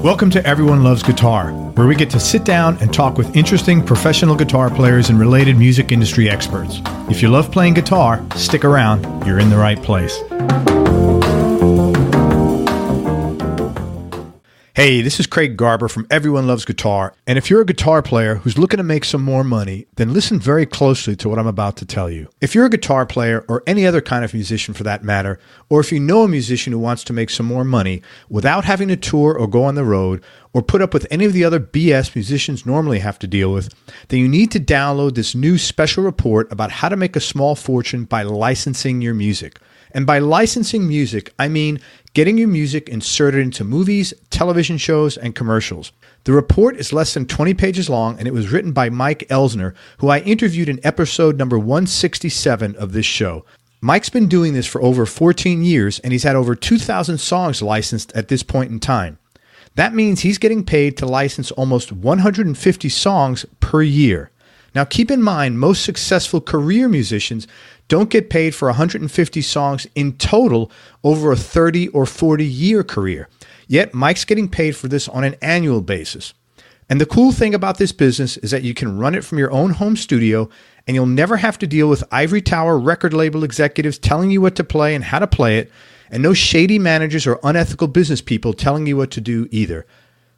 Welcome to Everyone Loves Guitar, where we get to sit down and talk with interesting professional guitar players and related music industry experts. If you love playing guitar, stick around. You're in the right place. Hey, this is Craig Garber from Everyone Loves Guitar, and if you're a guitar player who's looking to make some more money, then listen very closely to what I'm about to tell you. If you're a guitar player, or any other kind of musician for that matter, or if you know a musician who wants to make some more money without having to tour or go on the road, or put up with any of the other BS musicians normally have to deal with, then you need to download this new special report about how to make a small fortune by licensing your music. And by licensing music, I mean getting your music inserted into movies, television shows, and commercials. The report is less than 20 pages long, and it was written by Mike Elsner, who I interviewed in episode number 167 of this show. Mike's been doing this for over 14 years, and he's had over 2,000 songs licensed at this point in time. That means he's getting paid to license almost 150 songs per year. Now, keep in mind, most successful career musicians don't get paid for 150 songs in total over a 30 or 40-year career. Yet, Mike's getting paid for this on an annual basis. And the cool thing about this business is that you can run it from your own home studio, and you'll never have to deal with ivory tower record label executives telling you what to play and how to play it, and no shady managers or unethical business people telling you what to do either.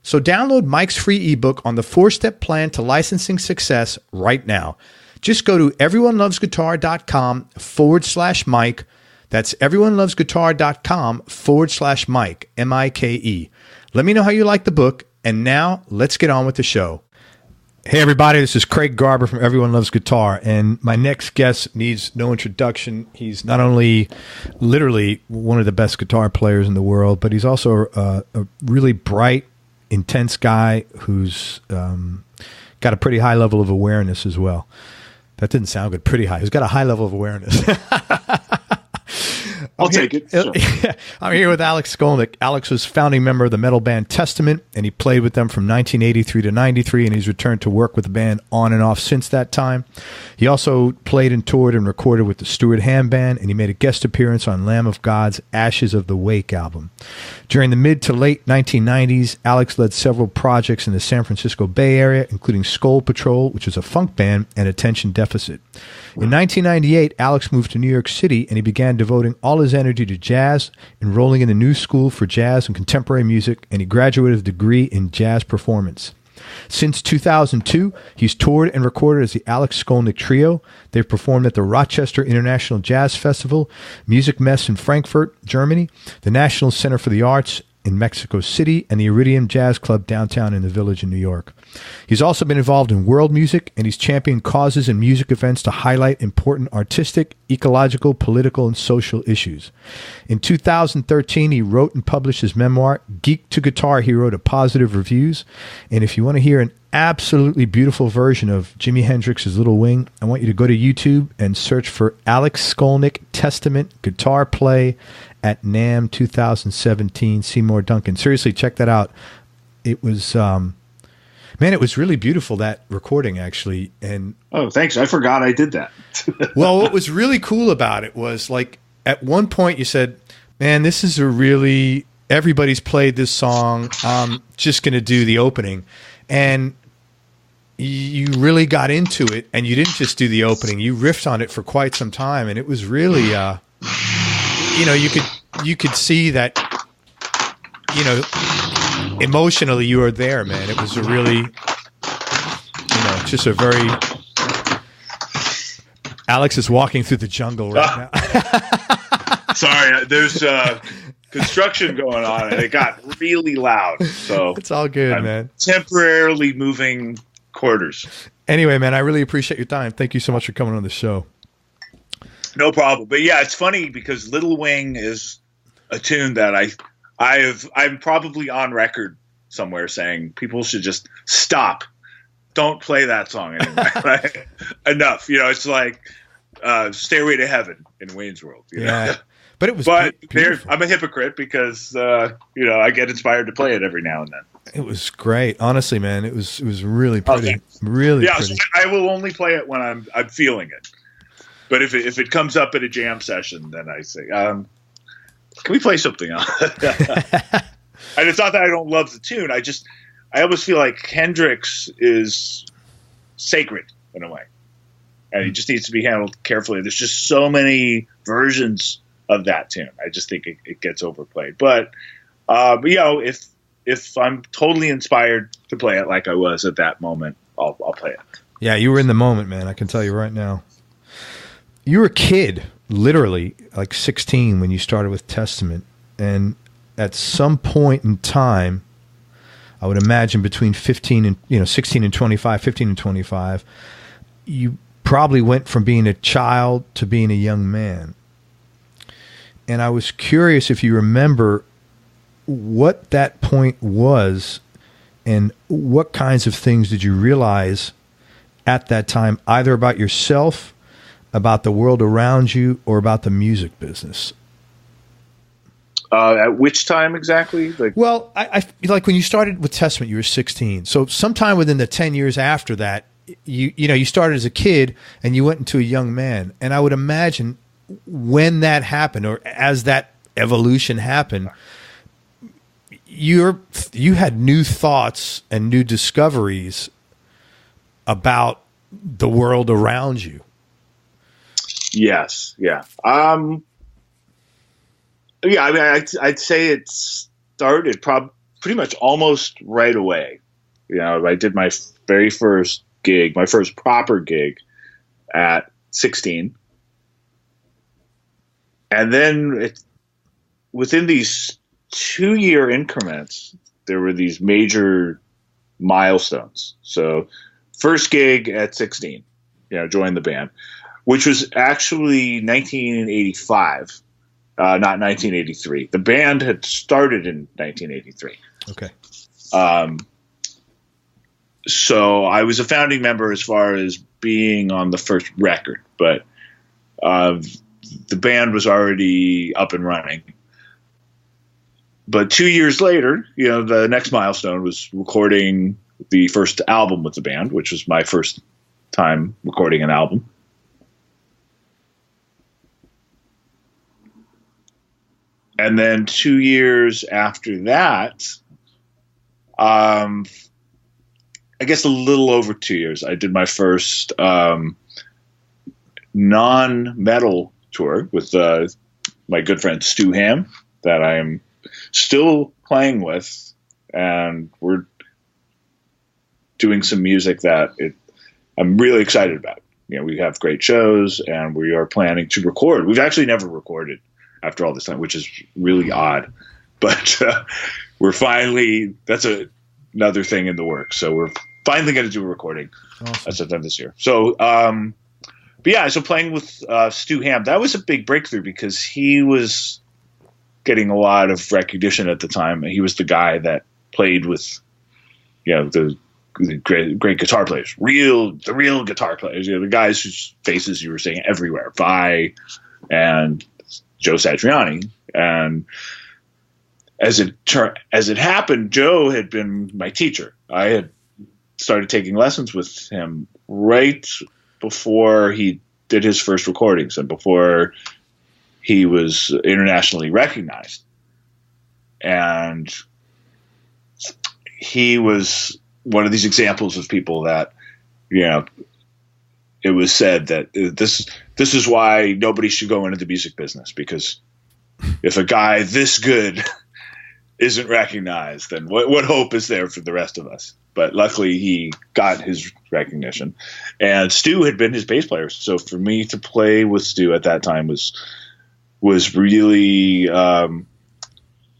So download Mike's free ebook on the 4-step plan to licensing success right now. Just go to everyonelovesguitar.com/Mike. That's everyonelovesguitar.com/Mike, M-I-K-E. Let me know how you like the book. And now let's get on with the show. Hey everybody, this is Craig Garber from Everyone Loves Guitar. And my next guest needs no introduction. He's not only literally one of the best guitar players in the world, but he's also a really bright, intense guy who's got a pretty high level of awareness as well. That didn't sound good. Pretty high. He's got a high level of awareness. I'll take it. Sure. I'm here with Alex Skolnick. Alex was founding member of the metal band Testament, and he played with them from 1983 to 93, and he's returned to work with the band on and off since that time. He also played and toured and recorded with the Stuart Ham Band, and he made a guest appearance on Lamb of God's Ashes of the Wake album. During the mid to late 1990s, Alex led several projects in the San Francisco Bay Area, including Skull Patrol, which was a funk band, and Attention Deficit. In 1998, Alex moved to New York City, and he began devoting all his energy to jazz, enrolling in the New School for Jazz and Contemporary Music, and he graduated with a degree in jazz performance. Since 2002, he's toured and recorded as the Alex Skolnick Trio. They've performed at the Rochester International Jazz Festival, Music Mess in Frankfurt, Germany, the National Center for the Arts in Mexico City, and the Iridium Jazz Club downtown in the Village in New York. He's also been involved in world music, and he's championed causes and music events to highlight important artistic, ecological, political, and social issues. In 2013, he wrote and published his memoir, Geek to Guitar Hero, to positive reviews. And if you want to hear an absolutely beautiful version of Jimi Hendrix's Little Wing, I want you to go to YouTube and search for Alex Skolnick Testament Guitar Play at NAMM 2017, Seymour Duncan. Seriously, check that out. It was, man, it was really beautiful, that recording, actually. And oh, thanks. I forgot I did that. well, what was really cool about it was, like, at one point you said, man, this is everybody's played this song. I'm just going to do the opening. And you really got into it, and you didn't just do the opening. You riffed on it for quite some time, and it was really, you could see that, emotionally you were there, man. It was a really, just a very. Alex is walking through the jungle right now. Sorry, there's construction going on, and it got really loud. So it's all good, man. Temporarily moving quarters. Anyway, man, I really appreciate your time. Thank you so much for coming on the show. No problem. But yeah, it's funny because Little Wing is a tune that I'm probably on record somewhere saying people should just stop. Don't play that song anymore. Right? Enough. It's like Stairway to Heaven in Wayne's World. Yeah. But it was beautiful. I'm a hypocrite because I get inspired to play it every now and then. It was great. Honestly, man, it was really pretty. Okay. Really pretty. So I will only play it when I'm feeling it. But if it comes up at a jam session, then I say, can we play something else? And it's not that I don't love the tune. I almost feel like Hendrix is sacred in a way. And he just needs to be handled carefully. There's just so many versions of that tune. I just think it gets overplayed. But you know, if I'm totally inspired to play it like I was at that moment, I'll play it. Yeah, you were in the moment, man. I can tell you right now. You were a kid, literally, like 16 when you started with Testament. And at some point in time, I would imagine between 16 and 25, 15 and 25, you probably went from being a child to being a young man. And I was curious if you remember what that point was and what kinds of things did you realize at that time, either about yourself, about the world around you, or about the music business? At which time exactly? Well, I like when you started with Testament, you were 16. So sometime within the 10 years after that, you started as a kid and you went into a young man. And I would imagine when that happened, or as that evolution happened, you had new thoughts and new discoveries about the world around you. Yes. Yeah. Yeah. I mean, I'd say it started pretty much almost right away. You know, I did my very first gig, my first proper gig at 16. And then within these 2-year increments, there were these major milestones. So first gig at 16, joined the band, which was actually 1985, not 1983. The band had started in 1983. Okay. So I was a founding member as far as being on the first record, but the band was already up and running. But 2 years later, the next milestone was recording the first album with the band, which was my first time recording an album. And then 2 years after that, I guess a little over 2 years, I did my first non-metal tour with my good friend Stu Ham, that I am still playing with, and we're doing some music that I'm really excited about. We have great shows, and we are planning to record. We've actually never recorded after all this time, which is really odd, but we're finally, that's another thing in the works. So we're finally going to do a recording at sometime this year. So, but yeah, so playing with Stu Ham, that was a big breakthrough because he was getting a lot of recognition at the time. He was the guy that played with, the great guitar players, the real guitar players, the guys whose faces you were seeing everywhere, Vi and Joe Satriani. And as it happened, Joe had been my teacher. I had started taking lessons with him right before he did his first recordings and before he was internationally recognized. And he was one of these examples of people that, it was said that this is why nobody should go into the music business, because if a guy this good isn't recognized, then what hope is there for the rest of us? But luckily he got his recognition, and Stu had been his bass player. So for me to play with Stu at that time was really, it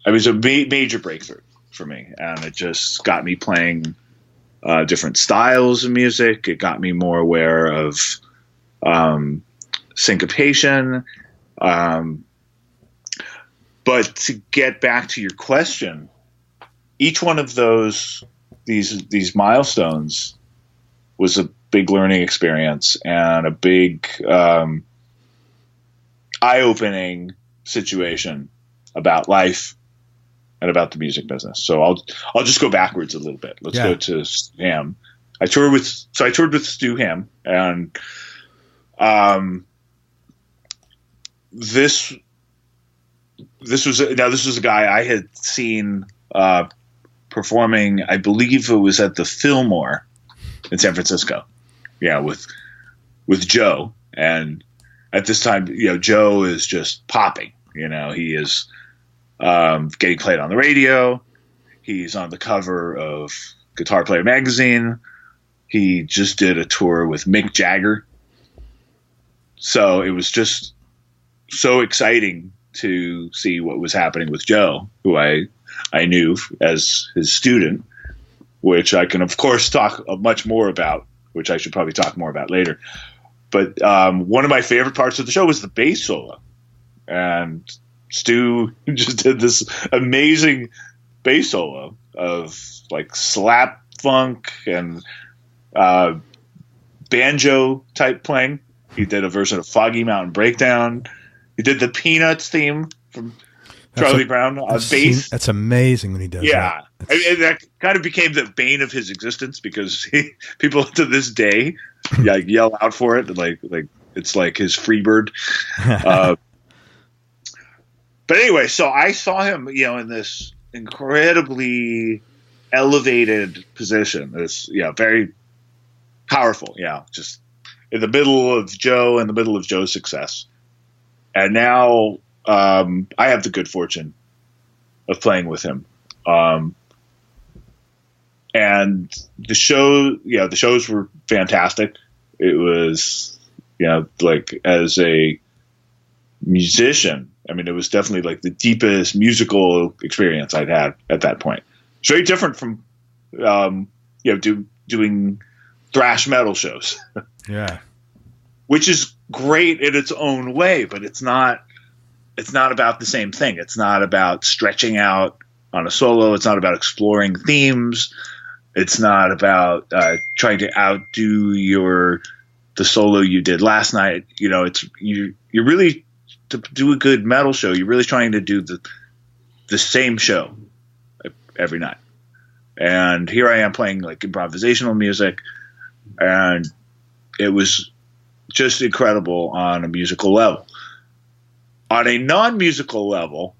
was a major breakthrough for me. And it just got me playing different styles of music. It got me more aware of syncopation. But to get back to your question, each one of these milestones was a big learning experience and a big eye-opening situation about life and about the music business. So I'll just go backwards a little bit. Let's go to Stu Ham. I toured with Stu Ham, and this was a guy I had seen performing, I believe it was at the Fillmore in San Francisco. Yeah, with Joe. And at this time, Joe is just popping. He is getting played on the radio. He's on the cover of Guitar Player magazine. He just did a tour with Mick Jagger. So it was just so exciting to see what was happening with Joe, who I knew as his student, which I can, of course, talk much more about, which I should probably talk more about later. But one of my favorite parts of the show was the bass solo. And Stu just did this amazing bass solo of like slap funk and banjo type playing. He did a version of Foggy Mountain Breakdown. He did the Peanuts theme from Charlie Brown on bass. That's amazing when he does that. Yeah. That kind of became the bane of his existence because people to this day yell out for it. Like it's like his Freebird. But anyway, so I saw him, in this incredibly elevated position. This, very powerful. Just in the middle of Joe, in the middle of Joe's success. And now I have the good fortune of playing with him. And the shows were fantastic. It was, like as a musician, I mean, it was definitely like the deepest musical experience I'd had at that point. It's very different from, doing thrash metal shows. Yeah. Which is great in its own way, but it's not about the same thing. It's not about stretching out on a solo. It's not about exploring themes. It's not about trying to outdo the solo you did last night. It's you're really, to do a good metal show, you're really trying to do the same show every night. And here I am playing like improvisational music, and it was just incredible on a musical level. On a non-musical level,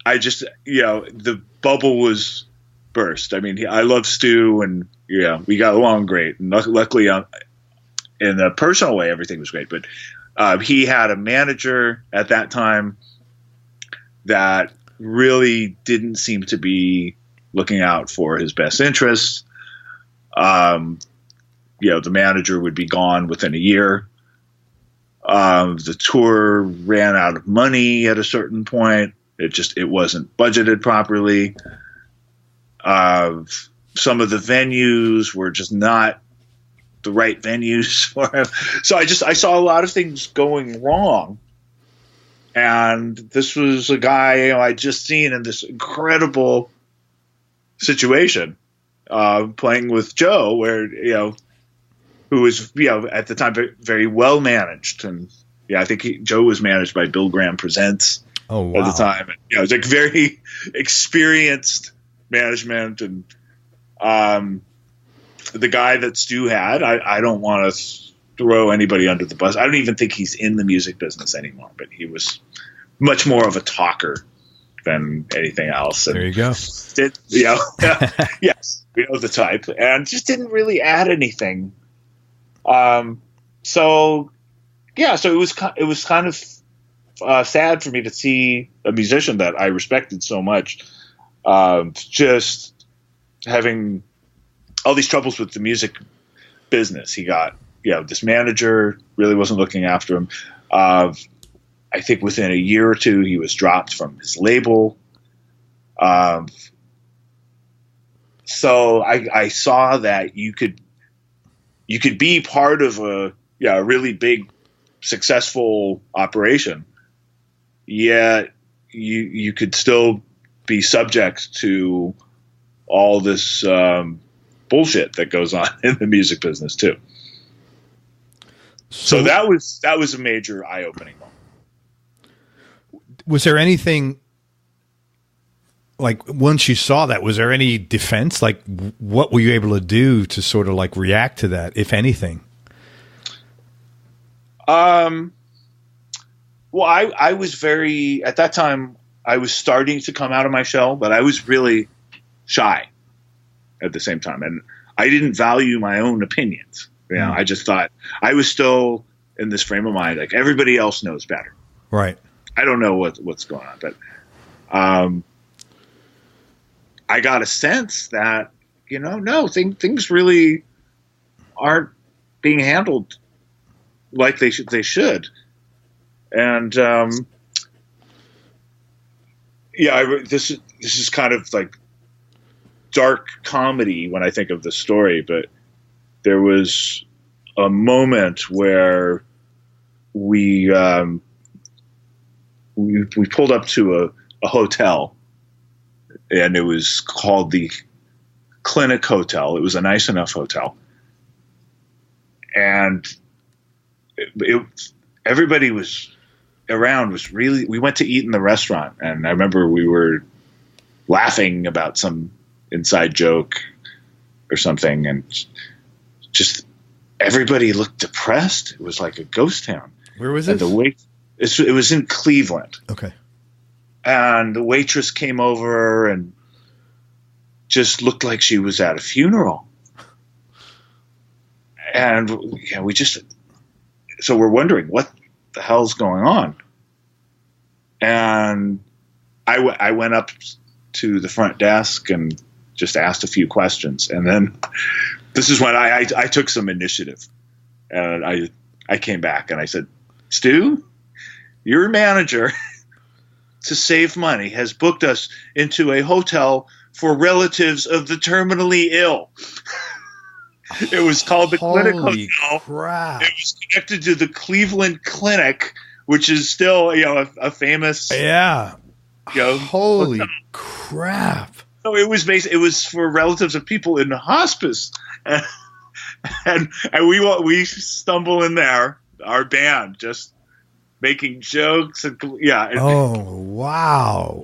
I just, the bubble was burst. I mean, I love Stu, and we got along great. And luckily, in a personal way, everything was great. But he had a manager at that time that really didn't seem to be looking out for his best interests. The manager would be gone within a year. The tour ran out of money at a certain point. It wasn't budgeted properly. Some of the venues were just not the right venues for him. So I saw a lot of things going wrong. And this was a guy I'd just seen in this incredible situation, playing with Joe, where, who was, at the time very, very well managed. And I think Joe was managed by Bill Graham Presents at the time. And, it was like very experienced management. And the guy that Stu had, I don't want to throw anybody under the bus. I don't even think he's in the music business anymore, but he was much more of a talker than anything else. And there you go. Yes, we know the type, and just didn't really add anything. So it was kind of sad for me to see a musician that I respected so much, just having all these troubles with the music business. He got, this manager really wasn't looking after him. I think within a year or two, he was dropped from his label. So I saw that you could be part of a really big, successful operation, yet you could still be subject to all this bullshit that goes on in the music business too. So that was a major eye-opening moment. Was there anything, like, once you saw that, was there any defense? Like, what were you able to do to sort of like react to that, if anything? Well, I was very, at that time, I was starting to come out of my shell, but I was really shy at the same time. And I didn't value my own opinions. You know, I just thought I was still in this frame of mind, like everybody else knows better. Right. I don't know what's going on, but I got a sense that, you know, no, things really aren't being handled like they should. And this is kind of like dark comedy when I think of the story, but there was a moment where we pulled up to a hotel, and it was called the Clinic Hotel. It was a nice enough hotel, and everybody was around. Was really, we went to eat in the restaurant, and I remember we were laughing about some inside joke or something, and just everybody looked depressed. It was like a ghost town. Where was it? It was in Cleveland. Okay. And the waitress came over and just looked like she was at a funeral. And so we're wondering what the hell's going on. And I went up to the front desk and just asked a few questions. And then this is when I took some initiative. And I came back and I said, Stu, your manager, to save money, has booked us into a hotel for relatives of the terminally ill. It was called the Clinic Hotel. Crap. It was connected to the Cleveland Clinic, which is still, you know, a famous. Yeah. You know, holy hotel. Crap. So it was for relatives of people in hospice, and we stumble in there, our band, just making jokes and oh wow,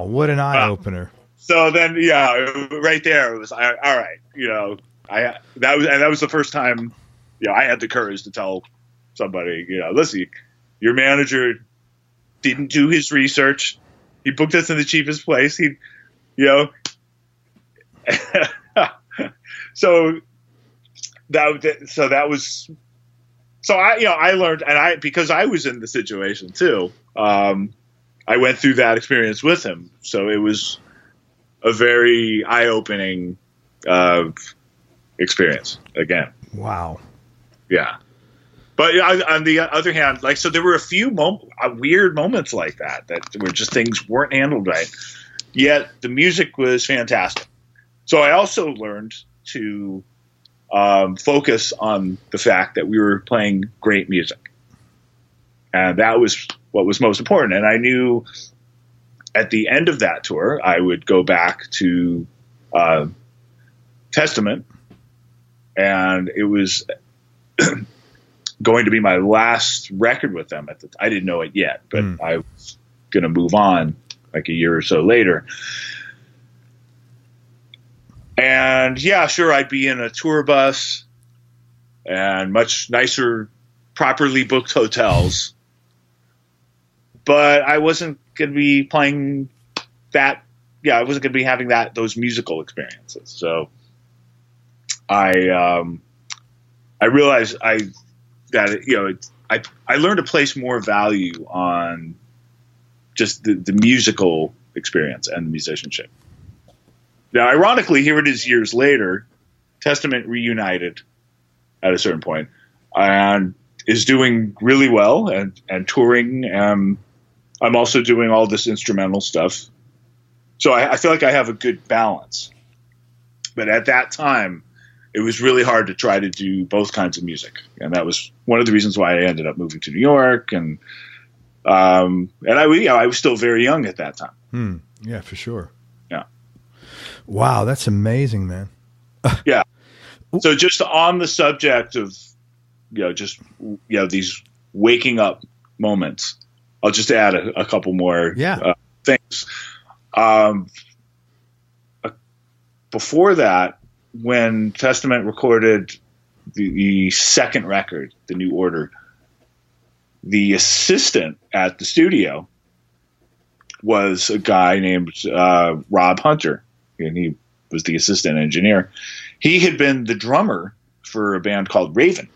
what an eye opener. So then right there it was all right, you know, that was the first time, you know, I had the courage to tell somebody, you know, listen, your manager didn't do his research, he booked us in the cheapest place, you know. So I learned, and because I was in the situation too, I went through that experience with him. So it was a very eye-opening experience again. Wow. Yeah. But on the other hand, like, so there were a few weird moments like that were just things weren't handled right. Yet the music was fantastic. So I also learned to focus on the fact that we were playing great music. And that was what was most important. And I knew at the end of that tour, I would go back to Testament, and it was going to be my last record with them. I didn't know it yet, but I was going to move on like a year or so later. And yeah, sure, I'd be in a tour bus and much nicer, properly booked hotels, but I wasn't going to be playing that. Yeah, I wasn't going to be having those musical experiences. So I realized that you know, I learned to place more value on just the musical experience and the musicianship. Now, ironically, here it is years later, Testament reunited at a certain point and is doing really well and touring. I'm also doing all this instrumental stuff. So I feel like I have a good balance. But at that time, it was really hard to try to do both kinds of music. And that was one of the reasons why I ended up moving to New York. And I was still very young at that time. Yeah, for sure. Yeah. Wow, that's amazing, man. Yeah. So just on the subject of, these waking up moments, I'll just add a couple more things. Before that, when Testament recorded the second record, The New Order, the assistant at the studio was a guy named Rob Hunter, and he was the assistant engineer. He had been the drummer for a band called Raven.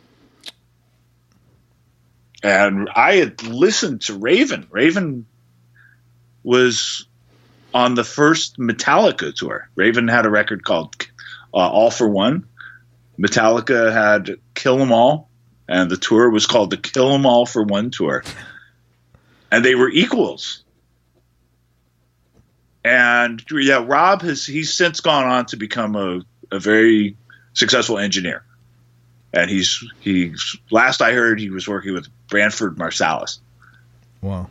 And I had listened to Raven. Raven was on the first Metallica tour. Raven had a record called All for One. Metallica had Kill 'Em All, and the tour was called the Kill 'Em All for One tour. And they were equals. And yeah, Rob he's since gone on to become a very successful engineer. And he's last I heard, he was working with Branford Marsalis. Wow.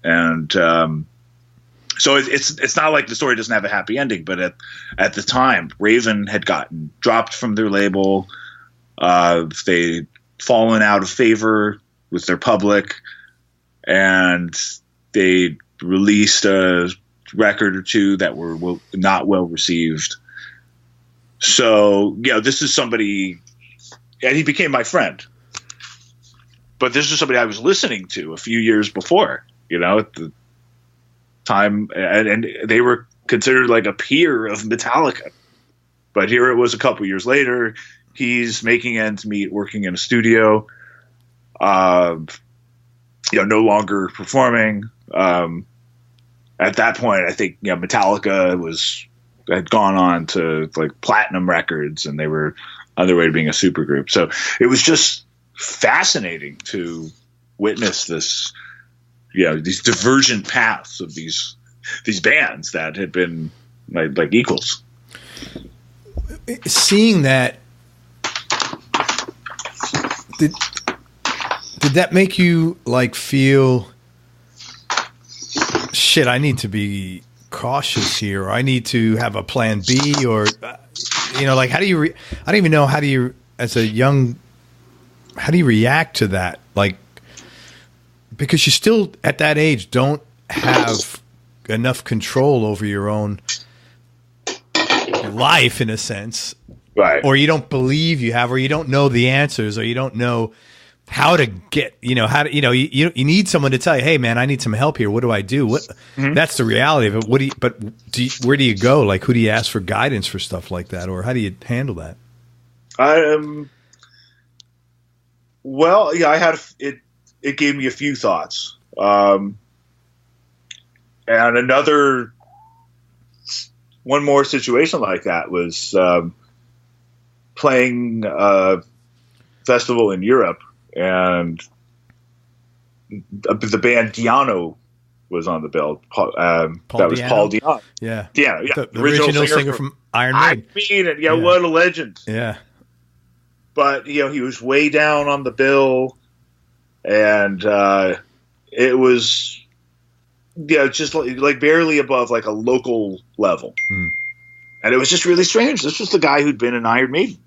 And so it's not like the story doesn't have a happy ending, but at the time, Raven had gotten dropped from their label. They'd fallen out of favor with their public, and they released a record or two that were not well received. So, this is somebody, and he became my friend. But this is somebody I was listening to a few years before, at the time, and they were considered like a peer of Metallica. But here it was a couple years later. He's making ends meet, working in a studio, no longer performing. At that point, I think Metallica had gone on to like platinum records, and they were on their way to being a supergroup. So it was just fascinating to witness this, these divergent paths of these bands that had been like equals. Seeing that, did that make you like feel, shit, I need to be cautious here, or I need to have a plan B, or like how do you I don't even know, how do you react to that, like, because you still at that age don't have enough control over your own life in a sense, right? Or you don't believe you have, or you don't know the answers, or you don't know how to get, how to, you need someone to tell you, hey man, I need some help here. What do I do? That's the reality of it. Where do you go? Like, who do you ask for guidance for stuff like that? Or how do you handle that? Well, yeah, I had, it gave me a few thoughts. And one more situation like that was, playing a festival in Europe. And the band Diano was on the bill. That was Paul Diano. Yeah. Diano, the original singer from Iron Maiden. Yeah, what a legend. Yeah. But, he was way down on the bill. And it was, just like barely above like a local level. And it was just really strange. This was the guy who'd been in Iron Maiden.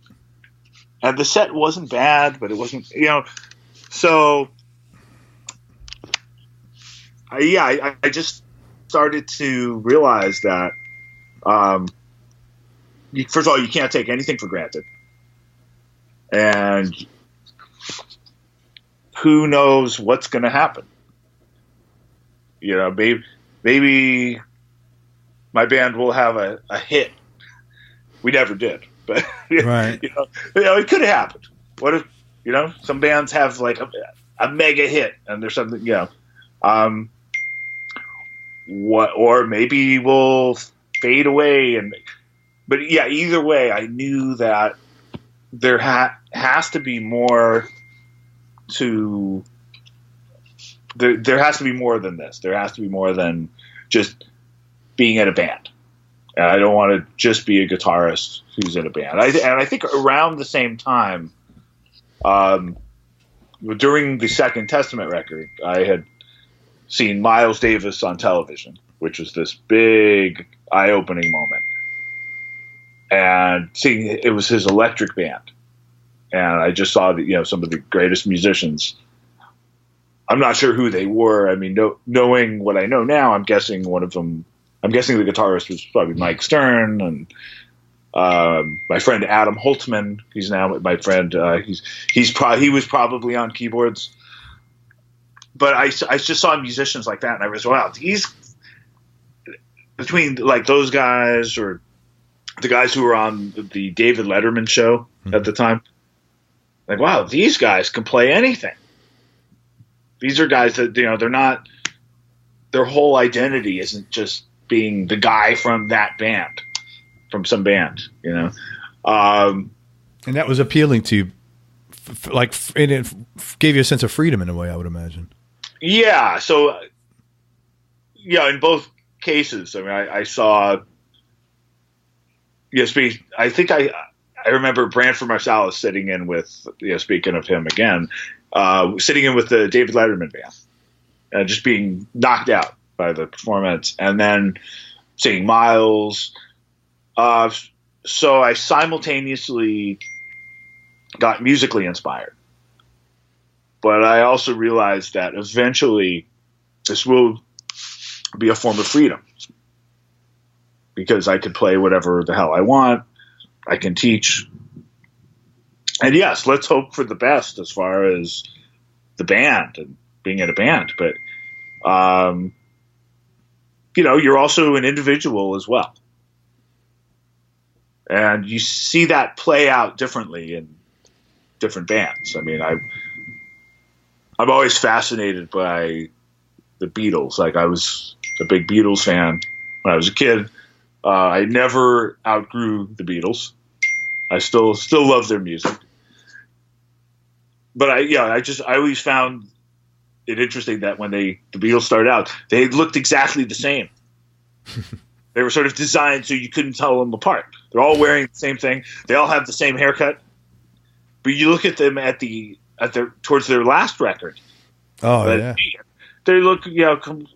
And the set wasn't bad, but it wasn't, so I just started to realize that, first of all, you can't take anything for granted. And who knows what's going to happen? Maybe my band will have a hit. We never did. But right. It could have happened. What if some bands have like a mega hit and there's something or maybe we'll fade away but either way, I knew that there has to be more to there has to be more than this. There has to be more than just being in a band. And I don't want to just be a guitarist who's in a band. And I think around the same time, during the Second Testament record, I had seen Miles Davis on television, which was this big eye-opening moment. And seeing it was his electric band. And I just saw that, some of the greatest musicians. I'm not sure who they were. I mean, knowing what I know now, I'm guessing the guitarist was probably Mike Stern, and my friend Adam Holtzman. He's now my friend. He was probably on keyboards. But I just saw musicians like that, and I was, wow, between like those guys or the guys who were on the David Letterman show at the time, like, wow, these guys can play anything. These are guys that, they're not, their whole identity isn't just being the guy from that band, from some band, And that was appealing to you, and it gave you a sense of freedom in a way, I would imagine. Yeah. So, in both cases, I mean, I saw, I think I remember Branford Marsalis sitting in with, speaking of him again, sitting in with the David Letterman band, just being knocked out by the performance, and then seeing Miles. So I simultaneously got musically inspired, but I also realized that eventually this will be a form of freedom because I could play whatever the hell I want. I can teach. And yes, let's hope for the best as far as the band and being in a band. But, you're also an individual as well. And you see that play out differently in different bands. I mean, I'm always fascinated by the Beatles. Like, I was a big Beatles fan when I was a kid. I never outgrew the Beatles. I still love their music. But I always found it interesting that when the Beatles started out, they looked exactly the same. They were sort of designed so you couldn't tell them apart. They're all wearing the same thing. They all have the same haircut. But you look at them towards their last record. Oh, yeah. They look,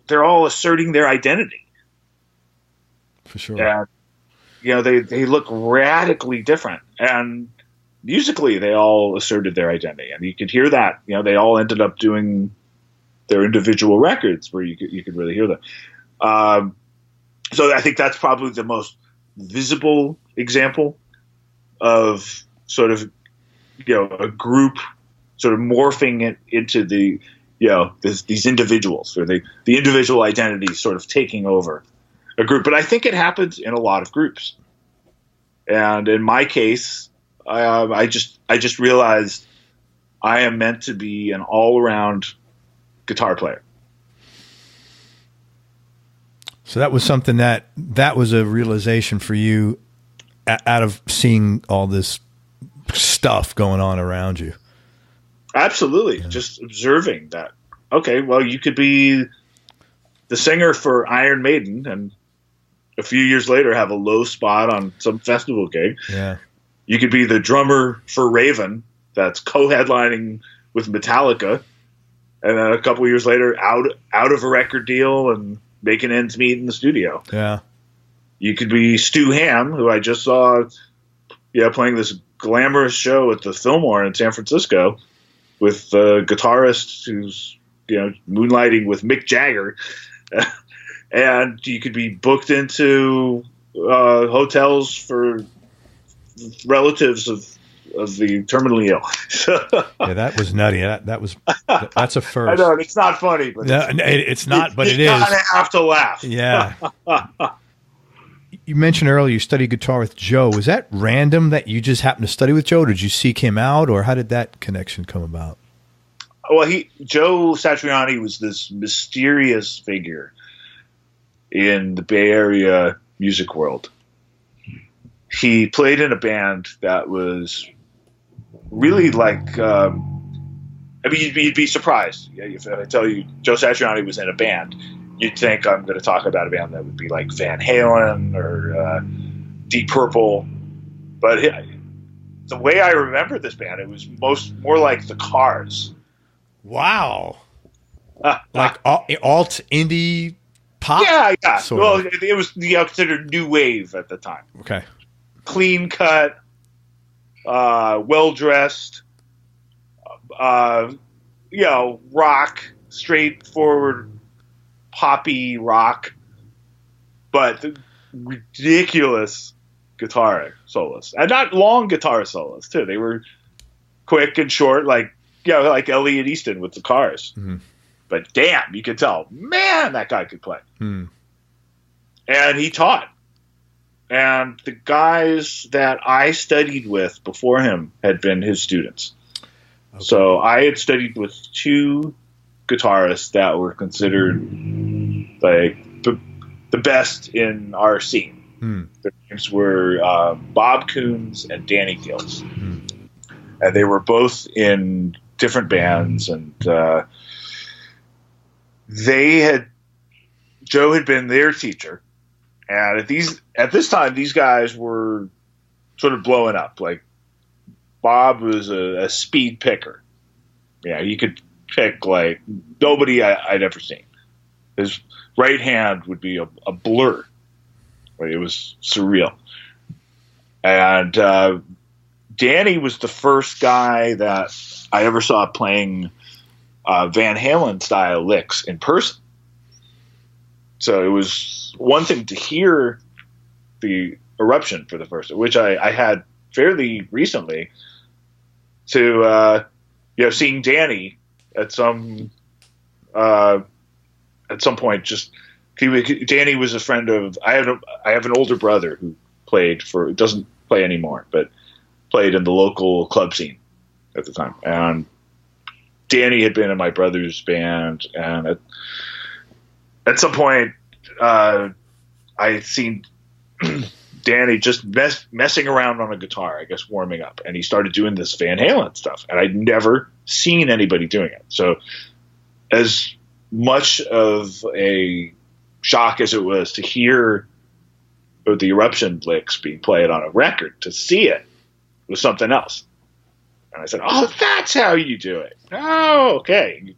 they're all asserting their identity. For sure. And, they look radically different. And musically, they all asserted their identity. And you could hear that. They all ended up doing their individual records where you could really hear them. So I think that's probably the most visible example of sort of, a group sort of morphing it into the, these individuals, or the individual identity sort of taking over a group. But I think it happens in a lot of groups. And in my case, I just realized I am meant to be an all-around guitar player. So that was something that was a realization for you out of seeing all this stuff going on around you. Absolutely. Yeah. Just observing that. Okay, well, you could be the singer for Iron Maiden and a few years later have a low spot on some festival gig. Yeah. You could be the drummer for Raven that's co-headlining with Metallica, and then a couple years later out of a record deal and making ends meet in the studio. Yeah. You could be Stu Hamm, who I just saw playing this glamorous show at the Fillmore in San Francisco with the guitarist who's moonlighting with Mick Jagger. And you could be booked into hotels for relatives of the terminally ill. Yeah, that was nutty. That's a first. I know it's not funny, but it's not. But it is. You gotta have to laugh. Yeah. You mentioned earlier you studied guitar with Joe. Was that random that you just happened to study with Joe? Did you seek him out, or how did that connection come about? Well, Joe Satriani was this mysterious figure in the Bay Area music world. He played in a band that was really like, you'd be surprised if I tell you Joe Satriani was in a band. You'd think I'm going to talk about a band that would be like Van Halen or Deep Purple. But the way I remember this band, it was more like the Cars. Wow. Like alt indie pop? Yeah. Well, of. It was considered new wave at the time. Okay. Clean cut, well dressed, rock, straightforward, poppy rock, but ridiculous guitar solos, and not long guitar solos too. They were quick and short, like Elliot Easton with the Cars. Mm-hmm. But damn, you could tell, man, that guy could play. and he taught. And the guys that I studied with before him had been his students. Okay. So I had studied with two guitarists that were considered like the best in our scene. Their names were Bob Coons and Danny Gills. And they were both in different bands, and Joe had been their teacher. And at this time, these guys were sort of blowing up. Like, Bob was a speed picker. Yeah, he could pick like nobody I'd ever seen. His right hand would be a blur. It was surreal. And Danny was the first guy that I ever saw playing Van Halen style licks in person. So it was one thing to hear the Eruption for the first time, which I had fairly recently, to seeing Danny at some point. Danny was a friend of I have an older brother who doesn't play anymore, but played in the local club scene at the time, and Danny had been in my brother's band, and at some point, I had seen Danny just messing around on a guitar, I guess warming up, and he started doing this Van Halen stuff, and I'd never seen anybody doing it. So as much of a shock as it was to hear the Eruption licks being played on a record, to see it was something else. And I said, "Oh, that's how you do it. Oh, okay.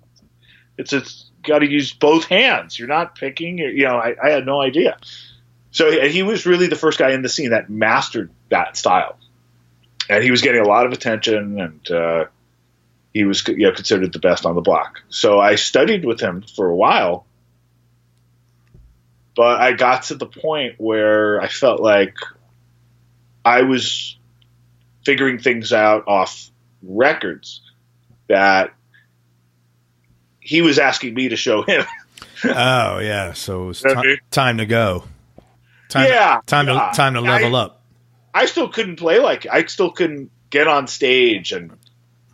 It's got to use both hands. You're not picking. I had no idea." So he was really the first guy in the scene that mastered that style, and he was getting a lot of attention, and he was considered the best on the block. So I studied with him for a while, but I got to the point where I felt like I was figuring things out off records that he was asking me to show him. Oh yeah, so it was time to go. Time to level up. I still couldn't play I still couldn't get on stage and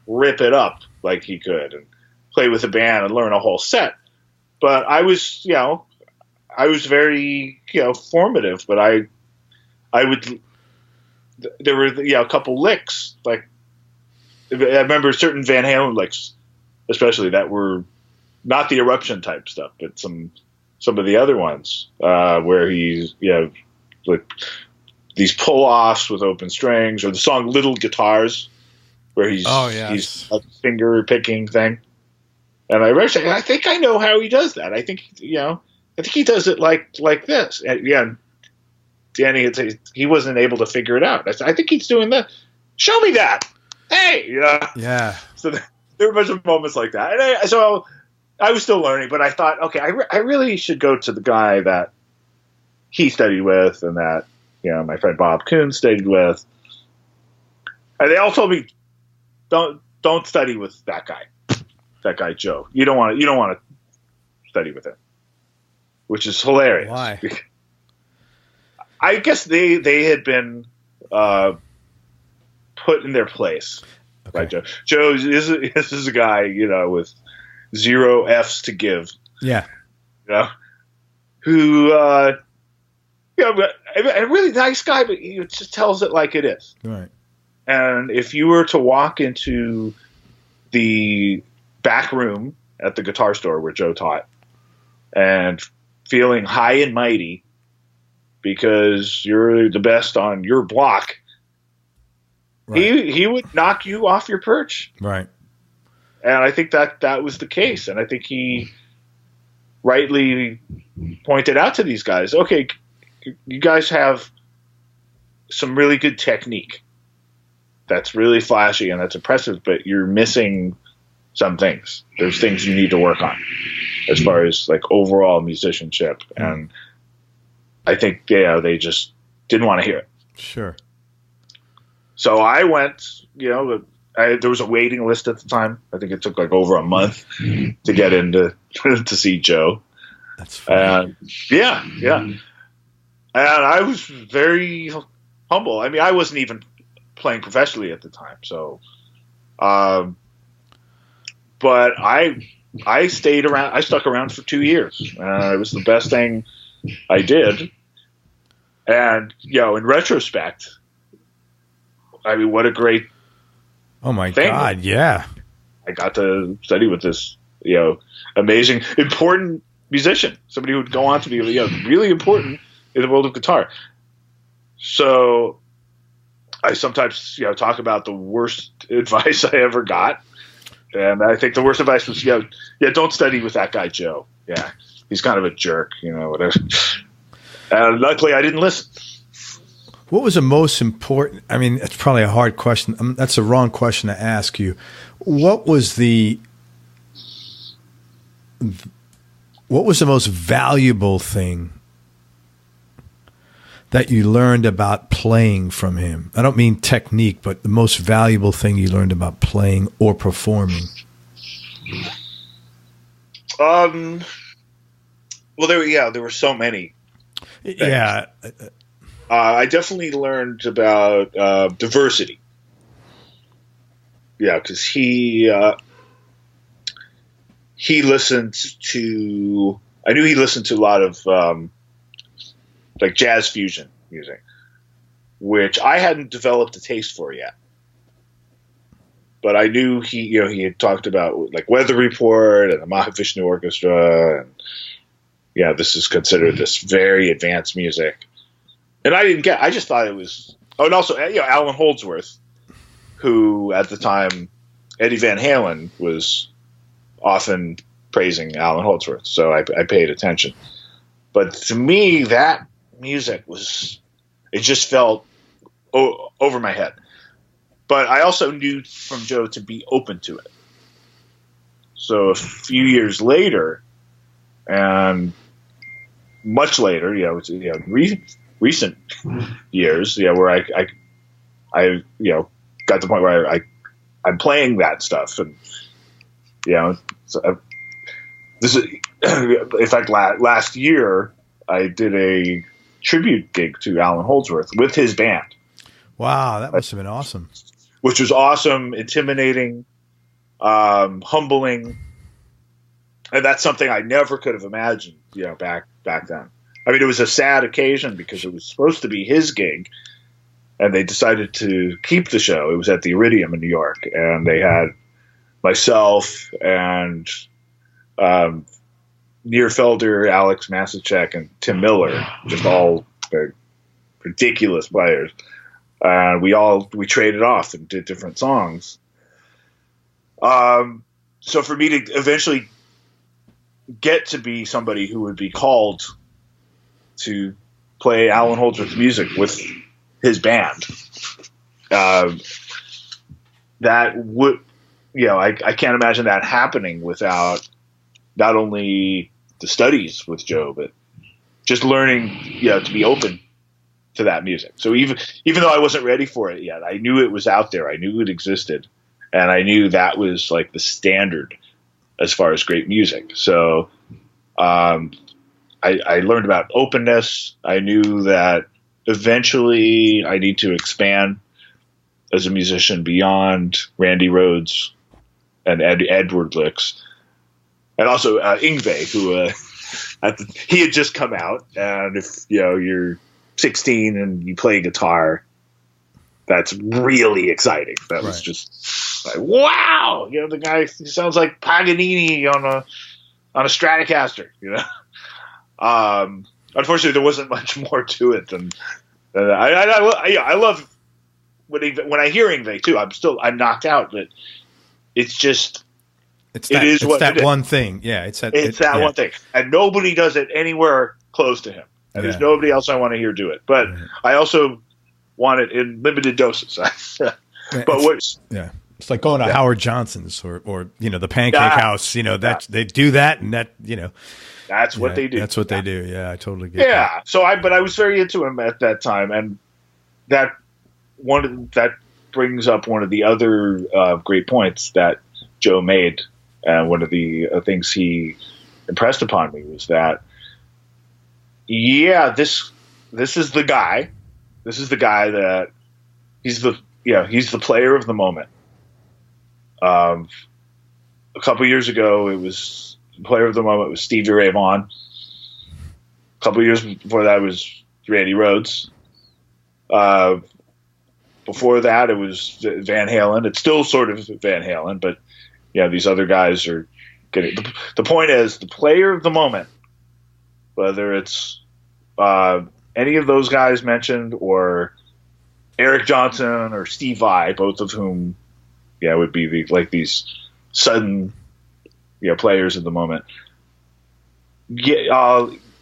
rip it up like he could and play with a band and learn a whole set. But I was very formative. But I would. There were a couple licks, like I remember certain Van Halen licks, especially, that were not the Eruption type stuff, but some of the other ones where he's like these pull-offs with open strings, or the song "Little Guitars," where he's a finger picking thing. And I remember saying, I think I know how he does that. I think he does it like this. And, Danny had said he wasn't able to figure it out. I said, I think he's doing that. Show me that. Hey, Yeah. So there were a bunch of moments like that. And so I was still learning, but I thought, okay, I really should go to the guy that he studied with, and that my friend Bob Coons studied with. And they all told me, don't study with that guy Joe. You don't want to study with him, which is hilarious. Why? I guess they had been put in their place by Joe. Joe this is a guy with 0 F's to give. Yeah. Who a really nice guy, but he just tells it like it is. Right. And if you were to walk into the back room at the guitar store where Joe taught, and feeling high and mighty because you're the best on your block, right, he would knock you off your perch. Right. And I think that was the case. And I think he rightly pointed out to these guys, okay, you guys have some really good technique that's really flashy and that's impressive, but you're missing some things. There's things you need to work on as far as like overall musicianship. And I think, they just didn't want to hear it. Sure. So I went, there was a waiting list at the time. I think it took like over a month to get into to see Joe. That's funny. Yeah. And I was very humble. I mean, I wasn't even playing professionally at the time, so. But I stayed around. I stuck around for 2 years. It was the best thing I did. And in retrospect, I mean, what a great Oh my thing. God! Yeah, I got to study with this, amazing, important musician. Somebody who would go on to be, really important in the world of guitar. So I sometimes, talk about the worst advice I ever got. And I think the worst advice was, don't study with that guy, Joe. Yeah. He's kind of a jerk, whatever. And luckily I didn't listen. What was the most important? I mean, it's probably a hard question. That's the wrong question to ask you. What was the most valuable thing that you learned about playing from him? I don't mean technique, but the most valuable thing you learned about playing or performing. Well, there were so many things. Yeah. I definitely learned about diversity. Yeah, because he listened to. I knew he listened to a lot of like jazz fusion music, which I hadn't developed a taste for yet. But I knew he had talked about like Weather Report and the Mahavishnu Orchestra, and this is considered this very advanced music. And I just thought it was. Oh, and also, Alan Holdsworth, who at the time Eddie Van Halen was often praising Alan Holdsworth, so I paid attention. But to me, that music it just felt over my head. But I also knew from Joe to be open to it. So a few years later, and much later, recent years, where I got to the point where I'm playing that stuff, and so this is, in fact, last year I did a tribute gig to Alan Holdsworth with his band. Wow, that must have been awesome. Which was awesome, intimidating, humbling, and that's something I never could have imagined, back then. I mean, it was a sad occasion because it was supposed to be his gig, and they decided to keep the show. It was at the Iridium in New York, and they had myself and Nir Felder, Alex Masachek, and Tim Miller, just all ridiculous players. We traded off and did different songs. So for me to eventually get to be somebody who would be called to play Alan Holdsworth's music with his band, that would, I can't imagine that happening without not only the studies with Joe, but just learning, to be open to that music. So even though I wasn't ready for it yet, I knew it was out there. I knew it existed, and I knew that was like the standard as far as great music. So I learned about openness. I knew that eventually I need to expand as a musician beyond Randy Rhoads and Edward Licks, and also Yngwie, who he had just come out, and if you're 16 and you play guitar, that's really exciting. That was just like, wow, the guy sounds like Paganini on a Stratocaster. Unfortunately, there wasn't much more to it than I love when I hear Yngwie too. I'm knocked out, but it's just it's that one thing. Yeah, it's that one thing, and nobody does it anywhere close to him. And there's nobody else I want to hear do it. But I also want it in limited doses. It's like going to Howard Johnson's or the Pancake House. That they do that, and that that's what they do. That's what they do. Yeah, I totally get. Yeah. That. So I was very into him at that time, and that brings up one of the other great points that Joe made. One of the things he impressed upon me was that, this this is the guy. This is the guy that he's the player of the moment. A couple years ago, it was the player of the moment was Stevie Ray Vaughan. A couple years before that was Randy Rhoads. Before that, it was Van Halen. It's still sort of Van Halen, but these other guys are getting. The point is, the player of the moment, whether it's any of those guys mentioned or Eric Johnson or Steve Vai, both of whom, would be these sudden, players of the moment.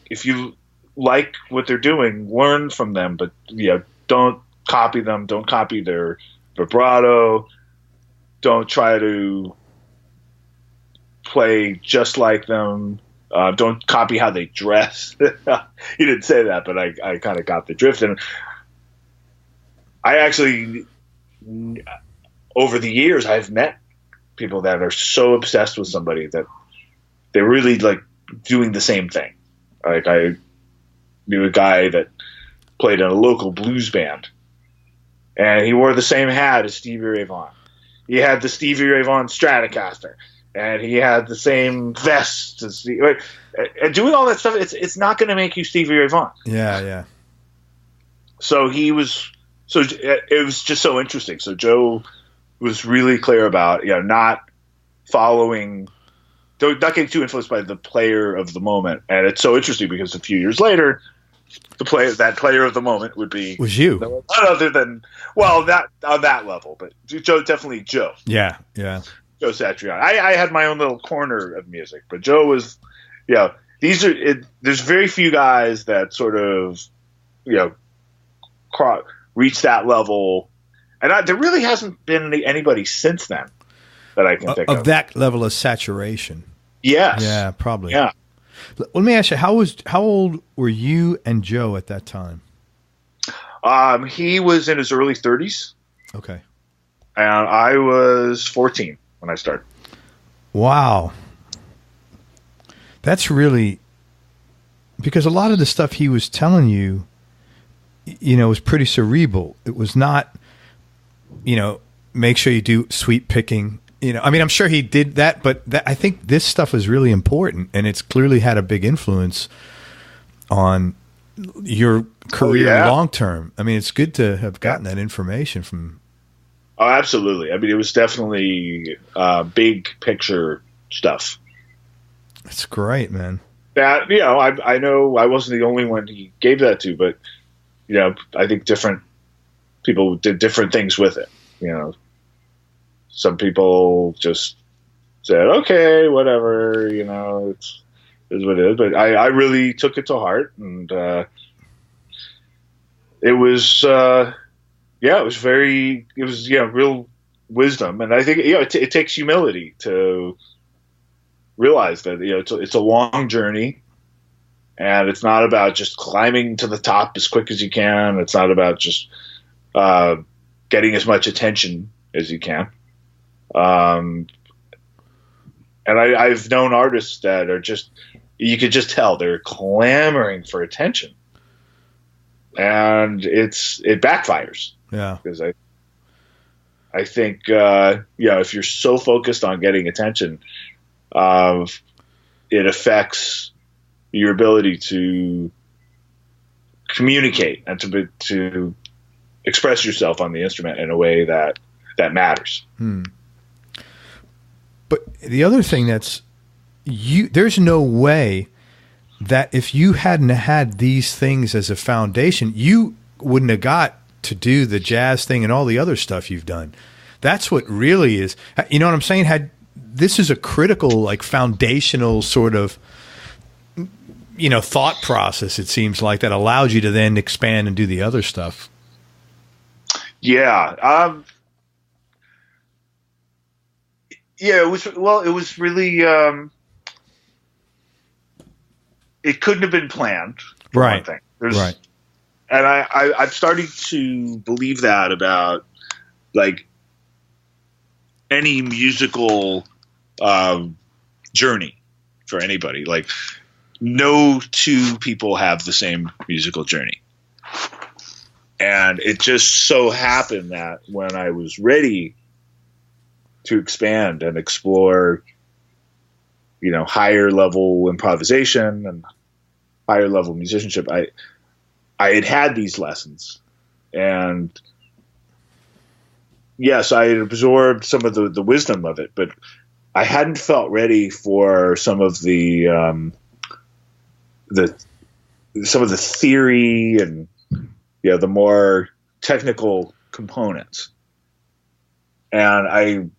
If you like what they're doing, learn from them, but don't copy them. Don't copy their vibrato. Don't try to play just like them. Don't copy how they dress. He didn't say that, but I kind of got the drift. And I actually, over the years, I've met people that are so obsessed with somebody that they're really like doing the same thing. Like I knew a guy that played in a local blues band, and he wore the same hat as Stevie Ray Vaughan. He had the Stevie Ray Vaughan Stratocaster, and he had the same vest as and doing all that stuff. It's not going to make you Stevie Ray Vaughan. Yeah. So it was just so interesting. So Joe was really clear about not following. Not getting too influenced by the player of the moment. And it's so interesting because a few years later, that player of the moment was you. None other than, not on that level, but definitely Joe. Yeah. Joe Satriani. I had my own little corner of music, but Joe was, there's very few guys that sort of, reach that level. And there really hasn't been anybody since then that I can think of. Of that level of saturation. Yes. Yeah, probably. Yeah. Let me ask you, how old were you and Joe at that time? He was in his early 30s. Okay. And I was 14 when I started. Wow. That's really, because a lot of the stuff he was telling you, was pretty cerebral. It was not, make sure you do sweep picking. I'm sure he did that, but I think this stuff is really important, and it's clearly had a big influence on your career long term. It's good to have gotten that information from. Oh, absolutely. It was definitely big picture stuff. That's great, man. That I know I wasn't the only one he gave that to, but I think different people did different things with it. Some people just said, okay, whatever, it's what it is. But I really took it to heart, and it was real wisdom. And I think, it takes humility to realize that, it's a long journey, and it's not about just climbing to the top as quick as you can. It's not about just getting as much attention as you can. And I've known artists that are you could just tell they're clamoring for attention, and it backfires. Yeah. Because I think, if you're so focused on getting attention, it affects your ability to communicate and to express yourself on the instrument in a way that matters. But the other thing there's no way that if you hadn't had these things as a foundation, you wouldn't have got to do the jazz thing and all the other stuff you've done. That's what really is, you know what I'm saying? This is a critical, like foundational sort of, thought process, it seems like, that allows you to then expand and do the other stuff. Yeah. It was really, it couldn't have been planned. Right. One thing. Right. And I'm starting to believe that about like any musical journey for anybody. Like no two people have the same musical journey. And it just so happened that when I was ready to expand and explore, higher level improvisation and higher level musicianship, I had these lessons, and yes, I had absorbed some of the wisdom of it, but I hadn't felt ready for some of the theory and the more technical components. And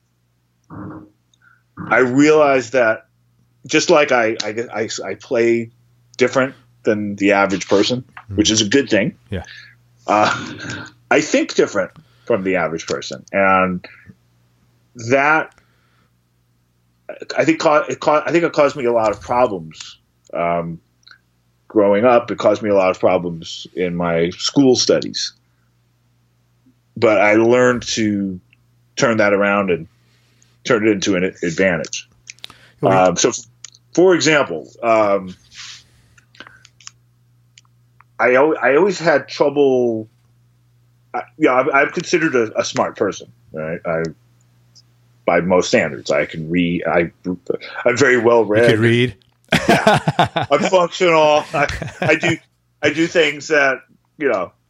I realized that just like I play different than the average person, which is a good thing. Yeah. I think different from the average person, and that I think it caused me a lot of problems growing up. It caused me a lot of problems in my school studies, but I learned to turn that around and turn it into an advantage. So, for example, I always had trouble. I'm considered a smart person, right? By most standards, I can read. I'm very well read. You can read. Yeah. I'm functional. I do things that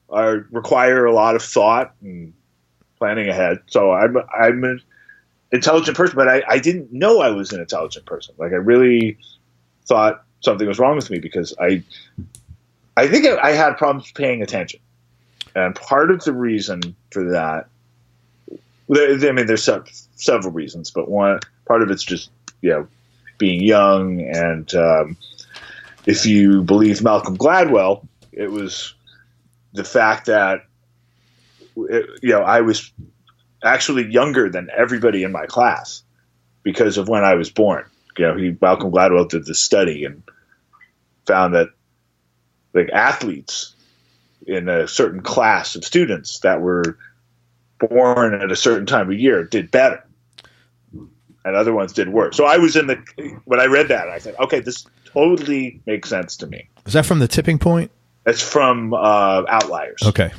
require a lot of thought and planning ahead. So I'm an intelligent person, but I didn't know I was an intelligent person. Like, I really thought something was wrong with me because I think I had problems paying attention. And part of the reason for that, there's several reasons, but part of it's just, being young. And if you believe Malcolm Gladwell, it was the fact that, I was actually younger than everybody in my class because of when I was born. Malcolm Gladwell did this study and found that, like, athletes in a certain class of students that were born at a certain time of year did better, and other ones did worse. So I was when I read that, I said, okay, this totally makes sense to me. Is that from The Tipping Point? It's from Outliers. Okay.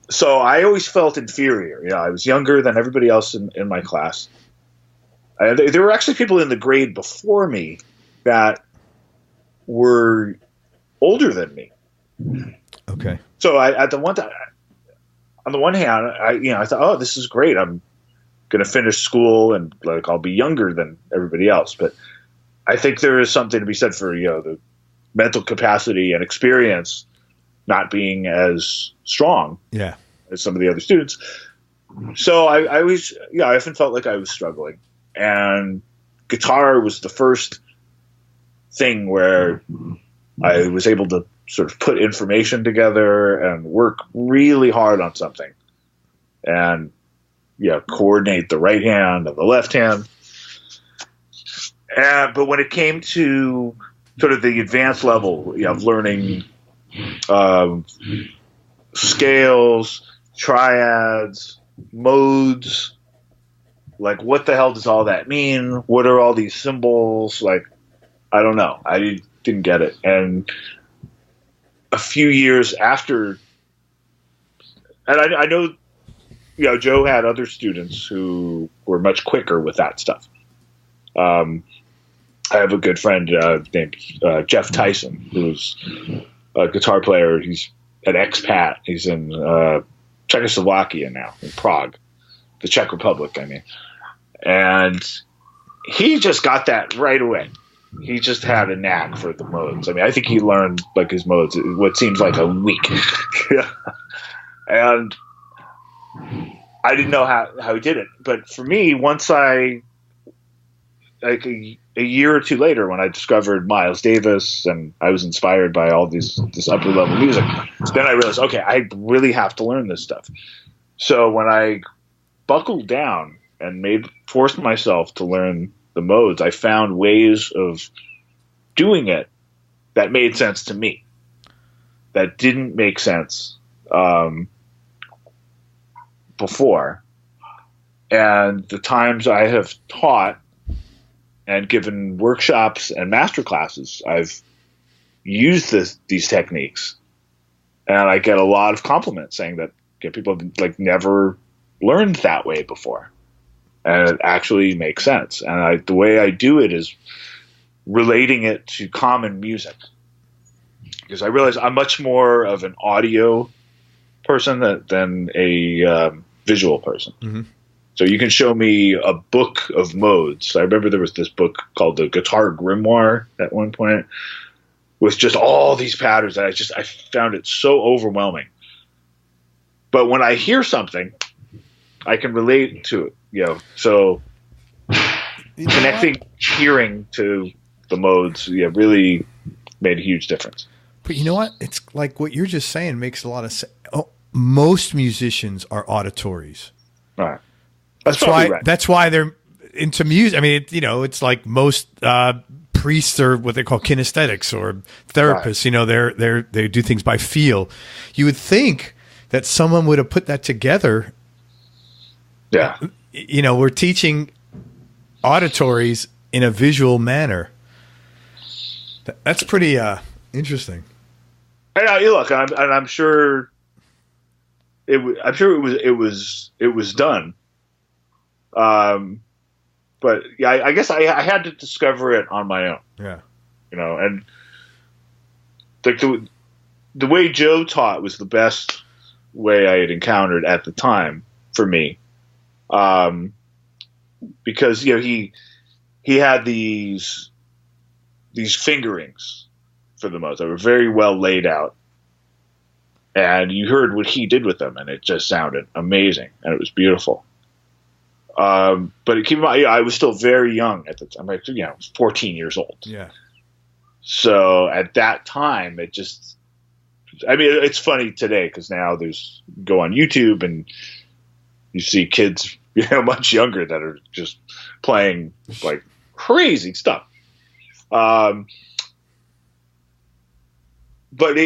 So I always felt inferior. I was younger than everybody else in my class. There were actually people in the grade before me that were older than me. Okay. So on the one hand, I thought, oh, this is great. I'm going to finish school and I'll be younger than everybody else. But I think there is something to be said for the mental capacity and experience not being as strong as some of the other students. So I often felt like I was struggling, and guitar was the first thing where I was able to sort of put information together and work really hard on something and coordinate the right hand and the left hand. But when it came to sort of the advanced level of learning scales, triads, modes, like, what the hell does all that mean? What are all these symbols? Like, I don't know. I didn't get it. And a few years after, and I know, Joe had other students who were much quicker with that stuff. I have a good friend named Jeff Tyson, who's a guitar player. He's an expat. He's in Czechoslovakia now, in Prague, the Czech Republic, I mean. And he just got that right away. He just had a knack for the modes. I mean, I think he learned like his modes what seems like a week. And I didn't know how he did it. But for me, once a year or two later, when I discovered Miles Davis and I was inspired by all this upper level music, then I realized, okay, I really have to learn this stuff. So when I buckled down and forced myself to learn the modes, I found ways of doing it that made sense to me, that didn't make sense before. And the times I have taught and given workshops and master classes, I've used these techniques And I get a lot of compliments saying that people have like never learned that way before. And it actually makes sense. And the way I do it is relating it to common music. Because I realize I'm much more of an audio person than a visual person. Mm-hmm. So you can show me a book of modes. I remember there was this book called the Guitar Grimoire at one point with just all these patterns. And I found it so overwhelming. But when I hear something, I can relate to it. So connecting hearing to the modes, really made a huge difference. But you know what? It's like what you're just saying makes a lot of sense. Oh, most musicians are auditories. Right. That's why they're into music. I mean, it's like most priests are what they call kinesthetics or therapists. Right. They do things by feel. You would think that someone would have put that together. Yeah. We're teaching auditories in a visual manner. That's pretty interesting. And look, I'm sure it was done. But yeah, I guess I had to discover it on my own. Yeah. And the way Joe taught was the best way I had encountered at the time for me. Because he had these fingerings for the modes that were very well laid out, and you heard what he did with them, and it just sounded amazing, and it was beautiful. But keep in mind, I was still very young at the time, 14 years old. Yeah. So at that time, it's funny today because now go on YouTube and you see kids, much younger that are just playing like crazy stuff. But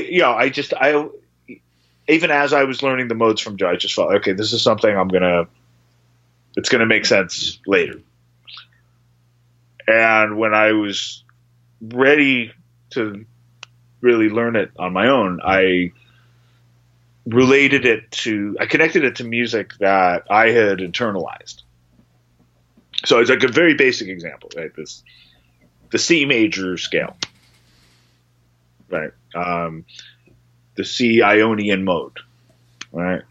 even as I was learning the modes from Joe, I just felt, okay, this is something it's going to make sense later. And when I was ready to really learn it on my own, I connected it to music that I had internalized. So it's like a very basic example, right? The C major scale, right? The C Ionian mode, right?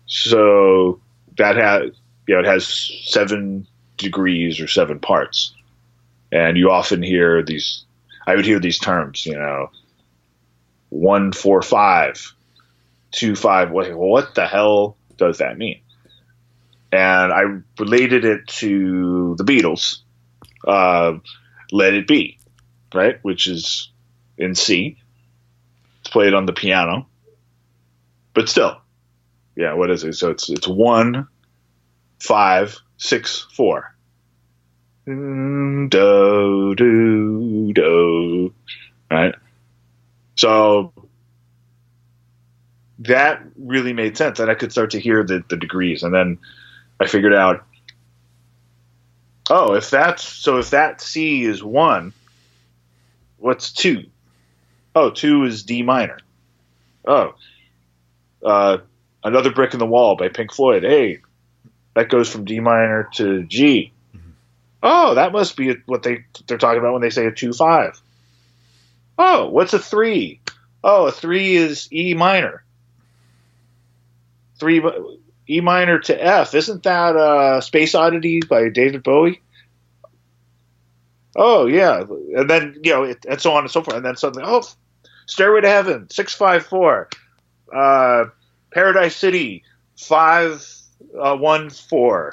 So that it has 7 degrees or 7 parts, and you often hear these. I would hear these terms, 1 4 5, 2 5. What the hell does that mean? And I related it to the Beatles, "Let It Be," right, which is in C. It's played on the piano, but still, what is it? So it's 1 5 6 4. Do do do. Right. So that really made sense, and I could start to hear the degrees, and then I figured out, if that C is 1, what's 2? 2 is D minor. Another Brick in the Wall by Pink Floyd. Hey, that goes from D minor to G. Mm-hmm. That must be what they're talking about when they say a 2-5. What's a 3? A 3 is E minor. 3 E minor to F. Isn't that Space Oddity by David Bowie? Yeah. And then, and so on and so forth. And then suddenly, Stairway to Heaven, 6-5-4. Paradise City, 5-1-4.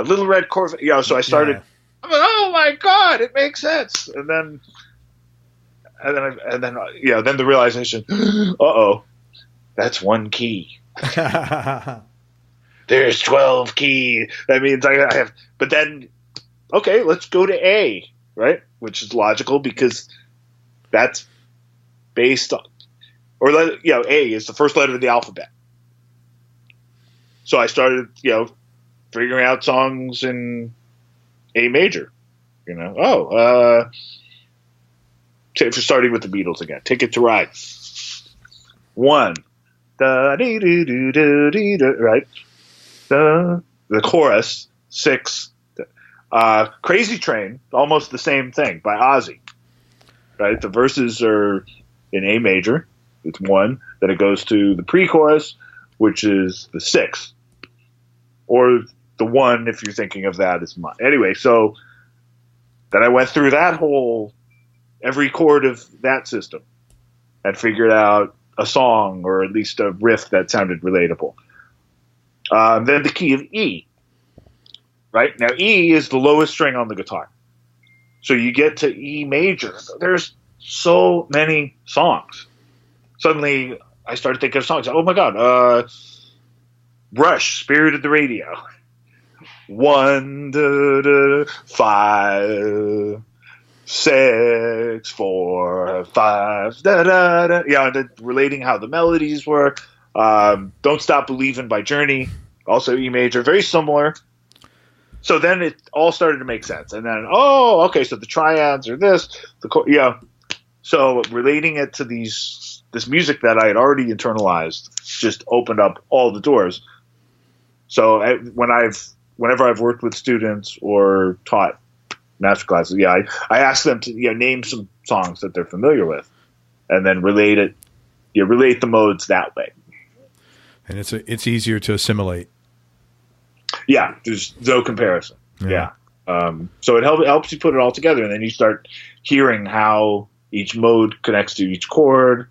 Little Red Corvette. So I started, oh my God, it makes sense. And then the realization, that's one key. There's 12 keys. That means I have, but then, okay, let's go to A, right? Which is logical because that's based on, A is the first letter of the alphabet. So I started, figuring out songs in A major, for starting with the Beatles again, Ticket to Ride. 1, da dee doo doo doo dee doo, right? The chorus, 6. Crazy Train, almost the same thing by Ozzy, right? The verses are in A major, it's 1. Then it goes to the pre-chorus, which is the 6, or the 1 if you're thinking of that as mine. Anyway, so then I went through that whole every chord of that system and figured out a song or at least a riff that sounded relatable. Then the key of E. Right? Now, E is the lowest string on the guitar. So you get to E major. There's so many songs. Suddenly, I started thinking of songs. Oh, my God. Rush, Spirit of the Radio. 1, 2, 5, 6, 4, 5. Da, da, da. Yeah, relating how the melodies were. Don't Stop Believin' by Journey. Also E major. Very similar. So then it all started to make sense. And then, okay, so the triads are this. So relating it to this music that I had already internalized just opened up all the doors. So whenever I've worked with students or taught master classes, I ask them to name some songs that they're familiar with, and then relate the modes that way. And it's easier to assimilate. Yeah, there's no comparison. Yeah. So it helps you put it all together, and then you start hearing how each mode connects to each chord,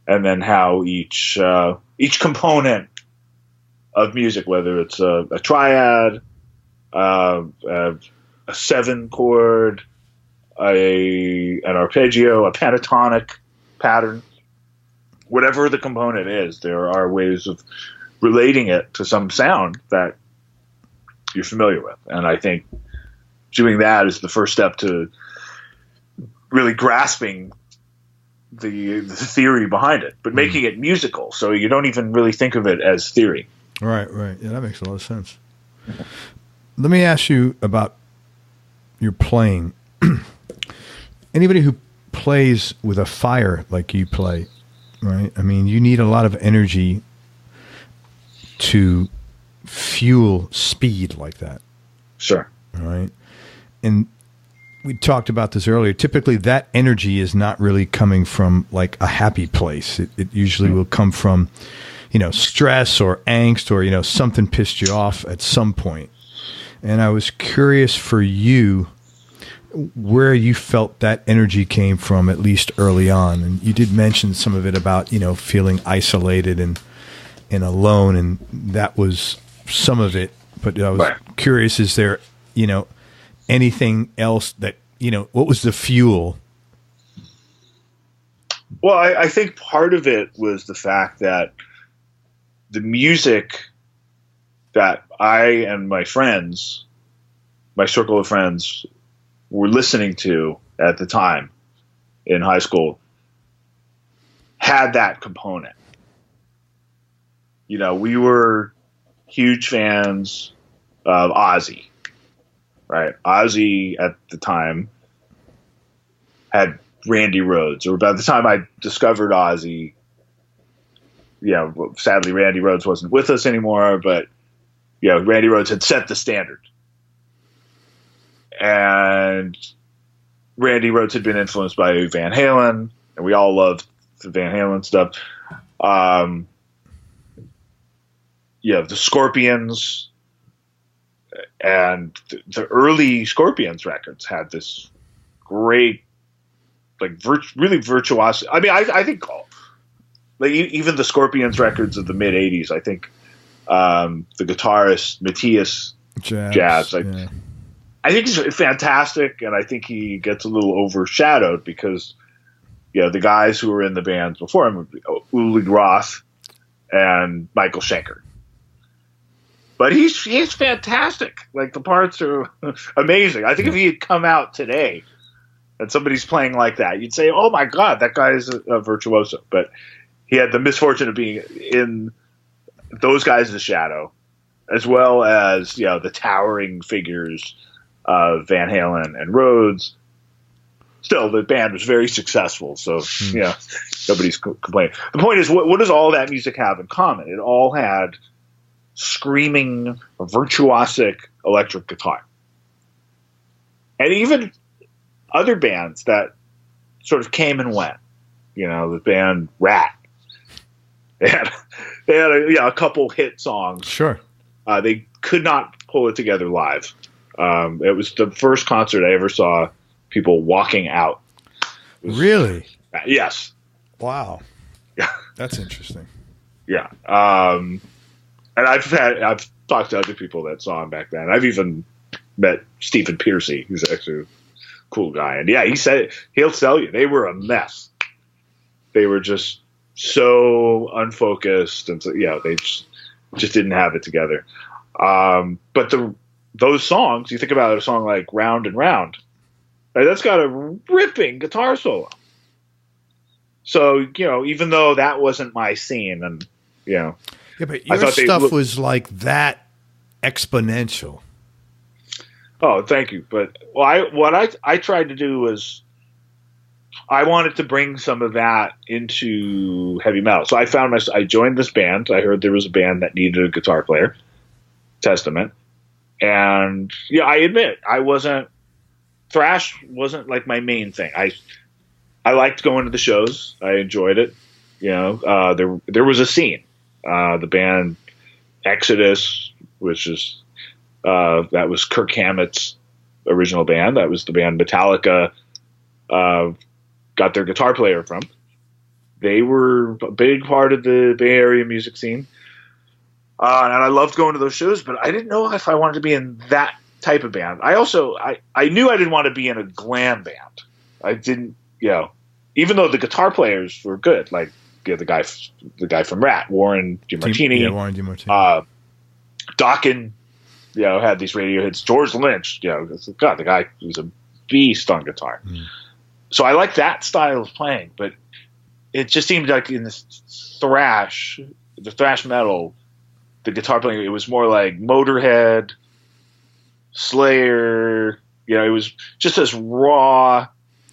and then how each component of music, whether it's a triad, a 7 chord, an arpeggio, a pentatonic pattern, whatever the component is, there are ways of relating it to some sound that you're familiar with. And I think doing that is the first step to really grasping the theory behind it, but making it musical, so you don't even really think of it as theory. Right. Yeah, that makes a lot of sense. Let me ask you about your playing. Anybody who plays with a fire like you play, right? I mean, you need a lot of energy to fuel speed like that. Sure. All right. And we talked about this earlier. Typically that energy is not really coming from like a happy place. It usually will come from, stress or angst or, something pissed you off at some point. And I was curious for you where you felt that energy came from, at least early on. And you did mention some of it about, feeling isolated and alone. And that was some of it. But I was curious, is there, anything else that, what was the fuel? Well, I think part of it was the fact that the music that I and my friends, my circle of friends, were listening to at the time in high school had that component. We were huge fans of Ozzy, right? Ozzy at the time had Randy Rhoads, or by the time I discovered Ozzy, sadly Randy Rhoads wasn't with us anymore, but Randy Rhoads had set the standard. And Randy Rhoads had been influenced by Van Halen, and we all loved the Van Halen stuff. The Scorpions, and the early Scorpions records had this great, really virtuosic. I mean, I think even the Scorpions records of the mid '80s. I think the guitarist Matthias Jazz. I think he's fantastic, and I think he gets a little overshadowed because the guys who were in the bands before him, Uli Roth and Michael Schenker. But he's fantastic. Like, the parts are amazing. I think if he had come out today and somebody's playing like that, you'd say, "Oh my God, that guy is a virtuoso." But he had the misfortune of being in those guys' shadow, as well as the towering figures of Van Halen and Rhoads. still, the band was very successful. So, yeah, nobody's complaining. The point is, what does all that music have in common? It all had screaming, virtuosic electric guitar. And even other bands that sort of came and went. You know, the band Rat. They had a couple hit songs. Sure. They could not pull it together live. It was the first concert I ever saw people walking out. Really? Yes. Wow. Yeah. That's interesting. Yeah. And I've talked to other people that saw him back then. I've even met Stephen Piercy, who's actually a cool guy. And yeah, he said he'll tell you they were a mess. They were just so unfocused, and so, they just didn't have it together. But those songs, you think about a song like "Round and Round," right, that's got a ripping guitar solo. So even though that wasn't my scene, and yeah, but your stuff was like that exponential. Oh, thank you. But what I tried to do was, I wanted to bring some of that into heavy metal. So I joined this band. I heard there was a band that needed a guitar player, Testament. And I admit, thrash wasn't like my main thing. I liked going to the shows. I enjoyed it. There was a scene. The band Exodus, which is, that was Kirk Hammett's original band. That was the band Metallica, got their guitar player from. They were a big part of the Bay Area music scene. And I loved going to those shows, but I didn't know if I wanted to be in that type of band. I knew I didn't want to be in a glam band. I didn't, even though the guitar players were good, like the guy from Rat, Warren DeMartini. Yeah, Warren DeMartini. Dokken, had these radio hits. George Lynch, God, the guy was a beast on guitar. So I like that style of playing, but it just seemed like in the thrash metal, the guitar playing, it was more like Motorhead, Slayer. It was just this raw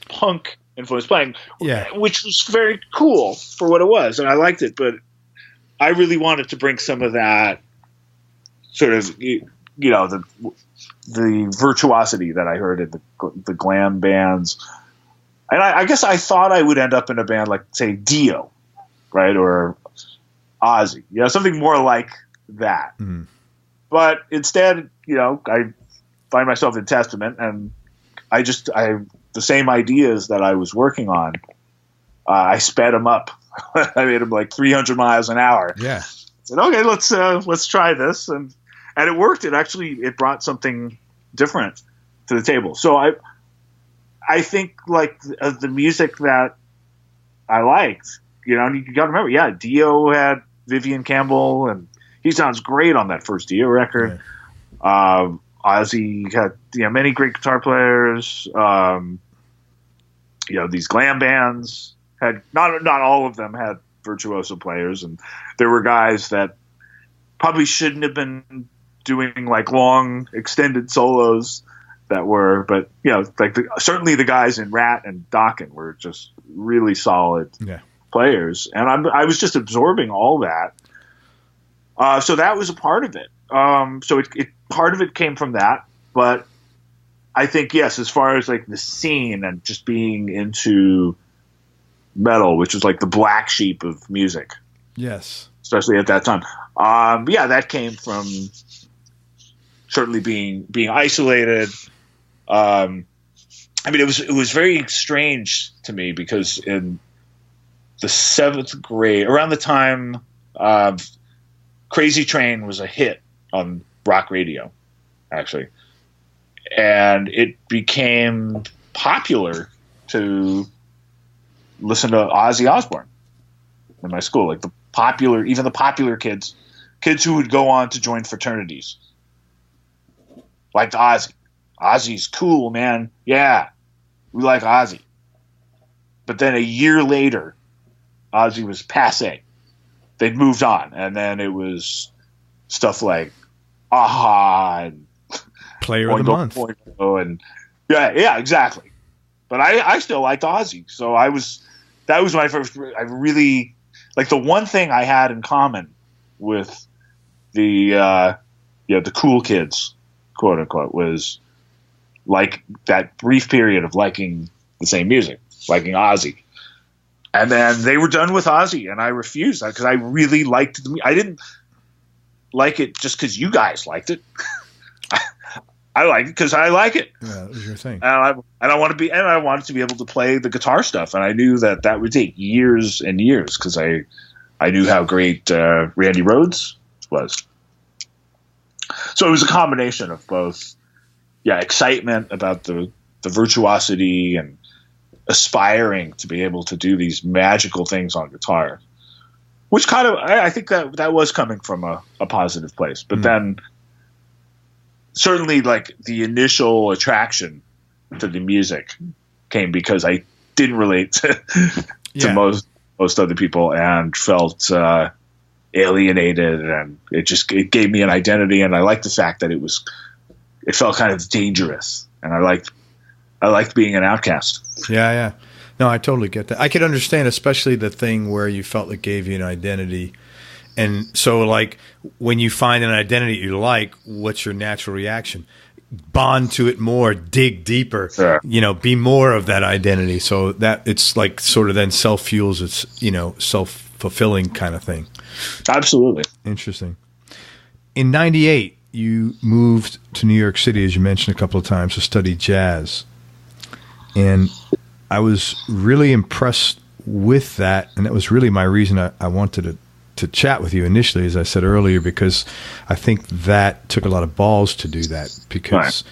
punk influence playing, which was very cool for what it was, and I liked it. But I really wanted to bring some of that sort of, the virtuosity that I heard in the glam bands. And I guess I thought I would end up in a band like, say, Dio, right, or Ozzy, something more like that. Mm. But instead, I find myself in Testament, and I the same ideas that I was working on, I sped them up. I made them like 300 miles an hour. Yeah. I said, okay, let's try this, and it worked. It brought something different to the table. So I think like the music that I liked, you got to remember, Dio had Vivian Campbell, and he sounds great on that first Dio record. Yeah. Ozzy had many great guitar players. These glam bands had not all of them had virtuoso players, and there were guys that probably shouldn't have been doing like long extended solos. That were, but certainly the guys in Rat and Dokken were just really solid players, and I was just absorbing all that. So that was a part of it. So it part of it came from that, but I think as far as like the scene and just being into metal, which was like the black sheep of music, especially at that time. That came from certainly being isolated. It was very strange to me because in the 7th grade, around the time Crazy Train was a hit on rock radio, actually, and it became popular to listen to Ozzy Osbourne in my school, like even the popular kids who would go on to join fraternities, liked Ozzy. Ozzy's cool, man. Yeah, we like Ozzy. But then a year later, Ozzy was passé. They'd moved on, and then it was stuff like Aha and Player of the Month. And yeah, exactly. but I still liked Ozzy. So that was my first. I really like the one thing I had in common with the cool kids, quote unquote, was like that brief period of liking the same music, liking Ozzy. And then they were done with Ozzy, and I refused because I really liked I didn't like it just because you guys liked it. I like it because I like it. Yeah, that was your thing. And I wanted to be able to play the guitar stuff, and I knew that would take years and years because I knew how great Randy Rhoads was. So it was a combination of both, excitement about the virtuosity and aspiring to be able to do these magical things on guitar, which kind of I think that was coming from a positive place. But then certainly like the initial attraction to the music came because I didn't relate to most other people and felt alienated, and it gave me an identity, and I liked the fact that it felt kind of dangerous, and I liked being an outcast. Yeah. No, I totally get that. I could understand, especially the thing where you felt it gave you an identity. And so, like, when you find an identity you like, what's your natural reaction? Bond to it more, dig deeper, sure. Be more of that identity. So that it's like sort of then self-fuels, it's, self-fulfilling kind of thing. Absolutely. Interesting. In 98, you moved to New York City, as you mentioned a couple of times, to study jazz. And I was really impressed with that. And that was really my reason I wanted to chat with you initially, as I said earlier, because I think that took a lot of balls to do that because,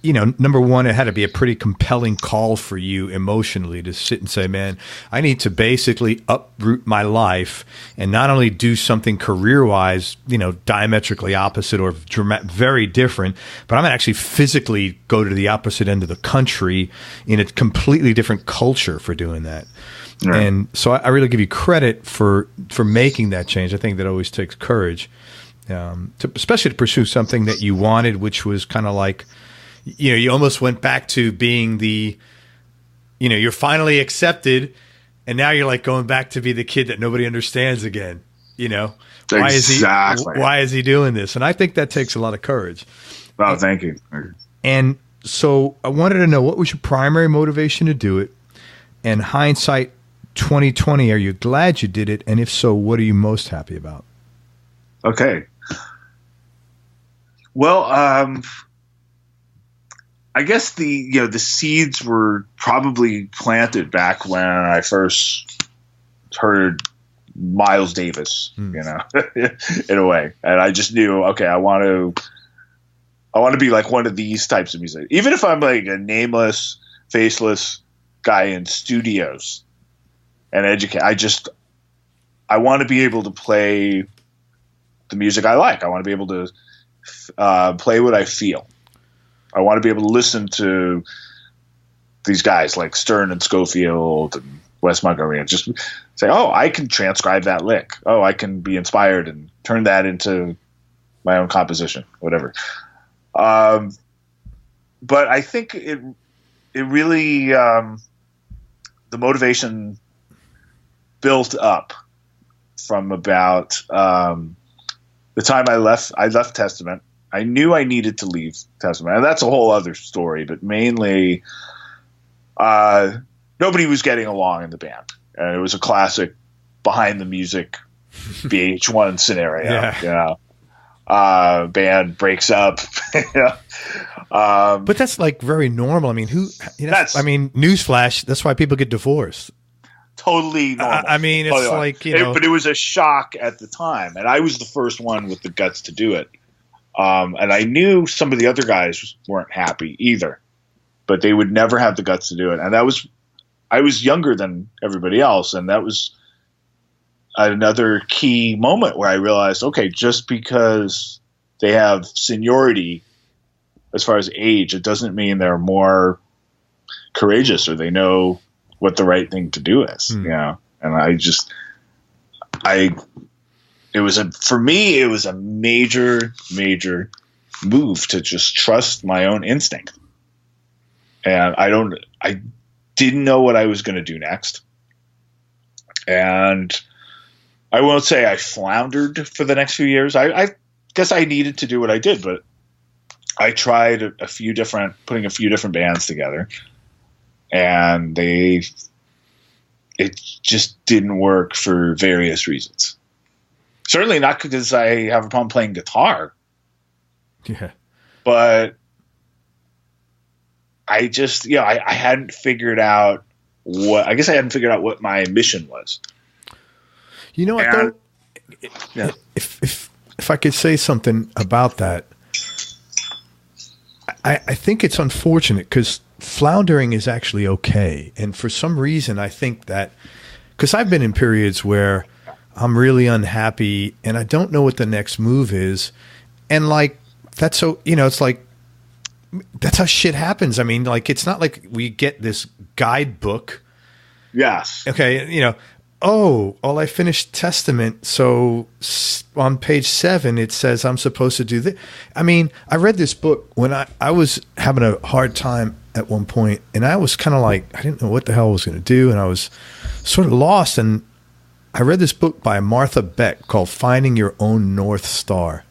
number one, it had to be a pretty compelling call for you emotionally to sit and say, man, I need to basically uproot my life and not only do something career-wise, diametrically opposite or very different, but I'm going to actually physically go to the opposite end of the country in a completely different culture for doing that. Right. And so I really give you credit for making that change. I think that always takes courage, especially to pursue something that you wanted, which was kind of like, you almost went back to being you're finally accepted, and now you're like going back to be the kid that nobody understands again. Exactly. Why is he doing this? And I think that takes a lot of courage. Oh, thank you. And so I wanted to know, what was your primary motivation to do it? And hindsight 2020, are you glad you did it? And if so, what are you most happy about? Okay. Well, I guess the seeds were probably planted back when I first heard Miles Davis, in a way. And I just knew, okay, I want to be like one of these types of music. Even if I'm like a nameless, faceless guy in studios and educate, I want to be able to play the music I like. I want to be able to play what I feel. I want to be able to listen to these guys like Stern and Schofield and Wes Montgomery and just say, oh, I can transcribe that lick. Oh, I can be inspired and turn that into my own composition, whatever. But I think it really, the motivation built up from about the time I left Testament. I knew I needed to leave Testament, and that's a whole other story. But mainly, nobody was getting along in the band, and it was a classic behind the music VH1 scenario. Yeah. Band breaks up. But that's like very normal. I mean, newsflash. That's why people get divorced. Totally normal. I mean, it's totally like, but it was a shock at the time, and I was the first one with the guts to do it. And I knew some of the other guys weren't happy either, but they would never have the guts to do it. And I was younger than everybody else. And that was another key moment where I realized, okay, just because they have seniority as far as age, it doesn't mean they're more courageous or they know what the right thing to do is, And for me, it was a major, major move to just trust my own instinct. and I didn't know what I was going to do next. And I won't say I floundered for the next few years. I guess I needed to do what I did, but I tried putting a few different bands together, and it just didn't work for various reasons. Certainly not because I have a problem playing guitar. Yeah. But I just, I hadn't figured out what my mission was. You know what, though? Yeah. If I could say something about that, I think it's unfortunate because floundering is actually okay. And for some reason, I think that because I've been in periods where I'm really unhappy and I don't know what the next move is. And like, that's so, it's like, that's how shit happens. I mean, like, it's not like we get this guidebook. Yes. Okay. I finished Testament. So on page 7, it says I'm supposed to do this. I mean, I read this book when I was having a hard time at one point, and I was kind of like, I didn't know what the hell I was going to do. And I was sort of lost. And I read this book by Martha Beck called Finding Your Own North Star.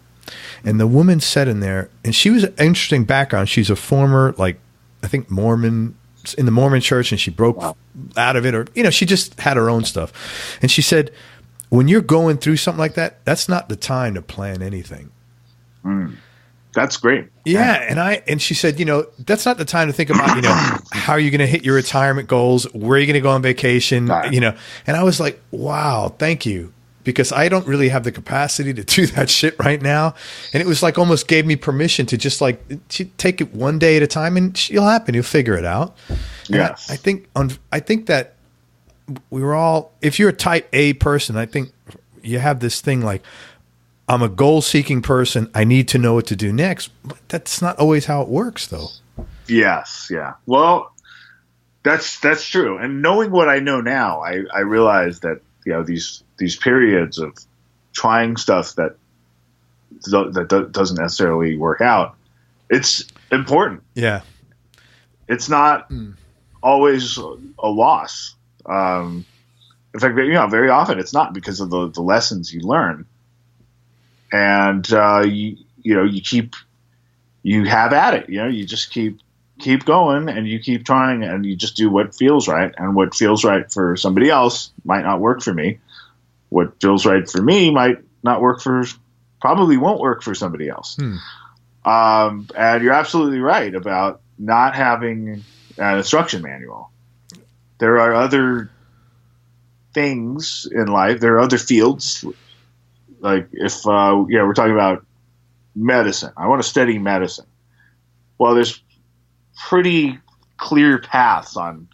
And the woman said in there, and she was an interesting background. She's a former, I think Mormon, in the Mormon church, and she broke out of it, or, she just had her own stuff. And she said, when you're going through something like that, that's not the time to plan anything. That's great. Yeah. And she said, that's not the time to think about, how are you going to hit your retirement goals? Where are you going to go on vacation? Right. And I was like, wow, thank you. Because I don't really have the capacity to do that shit right now. And it was like almost gave me permission to just take it one day at a time, and you'll happen. You'll figure it out. Yes. I think that we were all, if you're a type A person, I think you have this thing like, I'm a goal-seeking person. I need to know what to do next. But that's not always how it works, though. Yes. Yeah. Well, that's true. And knowing what I know now, I realize that, these periods of trying stuff that doesn't necessarily work out, it's important. Yeah. It's not always a loss. In fact, very often it's not, because of the lessons you learn. And you have at it. You just keep going, and you keep trying, and you just do what feels right. And what feels right for somebody else might not work for me. What feels right for me might not work probably won't work for somebody else. And you're absolutely right about not having an instruction manual. There are other things in life. There are other fields. Like if we're talking about medicine, I want to study medicine. Well, there's pretty clear paths on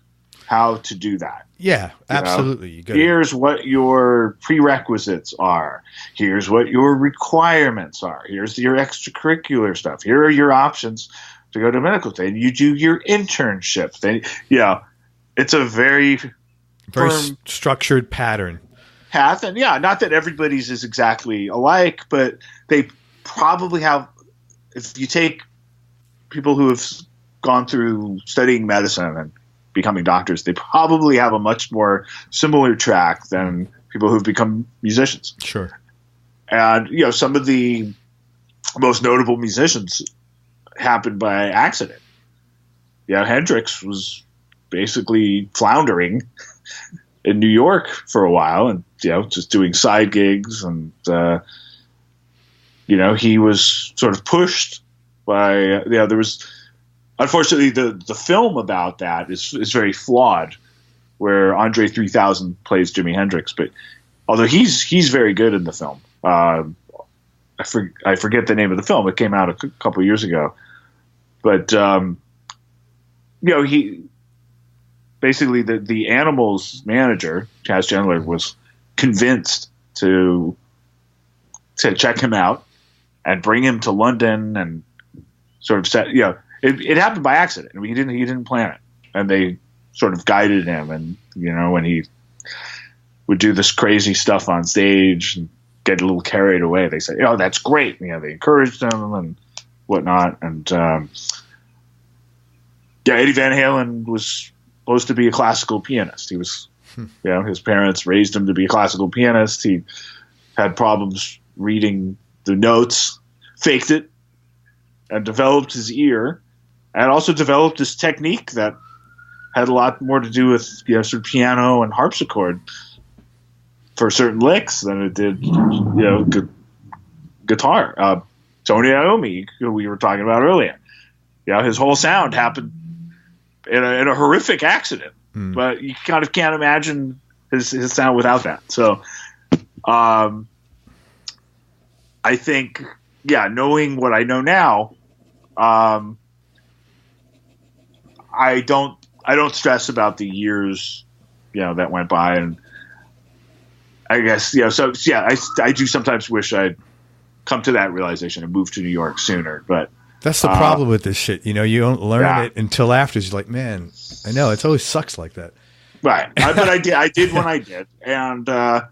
how to do that. Yeah, absolutely. Here's what your prerequisites are. Here's what your requirements are. Here's your extracurricular stuff. Here are your options to go to medical school. And you do your internship. Then, it's a very structured pattern. Path. And not that everybody's is exactly alike, but they probably have, if you take people who have gone through studying medicine and becoming doctors, they probably have a much more similar track than people who've become musicians. Sure. And, some of the most notable musicians happened by accident. Hendrix was basically floundering in New York for a while, and, just doing side gigs. And, he was sort of pushed by, there was, unfortunately, the film about that is very flawed, where Andre 3000 plays Jimi Hendrix. But although he's very good in the film, I forget the name of the film. It came out a couple of years ago. But he basically the Animals manager, Chaz Chandler, was convinced to check him out and bring him to London and sort of set It happened by accident. I mean, he didn't plan it, and they sort of guided him. And when he would do this crazy stuff on stage and get a little carried away, they said, that's great. They encouraged him and whatnot. And Eddie Van Halen was supposed to be a classical pianist. He was, his parents raised him to be a classical pianist. He had problems reading the notes, faked it, and developed his ear, and also developed this technique that had a lot more to do with sort of piano and harpsichord for certain licks than it did guitar. Tony Iommi, who we were talking about earlier, his whole sound happened in a horrific accident, but you kind of can't imagine his sound without that. So I think, knowing what I know now, I don't stress about the years, that went by. And I guess, I do sometimes wish I'd come to that realization and move to New York sooner, but that's the problem with this shit. You don't learn it until after. You're like, man, I know it always sucks like that. Right. But I did when I did. And, I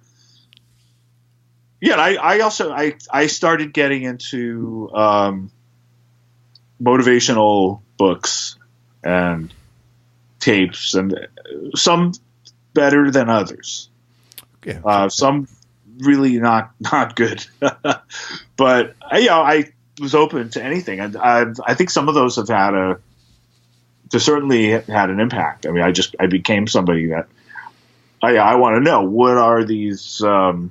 also started getting into, motivational books and tapes, and some better than others. Yeah. Some really not good. But I was open to anything, and I think some of those have certainly had an impact. I mean, I became somebody that I want to know, what are these what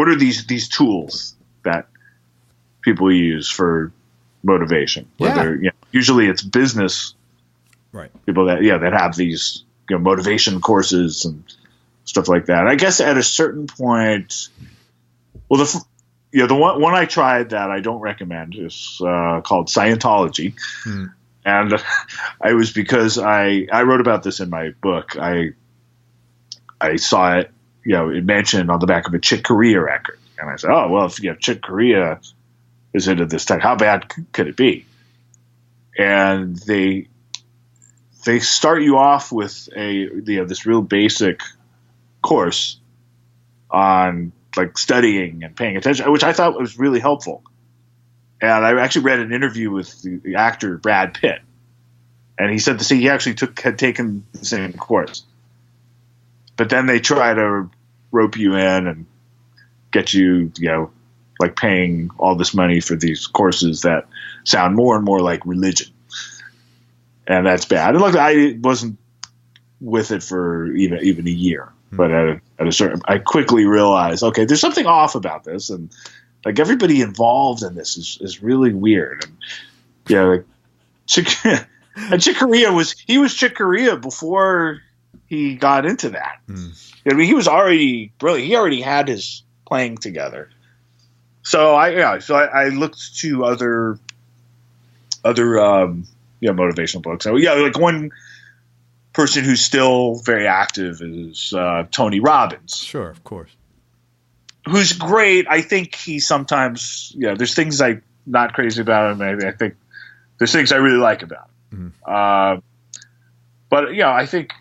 are these tools that people use for motivation? Whether usually it's business, right? People that have these motivation courses and stuff like that. I guess at a certain point, well, the one I tried that I don't recommend is called Scientology, and I was, because I wrote about this in my book. I saw it, it mentioned on the back of a Chick Corea record, and I said, oh well, if Chick Corea is into this type, how bad could it be? And they start you off with this real basic course on like studying and paying attention, which I thought was really helpful. And I actually read an interview with the actor Brad Pitt, and he said he actually had taken the same course. But then they try to rope you in and get you, like paying all this money for these courses that sound more and more like religion. And that's bad. And look, I wasn't with it for even a year, but at a certain, I quickly realized, okay, there's something off about this, and like everybody involved in this is really weird. And like Chick Corea was Chick Corea before he got into that. I mean, he was already brilliant. He already had his playing together. So I looked to other motivational books. So like one person who's still very active is Tony Robbins. Sure, of course. Who's great. I think he sometimes, there's things I'm not crazy about him. I think there's things I really like about him. But I think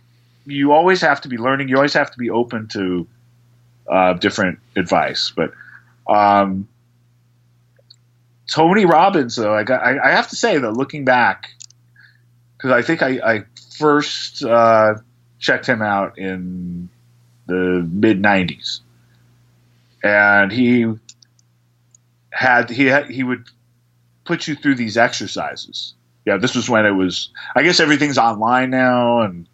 you always have to be learning. You always have to be open to different advice. But Tony Robbins, though, I have to say that looking back, because I think I first checked him out in the mid '90s, and he would put you through these exercises. This was when it was. I guess everything's online now, and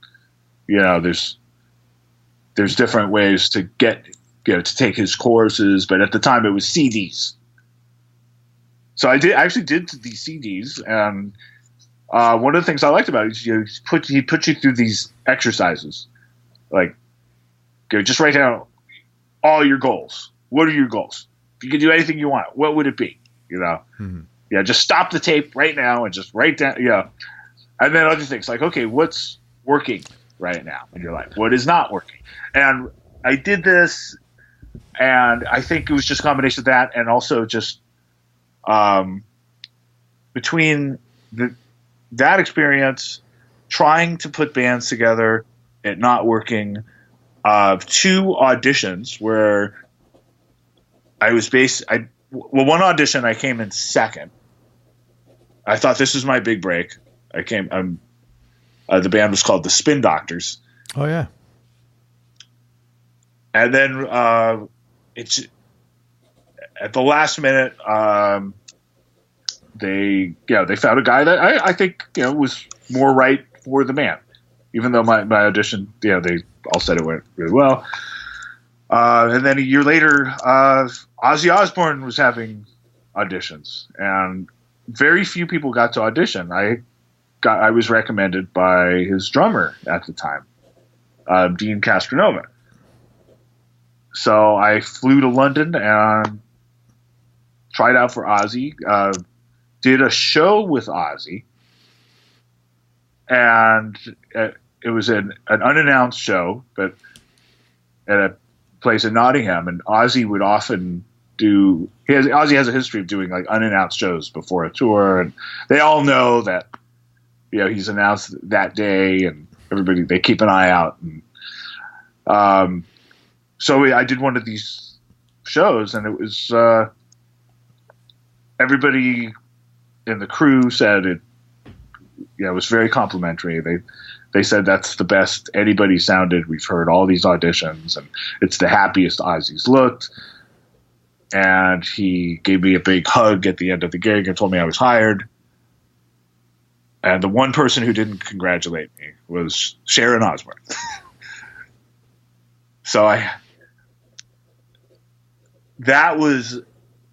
there's different ways to get to take his courses, but at the time it was CDs. So I actually did these CDs, and one of the things I liked about it is he put you through these exercises, like just write down all your goals. What are your goals? If you could do anything you want, what would it be? Just stop the tape right now and just write down. And then other things like, okay, what's working right now in your life? What is not working? And I did this, and I think it was just a combination of that, and also just between that experience, trying to put bands together, it not working, 2 auditions where one audition I came in second, I thought this was my big break. The band was called the Spin Doctors. Oh yeah. And then it's at the last minute. They found a guy that I think was more right for the band, even though my audition, they all said it went really well. And then a year later, Ozzy Osbourne was having auditions, and very few people got to audition. I was recommended by his drummer at the time, Dean Castronova. So I flew to London and tried out for Ozzy. Did a show with Ozzy, and it was an unannounced show, but at a place in Nottingham. And Ozzy would often do. Ozzy has a history of doing like unannounced shows before a tour, and they all know that he's announced that day, and they keep an eye out. And so I did one of these shows, and it was everybody in the crew said it was very complimentary. They said that's the best anybody sounded. We've heard all these auditions, and it's the happiest Ozzy's looked. And he gave me a big hug at the end of the gig and told me I was hired. And the one person who didn't congratulate me was Sharon Osbourne. So that was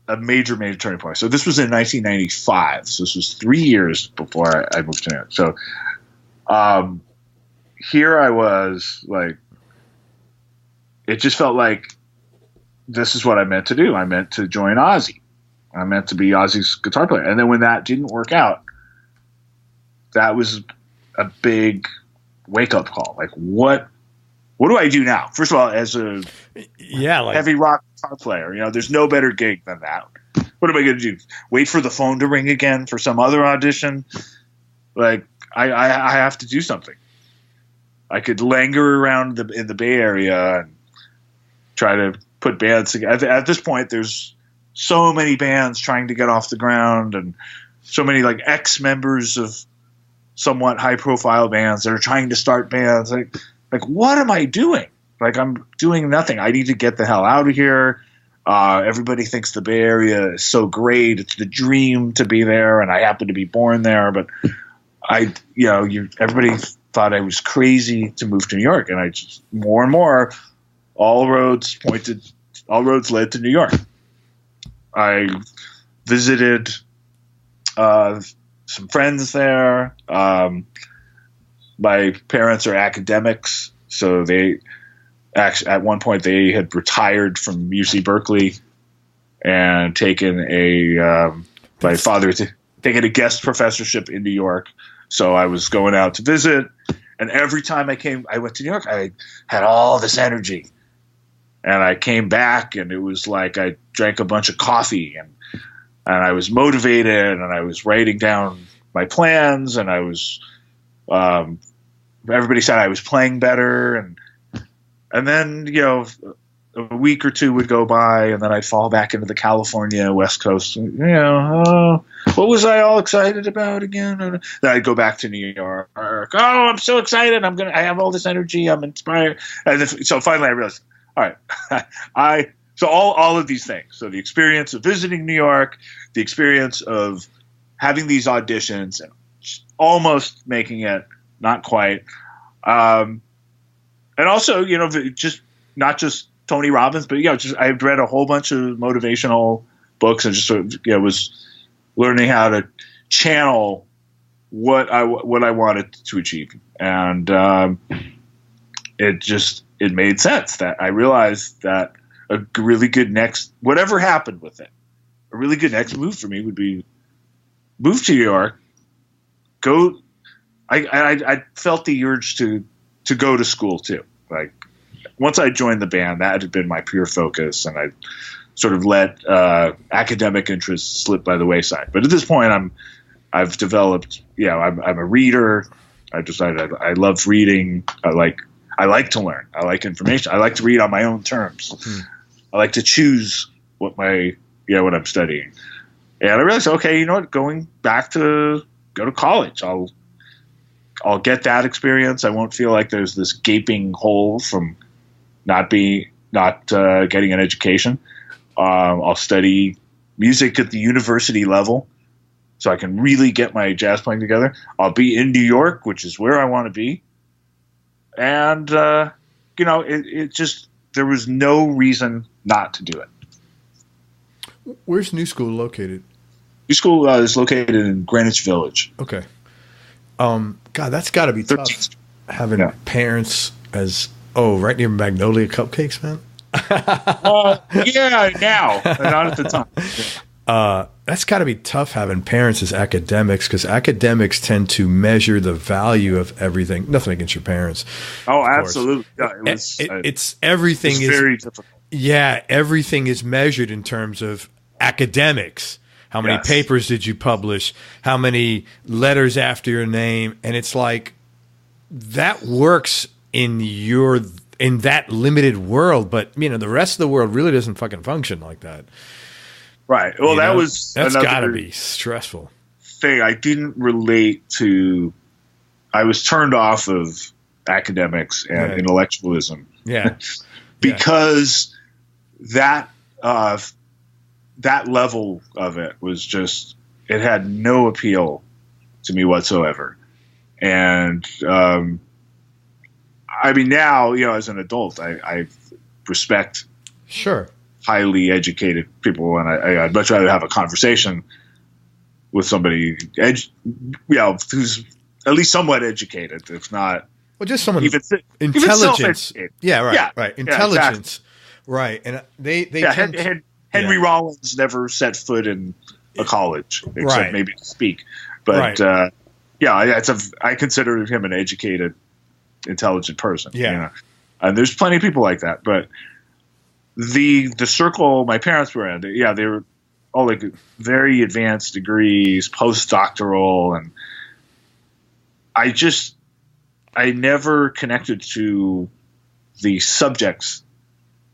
a major, major turning point. So this was in 1995. So this was 3 years before I moved to New York. So here I was, like, it just felt like this is what I meant to do. I meant to join Ozzy. I meant to be Ozzy's guitar player. And then when that didn't work out, that was a big wake-up call. Like, what do I do now? First of all, as a heavy rock guitar player, there's no better gig than that. What am I going to do? Wait for the phone to ring again for some other audition? Like, I have to do something. I could linger around in the Bay Area and try to put bands together. At this point, there's so many bands trying to get off the ground, and so many like ex-members of somewhat high-profile bands that are trying to start bands. Like, what am I doing? Like, I'm doing nothing. I need to get the hell out of here. Everybody thinks the Bay Area is so great. It's the dream to be there, and I happen to be born there. But everybody thought I was crazy to move to New York, and I just more and more, all roads led to New York. I visited some friends there. My parents are academics, so they actually at one point they had retired from UC Berkeley and taken my father had taken a guest professorship in New York. So I was going out to visit, and every time I went to New York, I had all this energy. And I came back, and it was like I drank a bunch of coffee, and I was motivated, and I was writing down my plans, and I was everybody said I was playing better, and then a week or two would go by, and then I'd fall back into the California West Coast. What was I all excited about again? Then I'd go back to New York. Oh, I'm so excited! I have all this energy. I'm inspired. And so finally, I realized, all right, so all of these things. So the experience of visiting New York, the experience of having these auditions, and almost making it, not quite, and also just not just Tony Robbins, but I've read a whole bunch of motivational books, and just sort of was learning how to channel what I wanted to achieve, and it made sense that I realized that a really good whatever happened with it, a really good next move for me would be move to New York, go. I felt the urge to go to school too. Like, once I joined the band, that had been my pure focus, and I sort of let academic interests slip by the wayside. But at this point, I've developed. I'm a reader. I decided I love reading. I like to learn. I like information. I like to read on my own terms. I like to choose what I'm studying, And I realized, okay, you know what? Go to college. I'll get that experience. I won't feel like there's this gaping hole from not getting an education. I'll study music at the university level, so I can really get my jazz playing together. I'll be in New York, which is where I want to be. And, it just, there was no reason not to do it. Where's New School located? New School is located in Greenwich Village. Okay. God, that's got to be tough, having parents right near Magnolia Cupcakes, man. Yeah, now, not at the time. That's got to be tough having parents as academics, because academics tend to measure the value of everything. Nothing against your parents. Oh, absolutely. Yeah, it's everything is very difficult. Yeah, everything is measured in terms of academics. How many papers did you publish? How many letters after your name? And it's like that works in that limited world, but the rest of the world really doesn't fucking function like that. Right. Well, that's got to be stressful. Thing I didn't relate to. I was turned off of academics and intellectualism. Yeah. Because that level of it was just, it had no appeal to me whatsoever. And now, as an adult, I respect highly educated people, and I'd much rather have a conversation with somebody who's at least somewhat educated, if not just someone intelligence. Right. Intelligence. Exactly. Right. And Henry Rollins never set foot in a college except maybe to speak. But I consider him an educated, intelligent person. Yeah. And there's plenty of people like that. But the circle my parents were in, they were all like very advanced degrees, postdoctoral, and I never connected to the subjects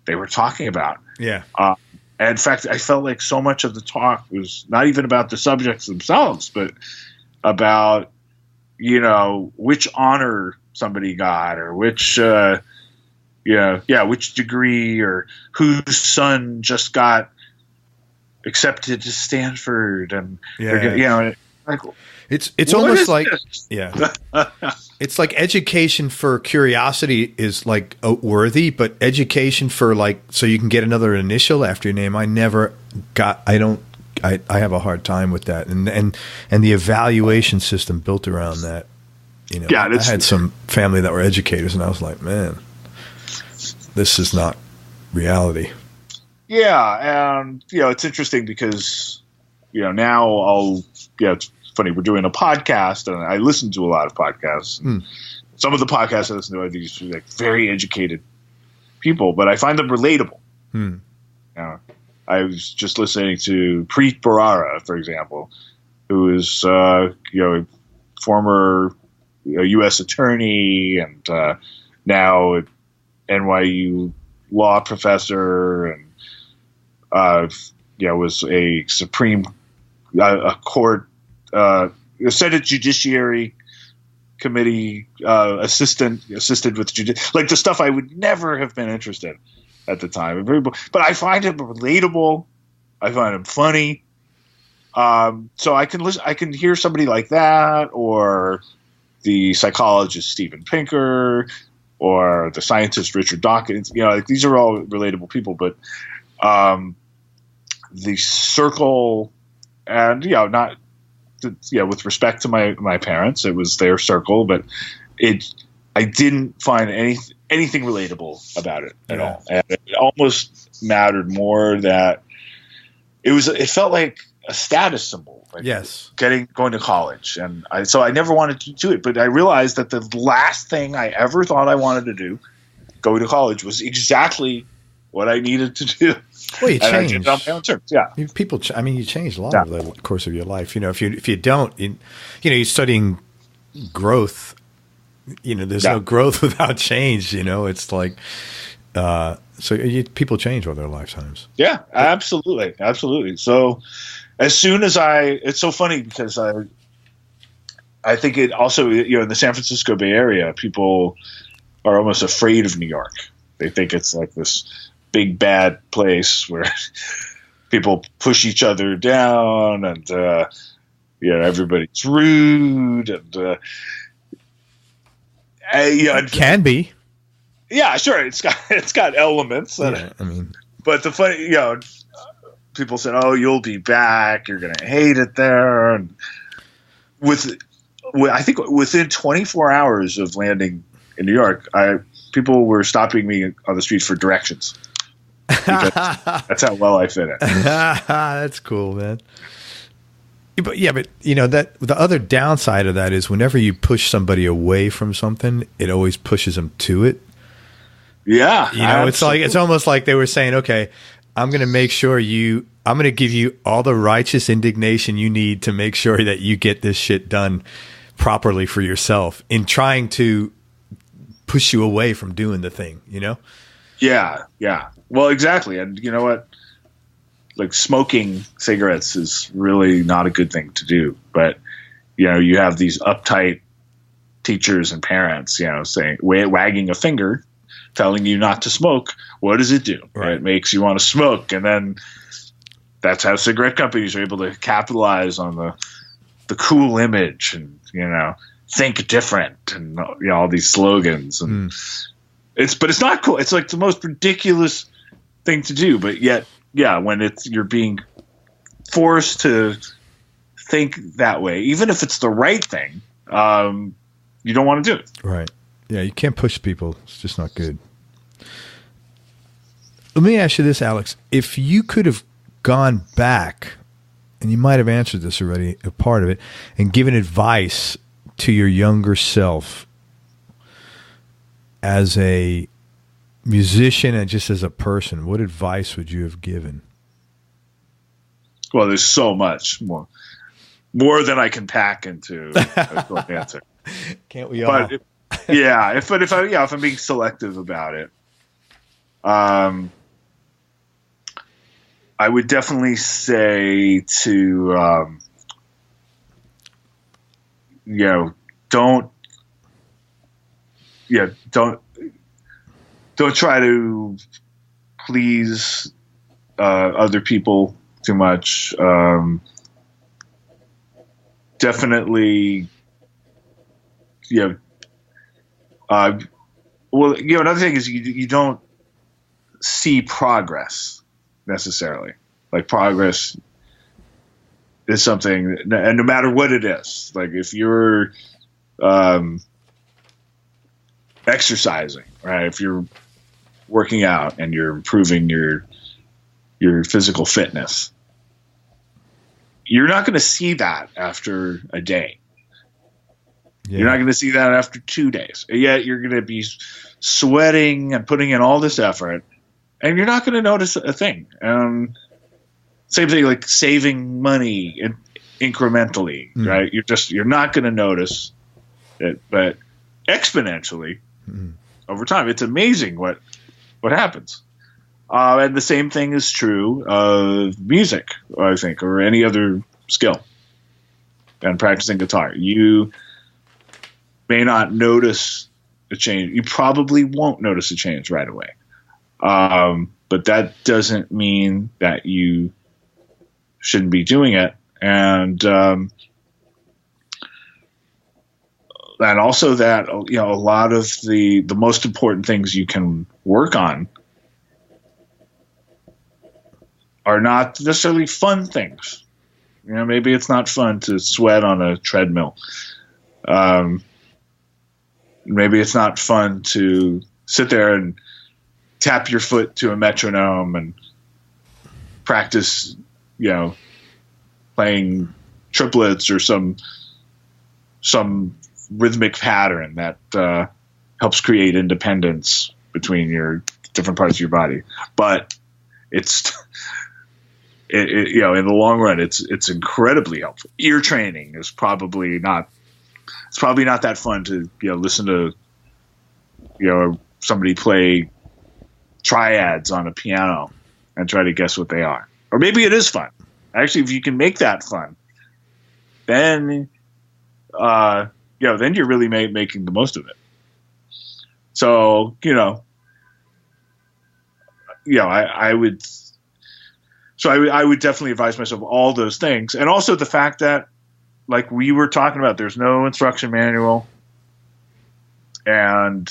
they were talking about. Yeah. And in fact, I felt like so much of the talk was not even about the subjects themselves, but about, which honor somebody got, or which, which degree, or whose son just got accepted to Stanford, and like, it's almost like it's like education for curiosity is like worthy, but education for so you can get another initial after your name, I have a hard time with that, and the evaluation system built around that. I had some family that were educators, and I was like, man, this is not reality. Yeah, and it's interesting because now it's funny, we're doing a podcast, and I listen to a lot of podcasts. Some of the podcasts I listen to are these like very educated people, but I find them relatable. I was just listening to Preet Bharara, for example, who is former U.S. attorney, and now a NYU law professor, and was a Supreme Court Senate Judiciary Committee assisted with like the stuff I would never have been interested in at the time. But I find him relatable. I find him funny. So I can hear somebody like that, or the psychologist Steven Pinker, or the scientist Richard Dawkins. These are all relatable people. But the circle, and not. With respect to my parents, it was their circle, but I didn't find anything relatable about it at all. And it almost mattered more that it felt like a status symbol. Like going to college. And so I never wanted to do it, but I realized that the last thing I ever thought I wanted to do, going to college, was exactly what I needed to do. Well, you change. I did it on my own terms. Yeah. People, you change a lot over the course of your life. If you don't, you're studying growth. There's no growth without change. It's like, people change over their lifetimes. Yeah, absolutely. So, as soon as it's so funny because I think it also, in the San Francisco Bay Area, people are almost afraid of New York. They think it's like this big bad place where people push each other down and everybody's rude and it can be. Yeah, sure. It's got elements. Yeah, I mean, but the funny, people said, "Oh, you'll be back. You're gonna hate it there." And I think within 24 hours of landing in New York, people were stopping me on the street for directions. That's how well I fit in. That's cool, man. But that the other downside of that is whenever you push somebody away from something, it always pushes them to it. Yeah, it's almost like they were saying, okay, I'm going to make sure I'm going to give you all the righteous indignation you need to make sure that you get this shit done properly for yourself in trying to push you away from doing the thing, Yeah. Well, exactly. And you know what? Like smoking cigarettes is really not a good thing to do. But, you have these uptight teachers and parents, saying, wagging a finger, telling you not to smoke. What does it do? Right. It makes you want to smoke. And then that's how cigarette companies are able to capitalize on the cool image and, think different and, all these slogans. And but it's not cool. It's like the most ridiculous thing to do. But yet, when you're being forced to think that way, even if it's the right thing, you don't want to do it. Right. Yeah, you can't push people. It's just not good. Let me ask you this, Alex. If you could have gone back, and you might have answered this already, a part of it, and given advice to your younger self as a musician and just as a person, what advice would you have given? Well, there's so much more than I can pack into a short answer. Can't we all? But if I'm being selective about it, I would definitely say to don't try to please other people too much. Definitely, another thing is you don't see progress necessarily. Like progress is something, and no matter what it is, like if you're exercising, right? If you're working out and you're improving your physical fitness, you're not going to see that after a day. Yeah. You're not going to see that after 2 days. Yet you're going to be sweating and putting in all this effort, and you're not going to notice a thing. Same thing like saving money incrementally, right? You're not going to notice it, but exponentially over time, it's amazing what happens. And the same thing is true of music, I think, or any other skill. And practicing guitar, you may not notice a change. You probably won't notice a change right away. But that doesn't mean that you shouldn't be doing it. And also that, a lot of the most important things you can work on are not necessarily fun things. Maybe it's not fun to sweat on a treadmill. Maybe it's not fun to sit there and tap your foot to a metronome and practice, playing triplets or some rhythmic pattern that helps create independence between your different parts of your body. But it's in the long run, it's incredibly helpful. Ear training is probably not that fun to listen to somebody play triads on a piano and try to guess what they are. Or maybe it is fun. Actually, if you can make that fun, then then you're really making the most of it. So I would definitely advise myself all those things, and also the fact that, like we were talking about, there's no instruction manual, and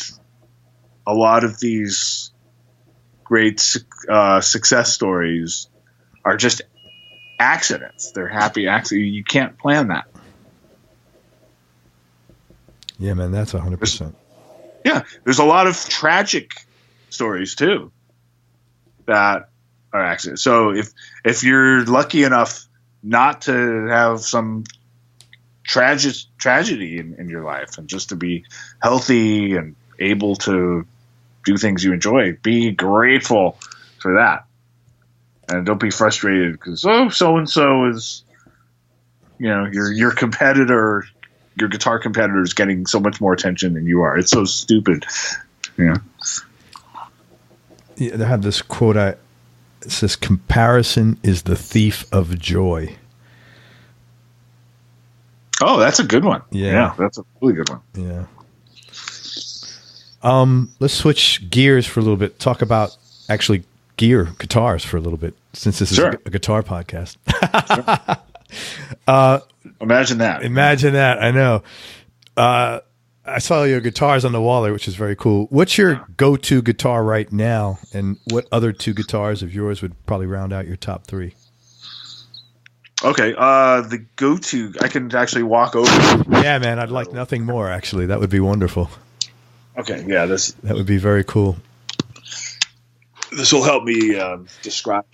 a lot of these great success stories are just accidents. They're happy accidents. You can't plan that. Yeah, man, that's 100%. Yeah, there's a lot of tragic stories too that are accidents. So if you're lucky enough not to have some tragedy in your life, and just to be healthy and able to do things you enjoy, be grateful for that, and don't be frustrated because so and so is, your competitor, your guitar competitor is getting so much more attention than you are. It's so stupid. Yeah, I have this quote. It says, "Comparison is the thief of joy." Oh, that's a good one. Yeah, that's a really good one. Yeah. Let's switch gears for a little bit. Talk about actually guitars for a little bit, since this is a guitar podcast. Imagine that. Imagine that. I know. I saw your guitars on the wall there, which is very cool. What's your go-to guitar right now, and what other two guitars of yours would probably round out your top three? Okay, the go-to, I can actually walk over. Yeah, man, I'd like nothing more, actually. That would be wonderful. Okay, yeah, that would be very cool. This will help me describe.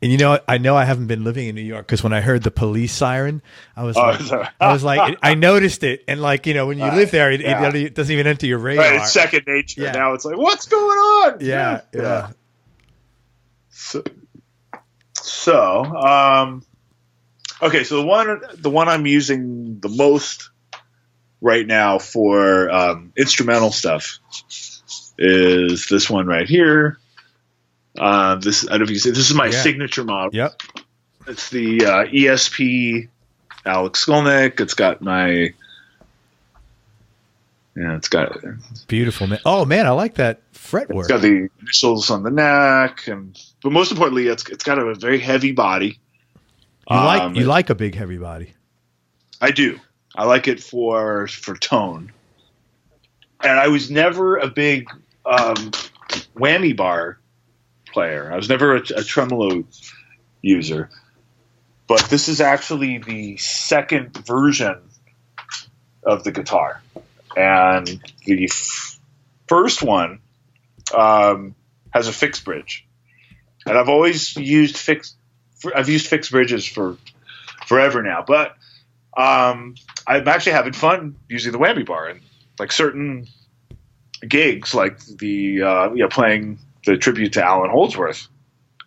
And I know I haven't been living in New York, because when I heard the police siren, I was like, I noticed it, and when you live there, it doesn't even enter your radar. Right, it's second nature. Yeah. Now it's like, what's going on? Yeah. Okay, so the one I'm using the most right now for instrumental stuff is this one right here. I don't know if you see, this is my signature model. Yep. It's the ESP Alex Skolnick. It's got it's got beautiful, man. Oh man, I like that fretwork. It's got the initials on the neck, but most importantly, it's got a very heavy body. You like a big heavy body? I do. I like it for tone. And I was never a big whammy bar player. I was never a tremolo user. But this is actually the second version of the guitar. And the first one has a fixed bridge. And I've always used fixed bridges for forever now. But I'm actually having fun using the whammy bar. And like certain gigs, like the playing the tribute to Alan Holdsworth,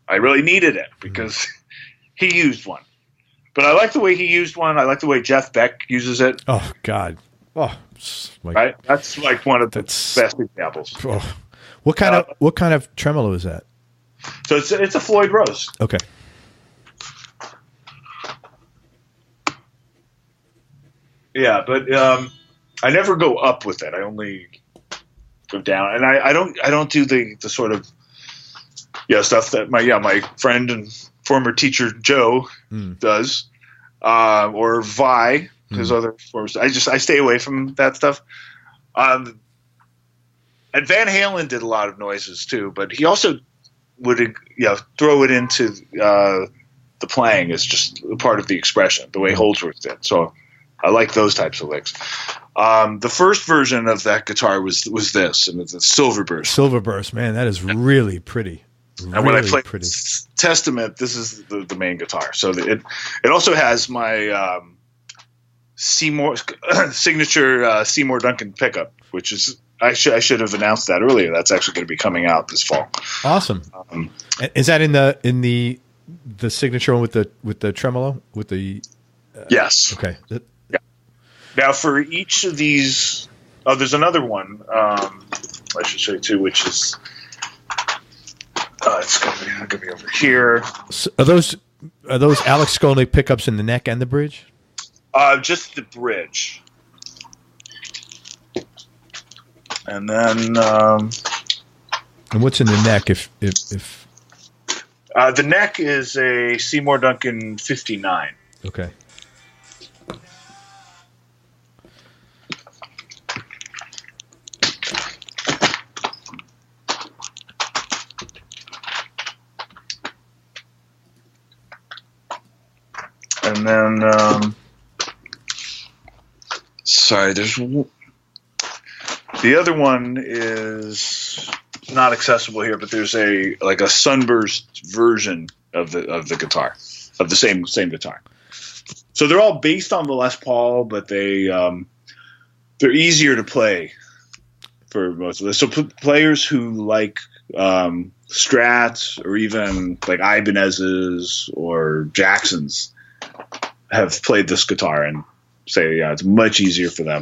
I really needed it because he used one. But I like the way he used one. I like the way Jeff Beck uses it. Oh God! Oh, right. That's like one of the best examples. Oh. What kind of tremolo is that? So it's a Floyd Rose. Okay. Yeah, but I never go up with it. I only go down, and I don't do the sort of stuff that my friend and former teacher Joe does, or Vi, his other forms. I stay away from that stuff. And Van Halen did a lot of noises too, but he also would throw it into the playing as just part of the expression, the way Holdsworth did. So I like those types of licks. The first version of that guitar was this, and it's a Silverburst. Silverburst, man, that is really pretty. And when I play Testament, this is the main guitar. So it also has my Seymour signature Seymour Duncan pickup, which is I should have announced that earlier. That's actually going to be coming out this fall. Awesome. Is that in the signature one with the tremolo with the? Yes. Okay. Yeah. Now for each of these, there's another one I should show you too, which is. It's going to be over here. So are those Are those Alex Skolnick pickups in the neck and the bridge? Just the bridge. And then and what's in the neck if the neck is a Seymour Duncan 59. Okay. And then sorry, there's the other one is not accessible here, but there's a sunburst version of the guitar, of the same guitar. So they're all based on the Les Paul, but they're easier to play for most of this. So players who like Strats or even like Ibanez's or Jackson's have played this guitar and say, yeah, it's much easier for them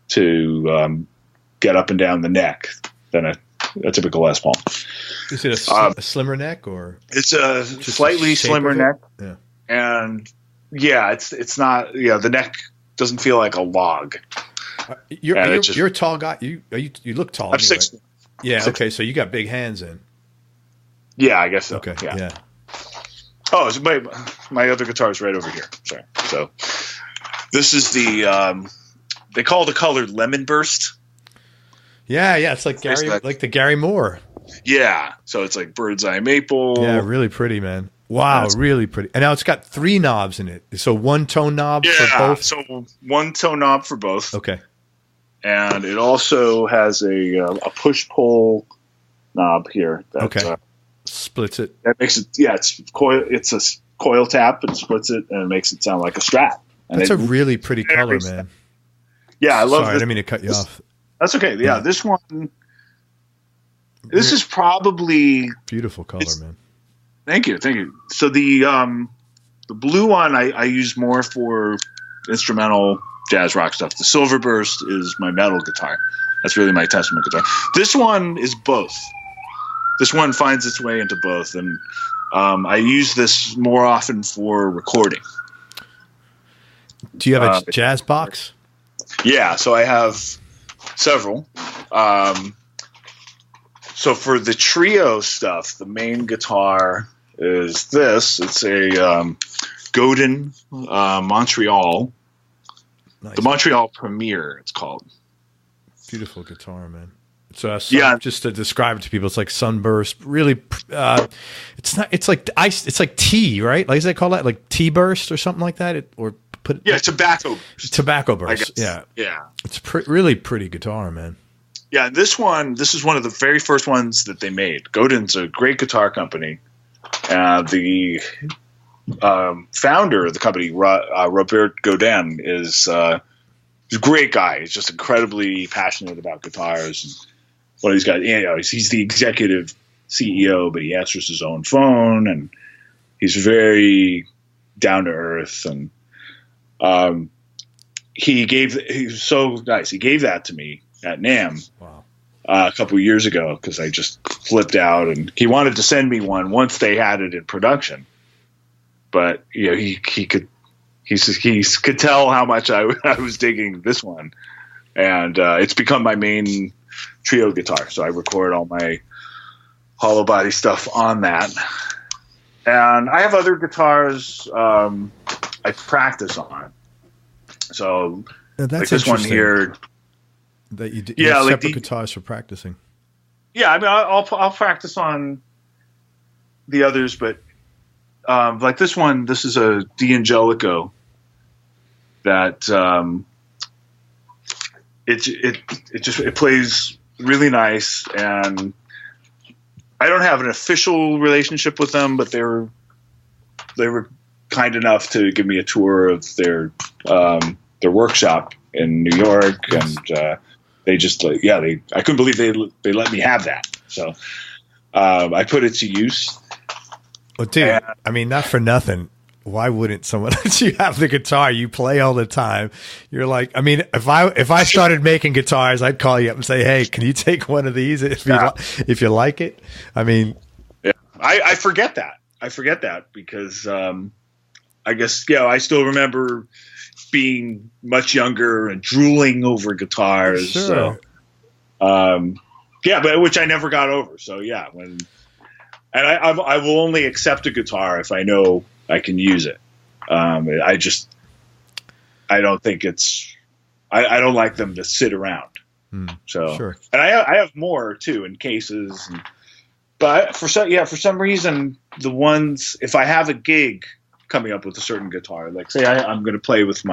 to get up and down the neck than a typical Les Paul. Is it a slimmer neck or? It's a slightly slimmer neck. Yeah. And yeah, it's not, the neck doesn't feel like a log. You're a tall guy. You look tall. I'm anyway. 6'. Yeah. Okay. So you got big hands then. Yeah, I guess so. Okay. Yeah. Oh, so my other guitar is right over here. Sorry. So this is the they call the color Lemon Burst. Yeah. It's like the Gary Moore. Yeah. So it's like bird's eye maple. Yeah, really pretty, man. Wow, really pretty. And now it's got 3 knobs in it. So one tone knob for both? So one tone knob for both. Okay. And it also has a push-pull knob here. That, splits it. That makes it, it's a coil tap. It splits it, and it makes it sound like a Strat. And that's a really pretty color, man. Yeah, I love Sorry, this. I didn't mean to cut you off. That's okay. Yeah, this one, this is probably... Beautiful color, man. Thank you. So the blue one I use more for instrumental jazz rock stuff. The Silver Burst is my metal guitar. That's really my Testament guitar. This one is both. This one finds its way into both, and I use this more often for recording. Do you have a jazz box? Yeah, so I have several. So for the trio stuff, the main guitar is this. It's a Godin Montreal. Nice. The Montreal Premier, it's called. Beautiful guitar, man. So just to describe it to people, it's like sunburst. Really, it's not. It's like ice. It's like tea, right? Like, does they call that like tea burst or something like that? Tobacco burst. Tobacco burst. Yeah. It's really pretty guitar, man. Yeah, this is one of the very first ones that they made. Godin's a great guitar company. The founder of the company, Robert Godin, is a great guy. He's just incredibly passionate about guitars. And one of these guys, he's the executive CEO, but he answers his own phone, and he's very down to earth. And he was so nice. He gave that to me at NAMM. Wow. A couple of years ago, because I just flipped out, and he wanted to send me one once they had it in production. But he could tell how much I was digging this one, and it's become my main trio guitar. So I record all my hollow body stuff on that, and I have other guitars I practice on. So that's like this one here. That you have separate guitars for practicing. Yeah, I mean, I'll practice on the others, but like this one, this is a D'Angelico that it plays really nice, and I don't have an official relationship with them, but they were kind enough to give me a tour of their workshop in New York, and they just I couldn't believe they let me have that. So I put it to use. Well, dude, I mean, not for nothing. Why wouldn't someone let you have the guitar you play all the time? You're like, I mean, if I started making guitars, I'd call you up and say, hey, can you take one of these if you like it? I mean, yeah, I forget that. forget that because I guess I still remember being much younger and drooling over guitars. Sure. So, but which I never got over. So I will only accept a guitar if I know I can use it. I don't think I don't like them to sit around. So, sure. And I have more too in cases, but for some reason, the ones, if I have a gig coming up with a certain guitar, like say I'm going to play with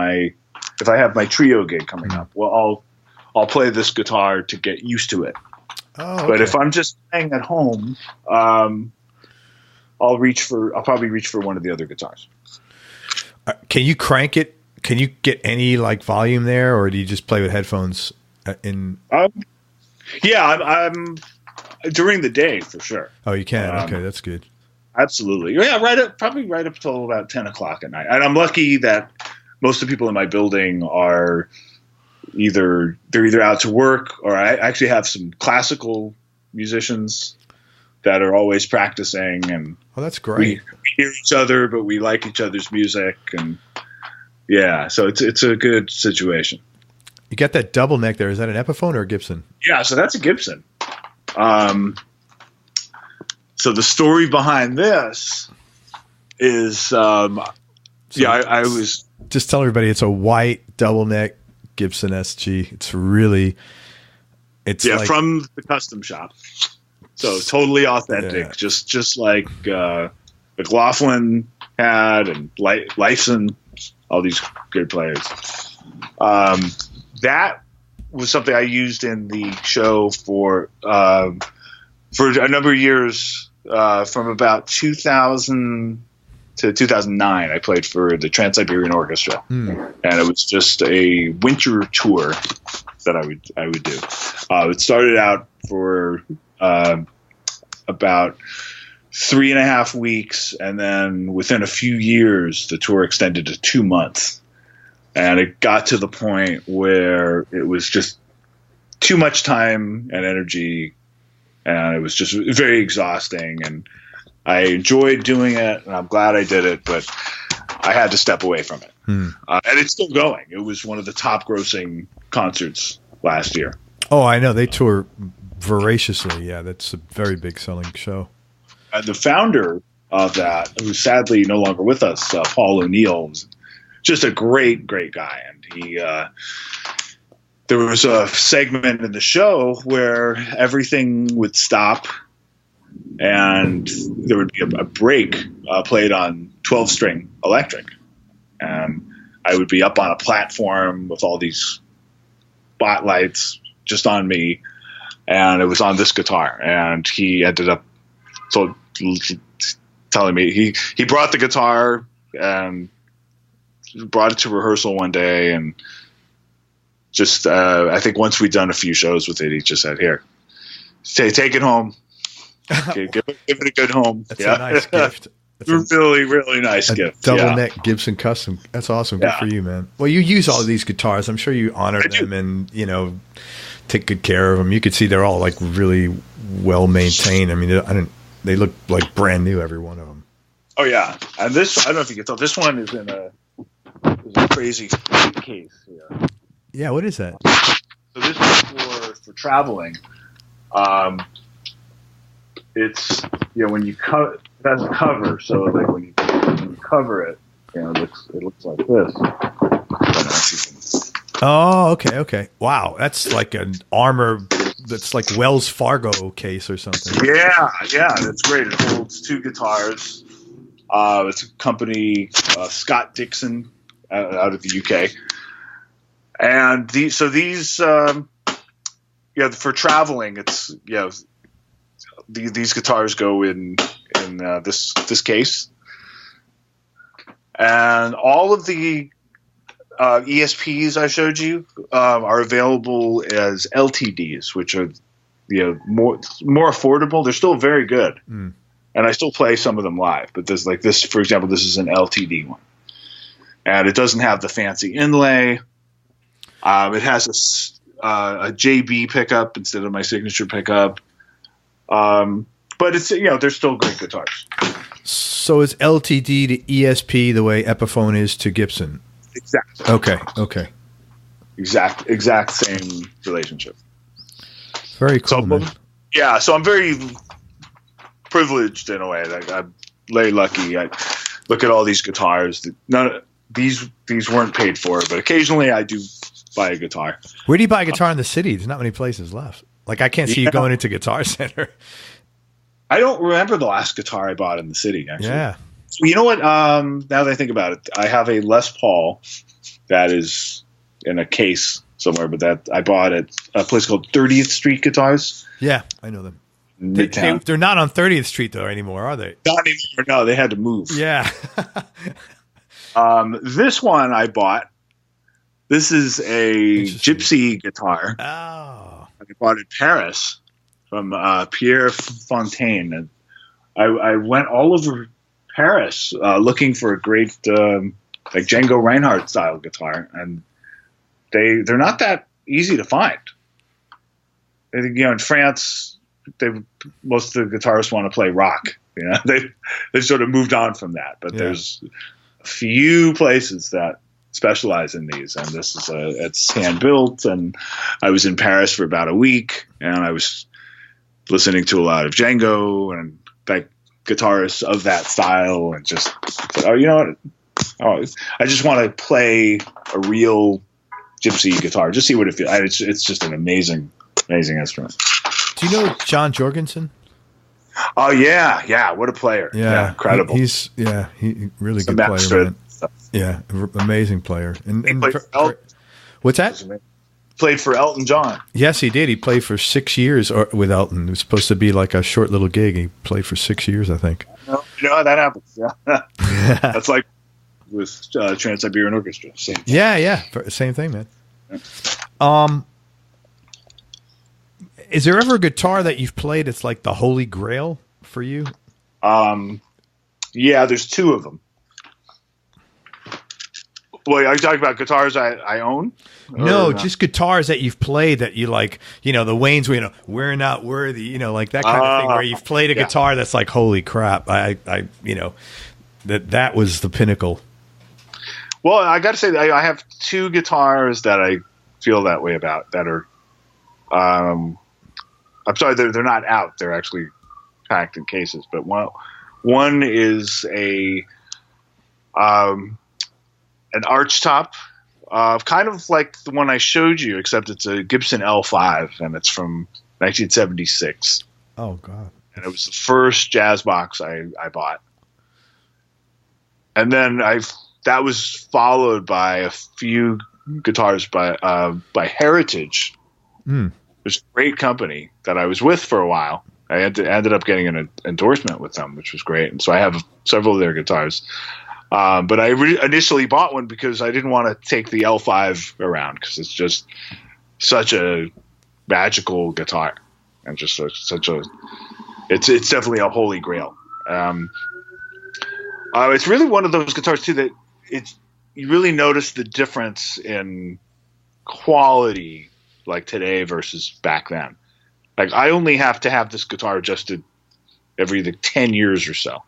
if I have my trio gig coming up, well, I'll play this guitar to get used to it. Oh, okay. But if I'm just playing at home, I'll probably reach for one of the other guitars. Can you crank it? Can you get any like volume there, or do you just play with headphones in? I'm during the day for sure. Oh, you can. Okay, that's good. Absolutely. Yeah, probably right up till about 10 o'clock at night. And I'm lucky that most of the people in my building are either out to work, or I actually have some classical musicians that are always practicing, and that's great. We hear each other, but we like each other's music, and so it's a good situation. You got that double neck there. Is that an Epiphone or a Gibson? Yeah, so that's a Gibson. So the story behind this is, I was just telling everybody it's a white double neck Gibson SG. It's like, from the custom shop. So totally authentic, just like McLaughlin had, and Lyson, all these good players. That was something I used in the show for a number of years, from about 2000 to 2009. I played for the Trans-Siberian Orchestra, and it was just a winter tour that I would do. It started out for about 3.5 weeks, and then within a few years, the tour extended to 2 months. And it got to the point where it was just too much time and energy, and it was just very exhausting. And I enjoyed doing it, and I'm glad I did it, but I had to step away from it. And it's still going. It was one of the top-grossing concerts last year. Oh, I know. They tour voraciously. Yeah, that's a very big selling show. The founder of that, who's sadly no longer with us, Paul O'Neill, was just a great guy. And he, there was a segment in the show where everything would stop and there would be a break played on 12-string electric. And I would be up on a platform with all these spotlights just on me, and it was on this guitar. And he ended up telling me he brought the guitar and brought it to rehearsal one day, and just I think once we'd done a few shows with it, he just said, "Here, take it home. Okay, give it a good home." That's a nice gift. That's really, really nice gift. Double neck Gibson custom. That's awesome. Good for you, man. Well, you use all of these guitars. I'm sure you honor them and take good care of them. You could see they're all like really well maintained. I mean, they look like brand new, every one of them. Oh yeah, and this, I don't know if you can tell, this one is in a crazy case here. Yeah, what is that? So this is for traveling. It's when you cut, it has a cover, so like when you cover it, it looks like this. Oh, okay. Wow, that's like an armor. That's like Wells Fargo case or something. Yeah, that's great. It holds 2 guitars. It's a company, Scott Dixon, out of the UK. And these for traveling, it's these guitars go in this case, and all of the ESPs I showed you are available as LTDs, which are more affordable. They're still very good, and I still play some of them live. But there's like this, for example, this is an LTD one, and it doesn't have the fancy inlay. It has a JB pickup instead of my signature pickup, but it's they're still great guitars. So is LTD to ESP the way Epiphone is to Gibson? Exactly. Okay. Exact same relationship. Very cool, man. Yeah, so I'm very privileged in a way. Like, I'm very lucky. I look at all these guitars. These weren't paid for, but occasionally I do buy a guitar. Where do you buy a guitar in the city? There's not many places left. Like, I can't see you going into Guitar Center. I don't remember the last guitar I bought in the city, actually. Yeah. So you know what? Now that I think about it, I have a Les Paul that is in a case somewhere, but that I bought at a place called 30th Street Guitars. Yeah, I know them. Midtown. They're not on 30th Street, though, anymore, are they? Not anymore. No, they had to move. Yeah. This one I bought. This is a gypsy guitar. Oh. I bought it in Paris from Pierre Fontaine. And I went all over Paris looking for a great like Django Reinhardt style guitar, and they're not that easy to find. I think, in France, most of the guitarists want to play rock. They sort of moved on from that, but there's a few places that specialize in these, and this is it's hand built. And I was in Paris for about a week, and I was listening to a lot of Django and like guitarists of that style, and just I just want to play a real gypsy guitar, just see what it feels. It's just an amazing instrument. Do you know John Jorgensen? Oh yeah, what a player! Yeah, incredible. He's he really good player. Man. Yeah, amazing player. And what's that? Played for Elton John. Yes, he did. He played for 6 years with Elton. It was supposed to be like a short little gig. He played for 6 years, I think. You know how that happens. Yeah, that's like with Trans-Siberian Orchestra. Same thing. Yeah, same thing, man. Is there ever a guitar that you've played that's like the holy grail for you? Yeah, there's two of them. Well, are you talking about guitars I own? No, just guitars that you've played that you like, the Wayne's, we're not worthy, like that kind of thing, where you've played a guitar that's like, holy crap, I that was the pinnacle. Well, I got to say, I have two guitars that I feel that way about that are, I'm sorry, they're not out. They're actually packed in cases, but one is an archtop, kind of like the one I showed you, except it's a Gibson L5, and it's from 1976. Oh, God. And it was the first jazz box I bought. And then that was followed by a few guitars by Heritage, which is a great company that I was with for a while. I ended up getting an endorsement with them, which was great. And so I have several of their guitars. But I initially bought one because I didn't want to take the L5 around, because it's just such a magical guitar, and just it's definitely a holy grail. It's really one of those guitars too that you really notice the difference in quality, like today versus back then. Like, I only have to have this guitar adjusted every 10 years or so,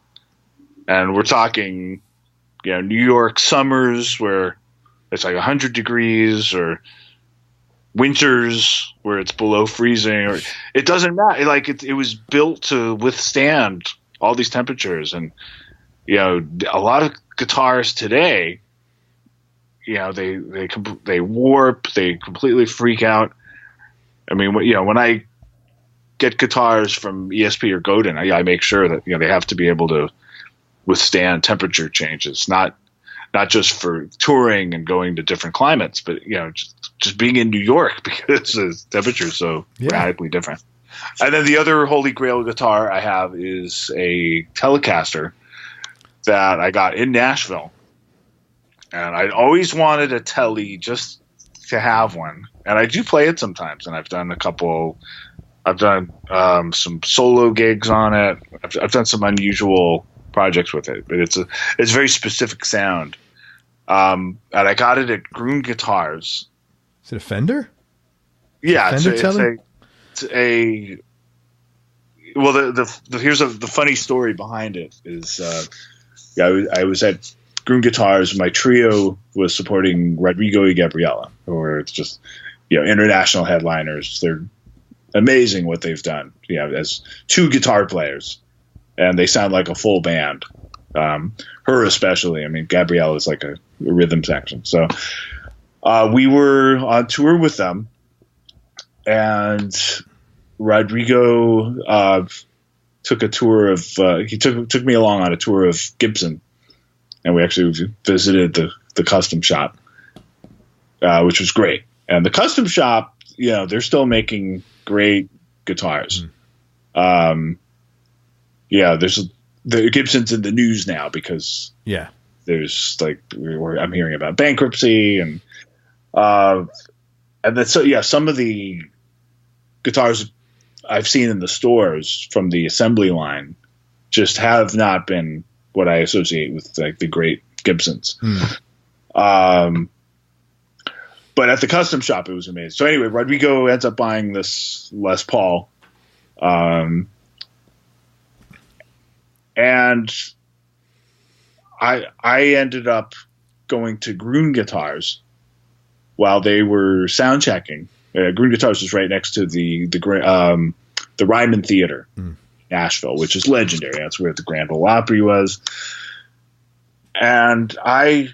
and we're talking, New York summers where it's like 100 degrees, or winters where it's below freezing, or it doesn't matter. Like, it was built to withstand all these temperatures. And, a lot of guitars today, they warp, they completely freak out. I mean, when I get guitars from ESP or Godin, I make sure that, they have to be able to withstand temperature changes, not just for touring and going to different climates, but just being in New York, because the temperature is so radically different. And then the other holy grail guitar I have is a Telecaster that I got in Nashville, and I always wanted a Tele just to have one, and I do play it sometimes, and I've done some solo gigs on it. I've done some unusual projects with it, but it's a very specific sound. And I got it at Groom Guitars. Is it a Fender? Yeah, Fender Tele? well, here's the funny story behind it is, I was at Groom Guitars. My trio was supporting Rodrigo y Gabriela, or it's just, international headliners. They're amazing what they've done. As two guitar players, and they sound like a full band. Her especially. I mean, Gabriela is like a rhythm section. So we were on tour with them, and Rodrigo took a tour of. He took me along on a tour of Gibson, and we actually visited the custom shop, which was great. And the custom shop, they're still making great guitars. There's the Gibson's in the news now because there's I'm hearing about bankruptcy and then some of the guitars I've seen in the stores from the assembly line just have not been what I associate with the great Gibsons. But at the custom shop, it was amazing. So anyway, Rodrigo ends up buying this Les Paul. And I ended up going to Grun Guitars while they were sound checking. Grun Guitars was right next to the Ryman Theater, Nashville, which is legendary. That's where the Grand Ole Opry was. And I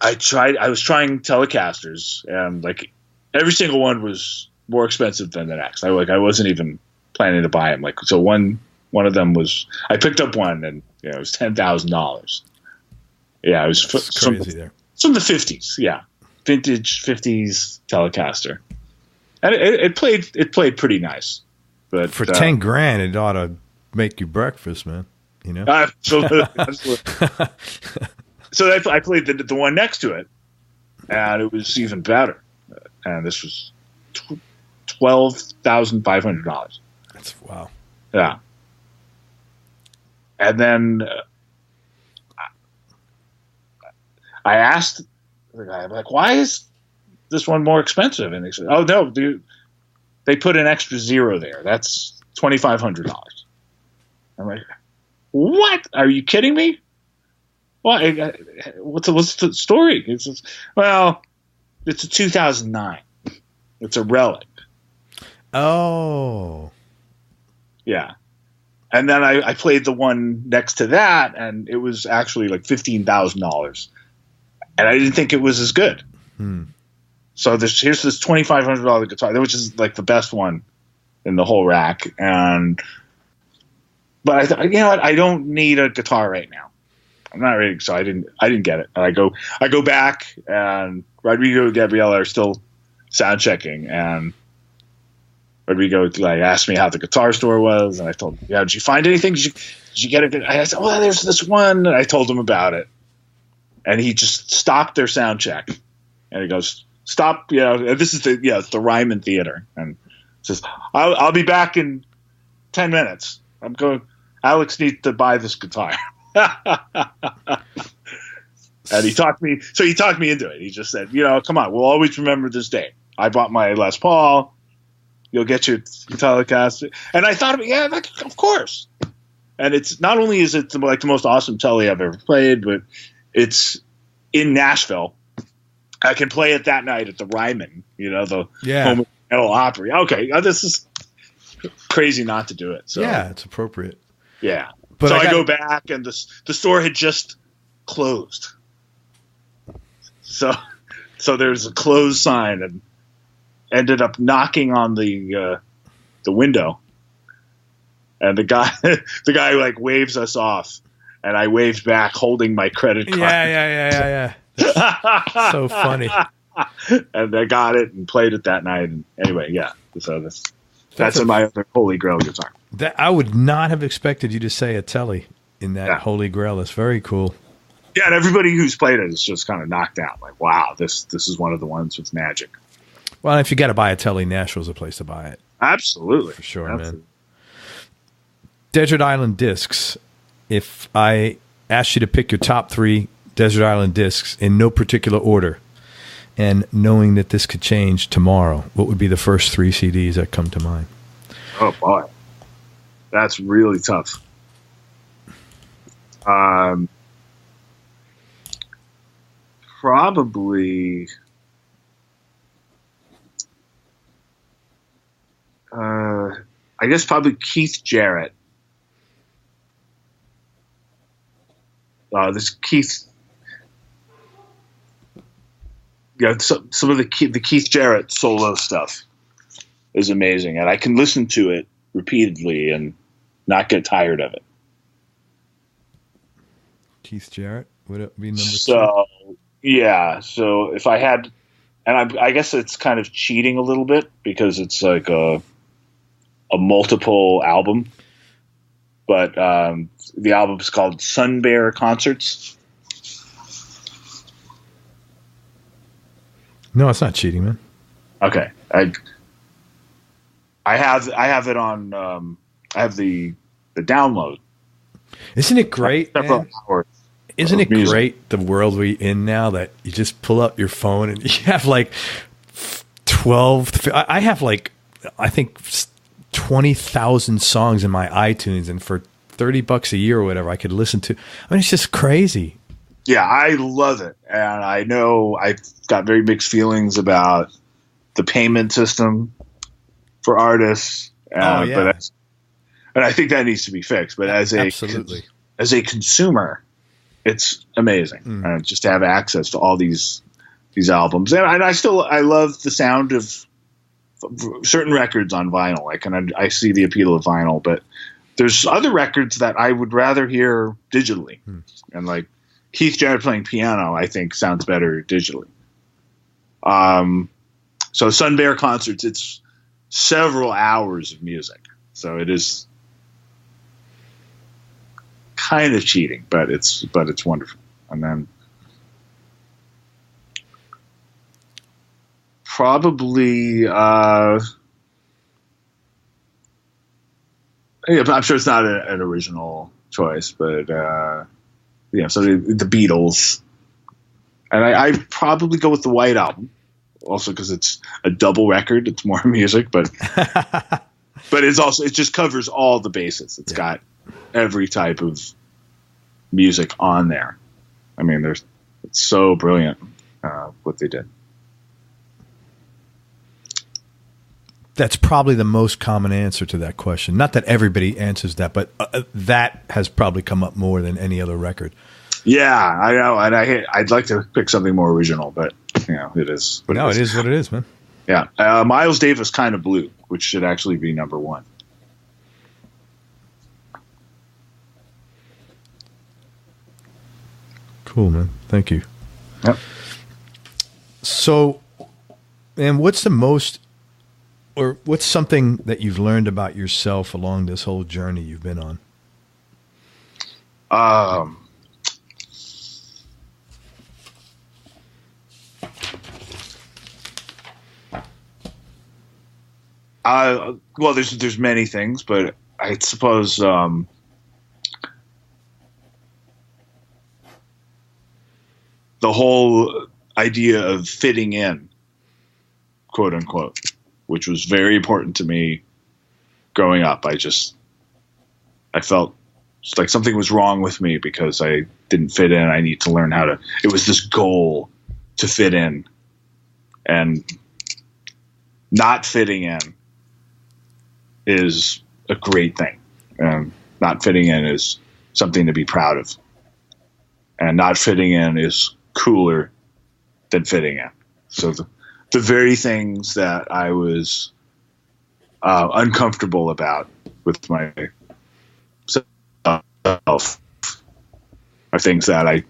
was trying Telecasters, and every single one was more expensive than the next. I wasn't even planning to buy them. So one of them was, I picked up one, and it was $10,000. Yeah, it was crazy there. It's from the 50s. Yeah, vintage 50s Telecaster, and it played pretty nice. But for $10,000, it ought to make you breakfast, man. Absolutely. So I played the one next to it, and it was even better. And this was $12,500. That's wow. Yeah. And then I asked the guy, I'm like, why is this one more expensive? And they said, oh, no, dude, they put an extra zero there. That's $2,500. I'm like, what? Are you kidding me? Well, what's the story? It's a 2009. It's a relic. Oh. Yeah. And then I played the one next to that, and it was actually $15,000. And I didn't think it was as good. So here's this $2,500 guitar, which is the best one in the whole rack. But I thought, you know what? I don't need a guitar right now. I'm not ready, so I didn't get it. And I go back, and Rodrigo and Gabriela are still sound checking, and Rodrigo asked me how the guitar store was, and I told him, did you find anything? Did you get it? I said, well, there's this one, and I told him about it, and he just stopped their sound check, and he goes, stop, this is it's the Ryman Theater, and says, I'll be back in 10 minutes. I'm going. Alex needs to buy this guitar. And he talked me into it. He just said, come on, we'll always remember this day. I bought my Les Paul. You'll get your Telecaster. And I thought, of course. And it's not only is it the most awesome Tele I've ever played, but it's in Nashville. I can play it that night at the Ryman, the home metal Opry. Okay, this is crazy not to do it. So yeah, it's appropriate. Yeah. But so I go back, and the store had just closed. So there's a closed sign, and ended up knocking on the window, and the guy waves us off, and I waved back holding my credit card. Yeah. So funny. And I got it and played it that night. And anyway, yeah. So that's my other Holy Grail guitar. I would not have expected you to say a Tele in that Holy Grail. It's very cool. Yeah, and everybody who's played it is just kind of knocked out. Wow, this is one of the ones with magic. Well, if you got to buy a Tele, Nashville's a place to buy it. Absolutely. For sure, man. Desert Island Discs. If I asked you to pick your top 3 Desert Island Discs in no particular order, and knowing that this could change tomorrow, what would be the first 3 CDs that come to mind? Oh, boy. That's really tough. Probably. I guess probably Keith Jarrett. This Keith. Yeah, some of the Keith Jarrett solo stuff is amazing, and I can listen to it repeatedly and not get tired of it. Keith Jarrett would it be number two? So yeah, so if I had, and I guess it's kind of cheating a little bit because it's like a multiple album, but the album is called Sun Bear Concerts. No, it's not cheating, man. Okay, I have it on. I have the download. Isn't it great? Man? Isn't it great the world we're in now that you just pull up your phone and you have like 12. I have like I think 20,000 songs in my iTunes, and for $30 a year or whatever, I could listen to. I mean, it's just crazy. Yeah, I love it, and I know I've got very mixed feelings about the payment system for artists. But I think that needs to be fixed. But as a consumer, it's amazing just to have access to all these albums, and I love the sound of certain records on vinyl. I see the appeal of vinyl, but there's other records that I would rather hear digitally, and like Keith Jarrett playing piano, I think sounds better digitally. So Sun Bear Concerts, it's several hours of music, so it is kind of cheating, but it's wonderful. And then probably, I'm sure it's not an original choice, but so the Beatles, and I probably go with the White Album, also because it's a double record. It's more music, but it just covers all the bases. It's got every type of music on there. I mean, it's so brilliant what they did. That's probably the most common answer to that question. Not that everybody answers that, but that has probably come up more than any other record. Yeah, I know, and I'd like to pick something more original, but it is. It is what it is, man. Yeah, Miles Davis, Kind of Blue, which should actually be number one. Cool, man. Thank you. Yep. So, and what's something that you've learned about yourself along this whole journey you've been on? Well, there's many things, but I suppose the whole idea of fitting in, quote unquote, which was very important to me growing up. I felt like something was wrong with me because I didn't fit in. I need to learn how to. It was this goal to fit in, and not fitting in is a great thing. Not fitting in is something to be proud of, and not fitting in is cooler than fitting in. So the very things that I was uncomfortable about with myself are things that I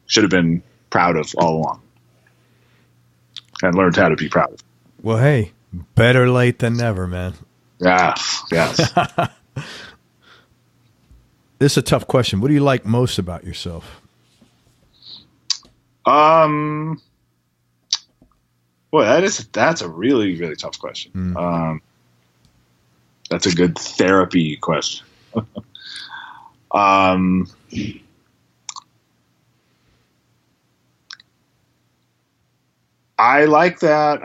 should have been proud of all along and learned how to be proud of. Well, hey, better late than never, man. Yeah, yes. This is a tough question. What do you like most about yourself? Boy, that's a really, really tough question. That's a good therapy question. I like that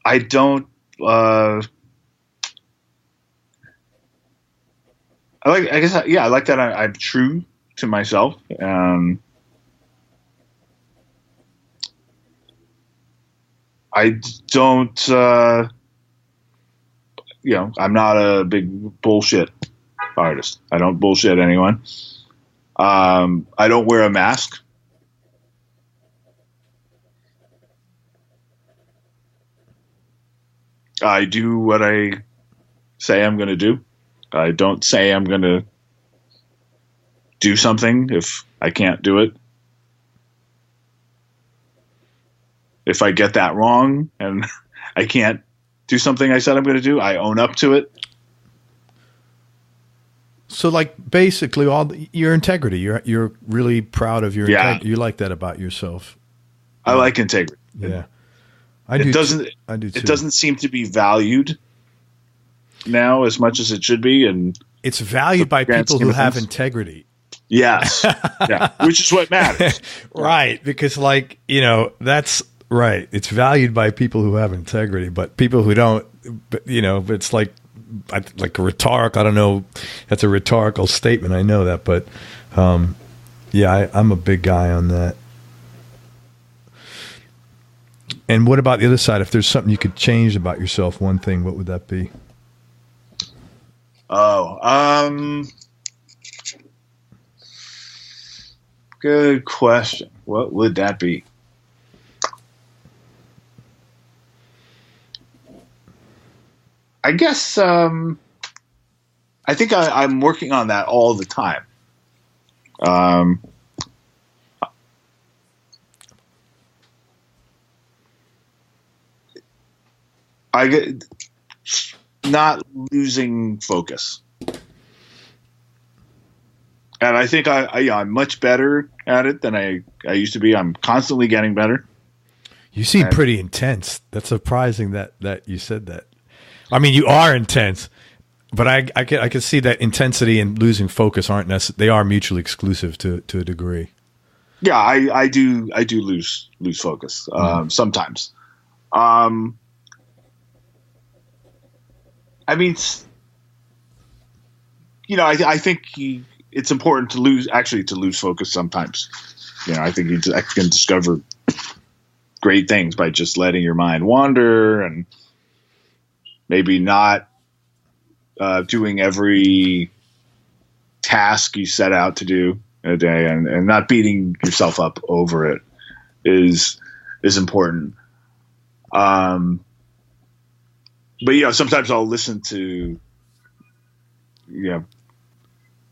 I don't I like that I'm true to myself. I don't, I'm not a big bullshit artist. I don't bullshit anyone. I don't wear a mask. I do what I say I'm going to do. I don't say I'm going to do something if I can't do it. If I get that wrong and I can't do something I said I'm going to do, I own up to it. So, like, basically, your integrity. You're really proud of your integrity. You like that about yourself. I like integrity. Yeah, I do too. It doesn't seem to be valued now as much as it should be, and it's valued by people who have integrity. Yes, yeah, which is what matters, right? Because, like, that's right. It's valued by people who have integrity, but people who don't, it's like a rhetoric. I don't know. That's a rhetorical statement. I know that, but I'm a big guy on that. And what about the other side? If there's something you could change about yourself, one thing, what would that be? Good question. What would that be? I guess I think I'm working on that all the time. I get not losing focus, and I think I'm much better at it than I used to be. I'm constantly getting better. You seem pretty intense. That's surprising that you said that. I mean, you are intense, but I can see that intensity and losing focus aren't necessarily. They are mutually exclusive to a degree. Yeah, I do lose focus sometimes. I mean, I think it's important to lose focus sometimes. I think you can discover great things by just letting your mind wander and maybe not doing every task you set out to do in a day, and not beating yourself up over it is important. But sometimes I'll listen to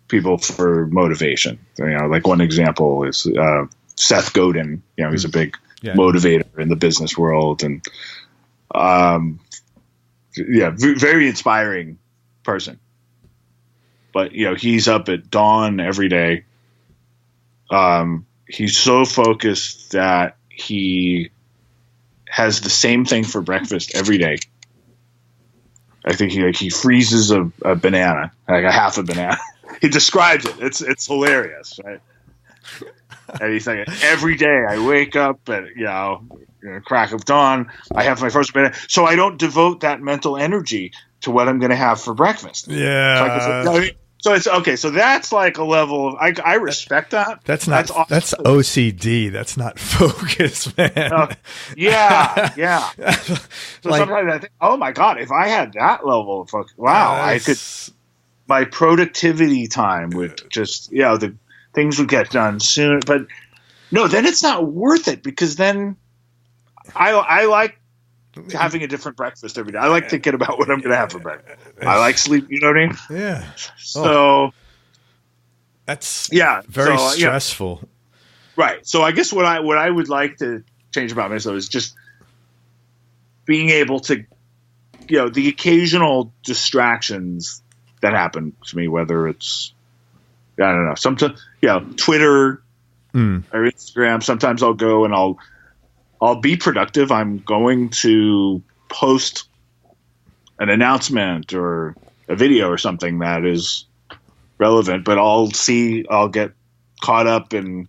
people for motivation. Like one example is Seth Godin. He's a big motivator in the business world, and very inspiring person. But he's up at dawn every day. He's so focused that he has the same thing for breakfast every day. I think he freezes a banana, like a half a banana. He describes it. It's hilarious, right? And he's like, every day I wake up at crack of dawn, I have my first banana, so I don't devote that mental energy to what I'm going to have for breakfast. Yeah. So it's okay. So that's like a level of I respect that. That's OCD. That's not focus, man. Yeah. So sometimes I think, oh my God, if I had that level of focus, wow, I could. My productivity time would just the things would get done sooner. But no, then it's not worth it, because then I like having a different breakfast every day. I like thinking about what I'm going to have for breakfast. I like sleep. You know what I mean? Yeah. So that's very stressful. Right. So I guess what I would like to change about myself is just being able to, the occasional distractions that happen to me, whether it's, I don't know, sometimes, Twitter or Instagram. Sometimes I'll go and I'll be productive. I'm going to post an announcement or a video or something that is relevant, but I'll get caught up in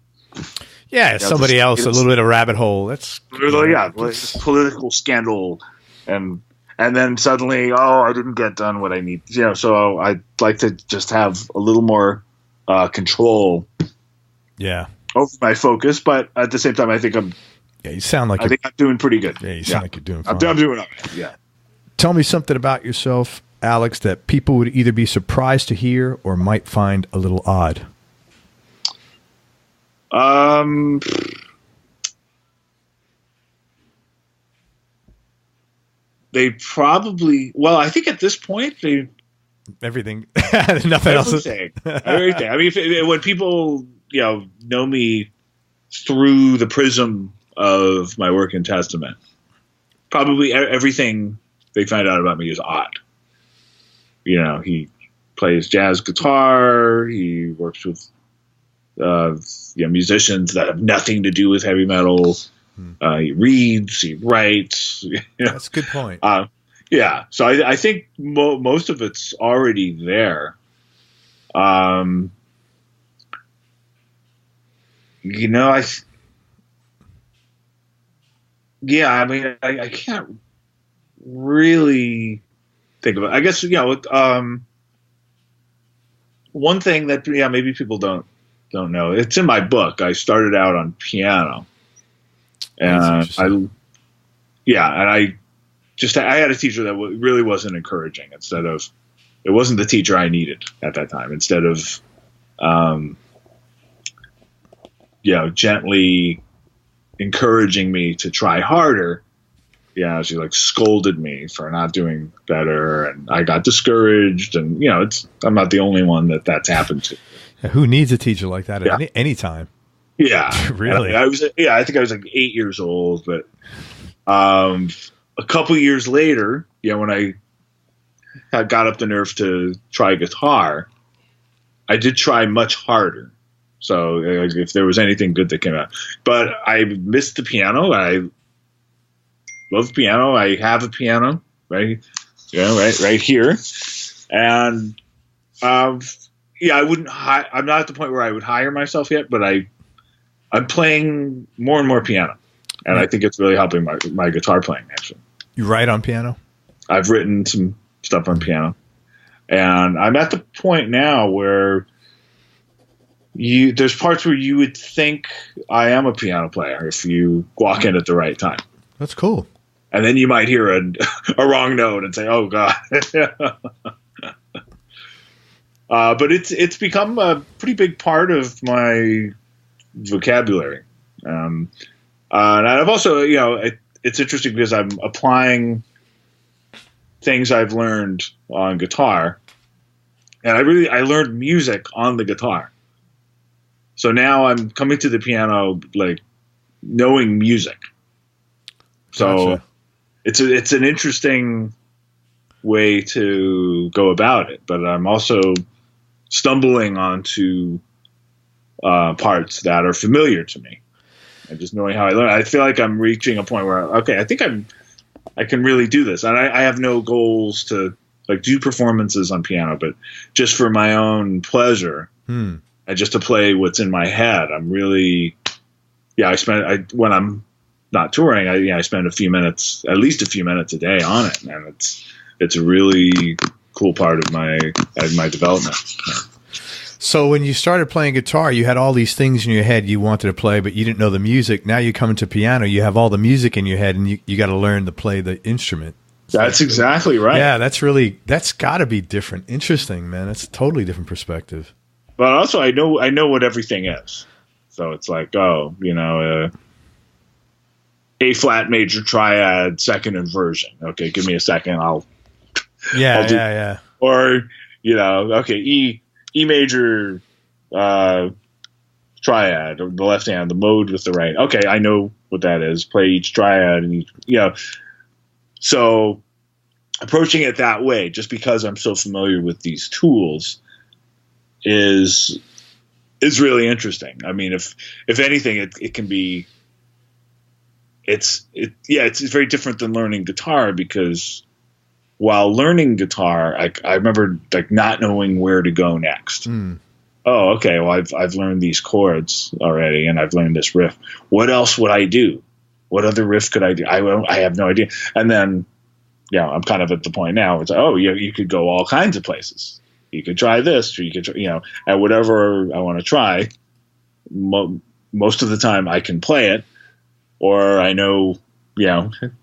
somebody else, a little bit of rabbit hole. That's political scandal, and and then suddenly, oh, I didn't get done what I need. So I'd like to just have a little more control. Yeah. Over my focus, but at the same time, I think I'm. Yeah, you sound like I think I'm doing pretty good. Yeah, you sound like you're doing fine. I'm doing all right. Yeah. Tell me something about yourself, Alex, that people would either be surprised to hear or might find a little odd. They probably. Well, I think at this point everything, nothing else. Everything. I mean, when people know me through the prism of my work in Testament, probably everything they find out about me is odd. He plays jazz guitar. He works with musicians that have nothing to do with heavy metal. He reads, he writes. That's a good point. Yeah, so I think most of it's already there. I can't really think of it. I guess one thing that maybe people don't know. It's in my book. I started out on piano, and I had a teacher that really wasn't encouraging. It wasn't the teacher I needed at that time. Instead of gently encouraging me to try harder, she scolded me for not doing better, and I got discouraged. And I'm not the only one that's happened to. Yeah, who needs a teacher like that at any time? Yeah, really. I think I was 8 years old, but a couple years later, when I got up the nerve to try guitar, I did try much harder. So if there was anything good that came out, but I missed the piano. I love piano. I have a piano right here, and I wouldn't. I'm not at the point where I would hire myself yet, but I'm playing more and more piano, and I think it's really helping my guitar playing. Actually, you write on piano? I've written some stuff on piano, and I'm at the point now where there's parts where you would think I am a piano player if you walk in at the right time. That's cool. And then you might hear a wrong note and say, "Oh God." But it's become a pretty big part of my vocabulary. And I've also, it's interesting because I'm applying things I've learned on guitar, and I learned music on the guitar. So now I'm coming to the piano knowing music. So Gotcha. it's an interesting way to go about it, but I'm also stumbling onto parts that are familiar to me, and just knowing how I learn. I feel like I'm reaching a point where I think I can really do this, and I have no goals to do performances on piano, but just for my own pleasure. Just to play what's in my head. I'm really, when I'm not touring, I spend at least a few minutes a day on it, and it's a really cool part of my development. So when you started playing guitar, you had all these things in your head you wanted to play, but you didn't know the music. Now you come into piano, you have all the music in your head, and you got to learn to play the instrument. That's exactly right. Yeah, that's got to be different. Interesting, man. That's a totally different perspective. But also, I know what everything is. So it's A flat major triad second inversion. Okay, give me a second. I'll do. Or E major triad, or the left hand, the mode with the right. Okay, I know what that is. Play each triad, and So approaching it that way, just because I'm so familiar with these tools, is really interesting. I mean, if anything, it can be. It's very different than learning guitar, because while learning guitar, I remember not knowing where to go next. Oh, okay. Well, I've learned these chords already, and I've learned this riff. What else would I do? What other riff could I do? I have no idea. And then I'm kind of at the point now. It's like, oh, you could go all kinds of places. You could try this, or you could, at whatever I want to try. Most of the time I can play it, or I know,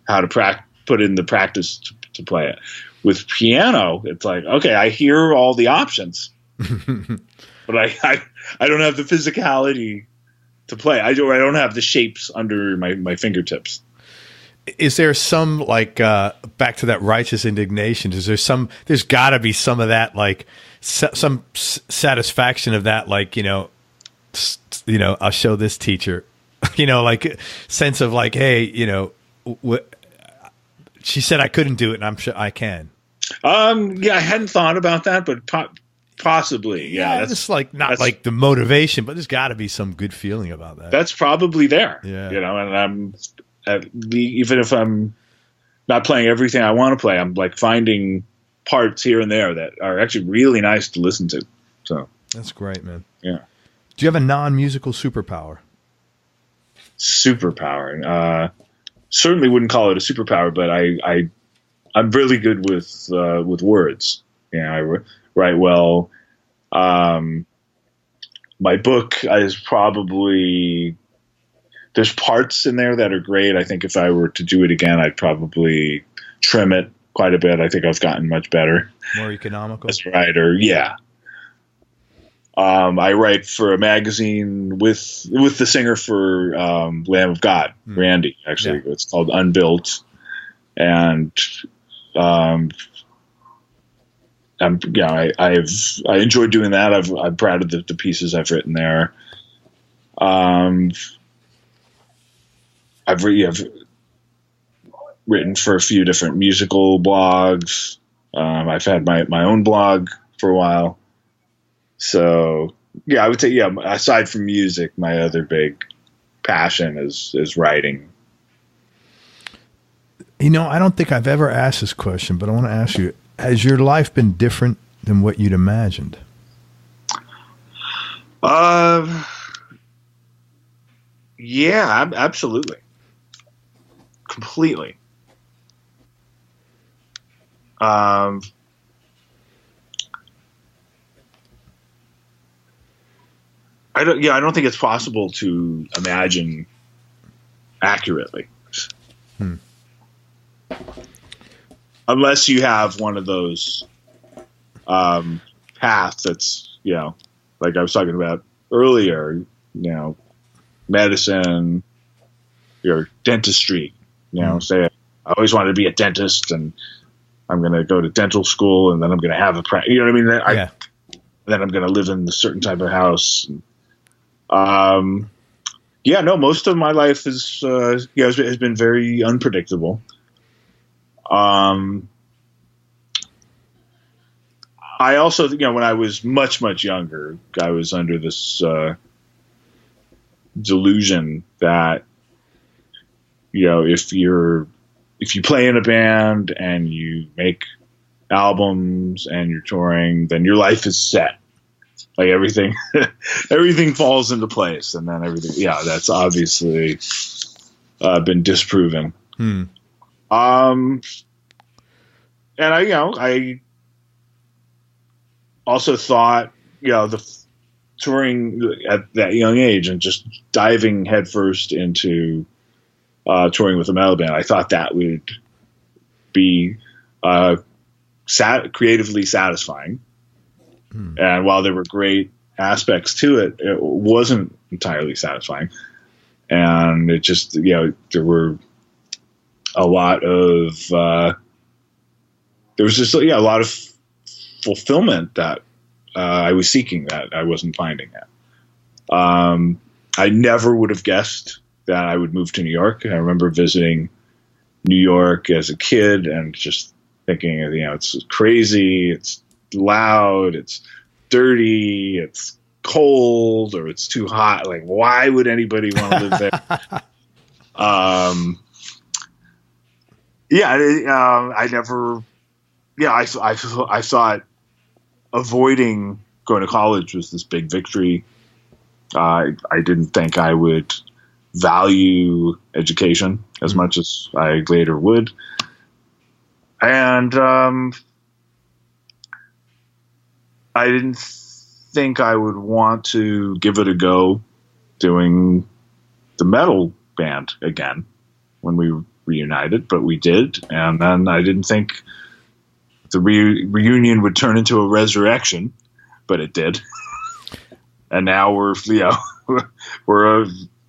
how to put in the practice to play it. With piano, it's like, okay, I hear all the options, but I don't have the physicality to play. I don't have the shapes under my fingertips. Is there some, like, back to that righteous indignation? There's got to be some of that, like, some satisfaction of that, like, I'll show this teacher, like sense of like, hey, she said I couldn't do it, and I'm sure I can. I hadn't thought about that, but possibly, yeah. That's just like not like the motivation, but there's got to be some good feeling about that. That's probably there, yeah. And even if I'm not playing everything I want to play, I'm like finding parts here and there that are actually really nice to listen to. So that's great, man. Yeah. Do you have a non-musical superpower? Superpower. Certainly wouldn't call it a superpower, but I'm really good with words. I write well. My book is probably, there's parts in there that are great. I think if I were to do it again, I'd probably trim it quite a bit. I think I've gotten much better. More economical? As a writer, yeah. I write for a magazine with the singer for Lamb of God, Randy, actually. Yeah. It's called Unbuilt. And I enjoy doing that. I'm proud of the pieces I've written there. I've written for a few different musical blogs. I've had my own blog for a while. So I would say, aside from music, my other big passion is writing. I don't think I've ever asked this question, but I want to ask you, has your life been different than what you'd imagined? Yeah, absolutely. Completely. I don't think it's possible to imagine accurately. Unless you have one of those paths that's, like I was talking about earlier, medicine, your dentistry, say I always wanted to be a dentist and I'm going to go to dental school and then I'm going to have a practice. You know what I mean? Then I'm going to live in a certain type of house. Most of my life has been very unpredictable. I also, when I was much, much younger, I was under this delusion that, if you play in a band and you make albums and you're touring, then your life is set. Like everything falls into place, and then everything. Yeah, that's obviously been disproven. And I also thought, the touring at that young age and just diving headfirst into touring with a metal band, I thought that would be creatively satisfying. And while there were great aspects to it, it wasn't entirely satisfying. And it just, there were a lot of, there was just, a lot of fulfillment that I was seeking that I wasn't finding that. I never would have guessed that I would move to New York. I remember visiting New York as a kid and just thinking, it's crazy, it's loud, it's dirty, it's cold, or it's too hot. Like, why would anybody want to live there? I never. I thought avoiding going to college was this big victory. I didn't think I would value education as much as I later would. And I didn't think I would want to give it a go doing the metal band again when we reunited, but we did. And then I didn't think the reunion would turn into a resurrection, but it did. And now we're a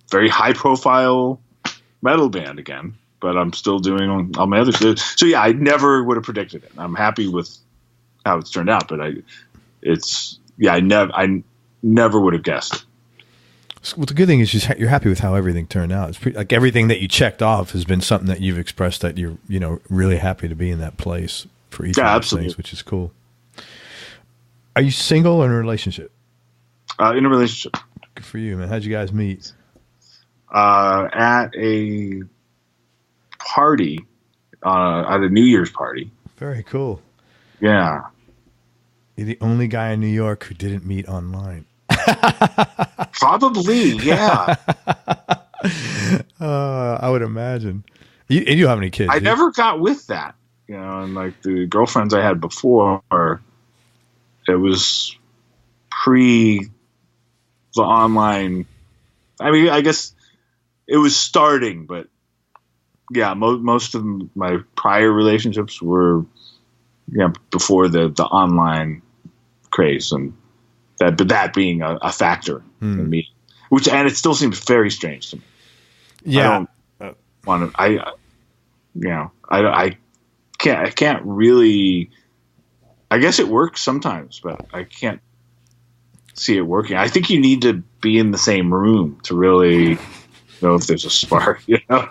very high profile metal band again, but I'm still doing all my other stuff. So yeah, I never would have predicted it. I'm happy with how it's turned out, but I never would have guessed. Well, the good thing is you're happy with how everything turned out. It's pretty, like everything that you checked off has been something that you've expressed that you're, really happy to be in that place for each of those things, which is cool. Are you single or in a relationship? In a relationship. Good for you, man. How'd you guys meet? At a party, at a New Year's party. Very cool. Yeah. You're the only guy in New York who didn't meet online. Probably, yeah. I would imagine. And you don't have any kids? I never got with that, and like the girlfriends I had before, it was pre the online. I mean, I guess it was starting, but yeah, most of my prior relationships were before the online craze, and that being a factor in me, and it still seems very strange to me. Yeah, I don't want to. I can't really. I guess it works sometimes, but I can't see it working. I think you need to be in the same room to really know if there's a spark. Yeah.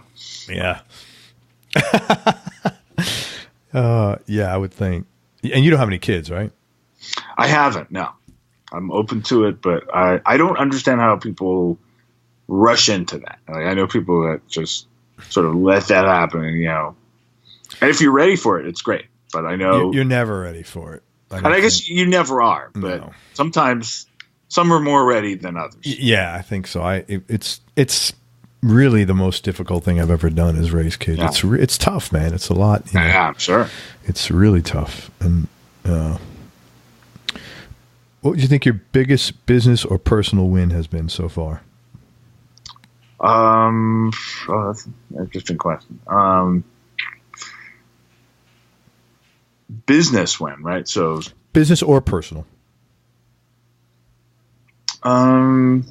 Yeah, I would think. And you don't have any kids, right? I haven't. No, I'm open to it, but I don't understand how people rush into that. Like, I know people that just sort of let that happen, and if you're ready for it, it's great. But I know you're never ready for it. I guess you never are. But sometimes some are more ready than others. Yeah, I think so. It's really the most difficult thing I've ever done is raise kids. Yeah. It's tough, man. It's a lot. Yeah, I'm sure. It's really tough. And what would you think your biggest business or personal win has been so far? That's an interesting question. Business win, right? So business or personal? So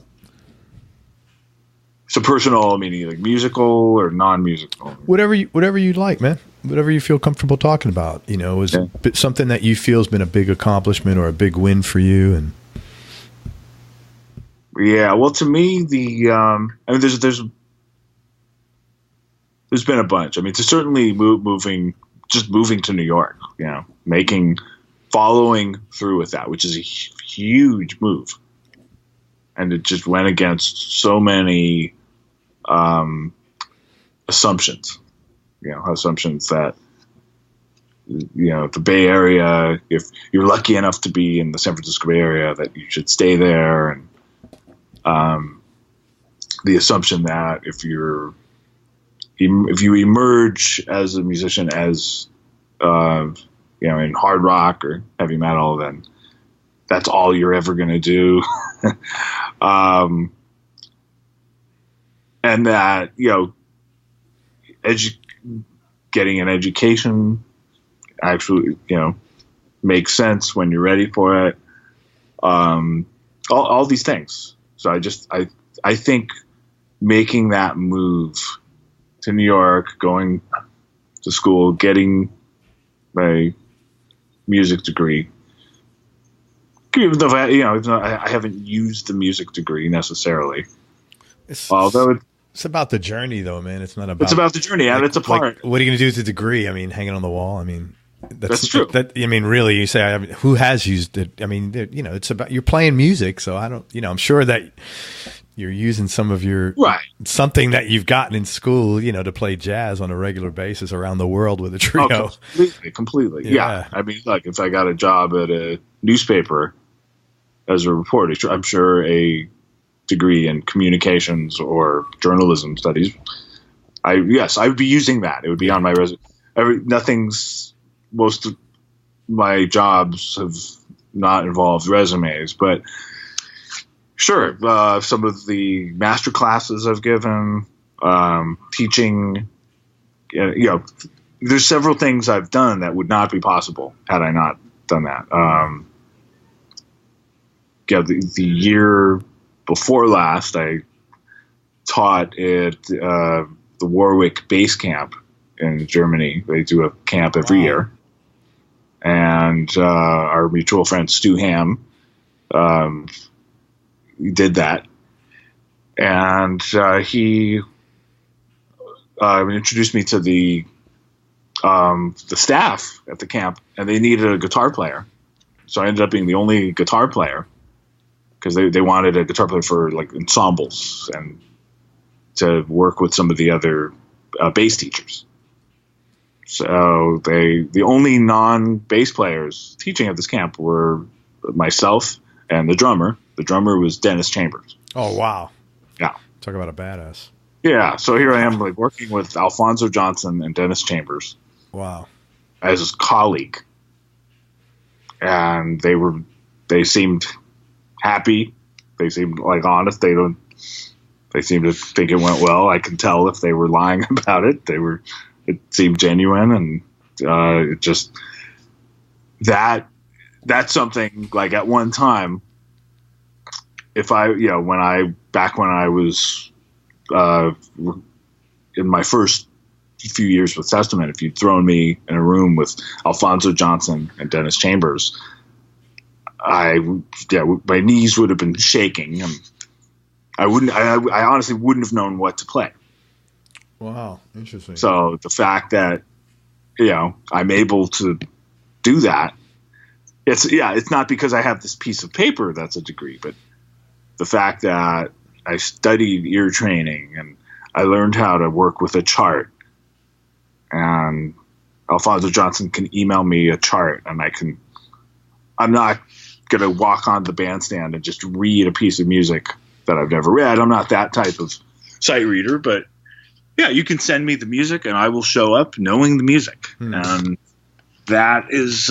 personal, meaning like musical or non-musical? Whatever you like, man. Whatever you feel comfortable talking about. Is something that you feel has been a big accomplishment or a big win for you. And yeah, well, to me, there's been a bunch. I mean, to certainly moving to New York. Following through with that, which is a huge move, and it just went against so many assumptions. Assumptions that the Bay Area, if you're lucky enough to be in the San Francisco Bay Area, that you should stay there, and the assumption that if you emerge as a musician as in hard rock or heavy metal, then that's all you're ever going to do. And that, getting an education actually, makes sense when you're ready for it. All these things. So I think making that move to New York, going to school, getting my music degree, even though I haven't used the music degree necessarily. Although it's about the journey, though, man. It's not about. It's about the journey, and it's a part. What are you going to do with the degree? I mean, hanging on the wall. I mean, that's true. Really, you say, who has used it? I mean, it's about you're playing music, so I don't. I'm sure that you're using some of your something that you've gotten in school, to play jazz on a regular basis around the world with a trio. Oh, completely. Yeah. I mean, like if I got a job at a newspaper as a reporter, I'm sure a degree in communications or journalism studies, I would be using that. It would be on my resume. Nothing's most of my jobs have not involved resumes, but sure, some of the master classes I've given, teaching, there's several things I've done that would not be possible had I not done that. The year before last, I taught at the Warwick Base Camp in Germany. They do a camp every year. And our mutual friend Stu Ham did that. And he introduced me to the staff at the camp, and they needed a guitar player. So I ended up being the only guitar player because they wanted a guitar player for like ensembles and to work with some of the other bass teachers. So the only non-bass players teaching at this camp were myself and the drummer. The drummer was Dennis Chambers. Oh, wow. Yeah. Talk about a badass. Yeah. So here I am like working with Alfonso Johnson and Dennis Chambers. Wow. As his colleague. And they seemed happy. They seemed like honest. They seemed to think it went well. I can tell if they were lying about it. It seemed genuine, and it just that's something like at one time, if I when I was in my first few years with Testament, if you'd thrown me in a room with Alfonso Johnson and Dennis Chambers, my knees would have been shaking, and I honestly wouldn't have known what to play. Wow, interesting. So the fact that I'm able to do that, it's not because I have this piece of paper that's a degree, but the fact that I studied ear training and I learned how to work with a chart, and Alfonso Johnson can email me a chart, and I'm not going to walk on the bandstand and just read a piece of music that I've never read. I'm not that type of sight reader, but yeah, you can send me the music and I will show up knowing the music. And that is,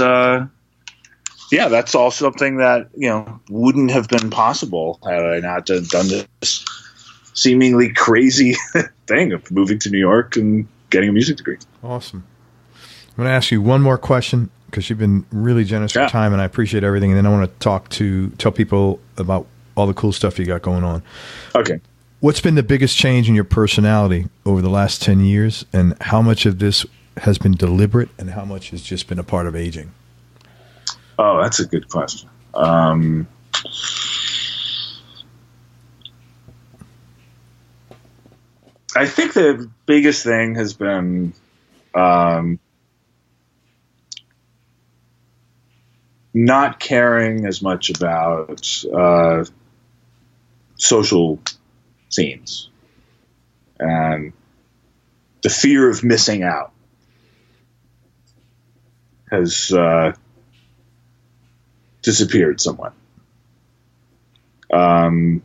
that's all something that, wouldn't have been possible had I not done this seemingly crazy thing of moving to New York and getting a music degree. Awesome. I'm going to ask you one more question because you've been really generous with time, and I appreciate everything. And then I want to tell people about all the cool stuff you got going on. Okay. What's been the biggest change in your personality over the last 10 years, and how much of this has been deliberate and how much has just been a part of aging? Oh, that's a good question. I think the biggest thing has been not caring as much about social scenes and the fear of missing out has disappeared somewhat. One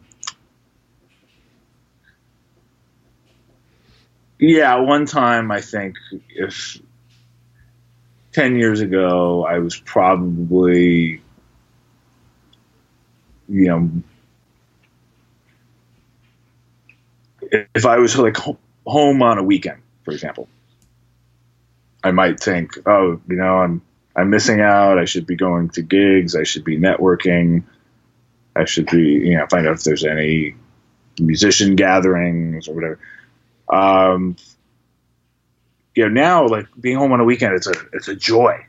time I think if 10 years ago I was probably, if I was like home on a weekend, for example, I might think, I'm missing out. I should be going to gigs. I should be networking. I should be, find out if there's any musician gatherings or whatever. Now like being home on a weekend, it's a joy.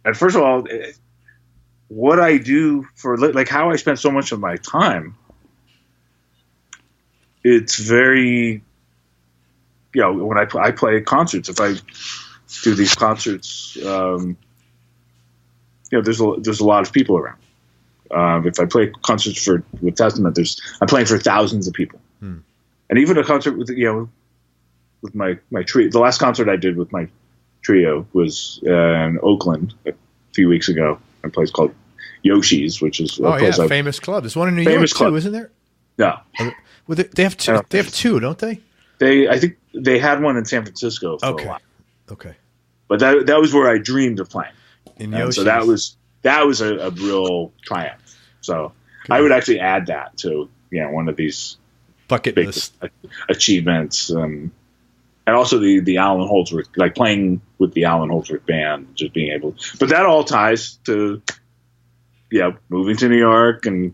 And first of all, what I do for like how I spend so much of my time, it's very, when I play concerts, if I do these concerts, there's a lot of people around. If I play concerts with Testament, I'm playing for thousands of people. And even a concert with my trio, the last concert I did with my trio was in Oakland a few weeks ago. A place called Yoshi's, which is famous club. There's one in New York too, isn't there? No. Well, they have two. They have two, don't they? I think they had one in San Francisco for a while. Okay. But that was where I dreamed of playing. So that was a real triumph. So I would actually add that to one of these bucket list achievements, and also the Alan Holdsworth, like playing with the Alan Holdsworth band, just being able. But that all ties to moving to New York and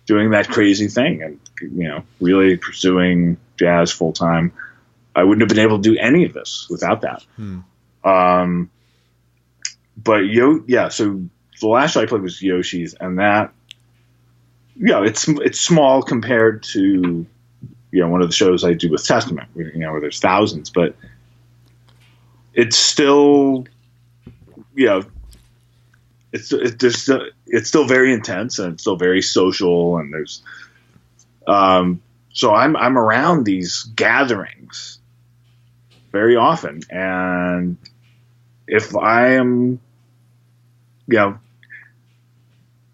doing that crazy thing, and really pursuing jazz full time. I wouldn't have been able to do any of this without that. But so the last show I played was Yoshi's, and that, it's small compared to, one of the shows I do with Testament, where there's thousands, but it's still, it's still very intense, and it's still very social, and there's, so I'm around these gatherings very often, and if I'm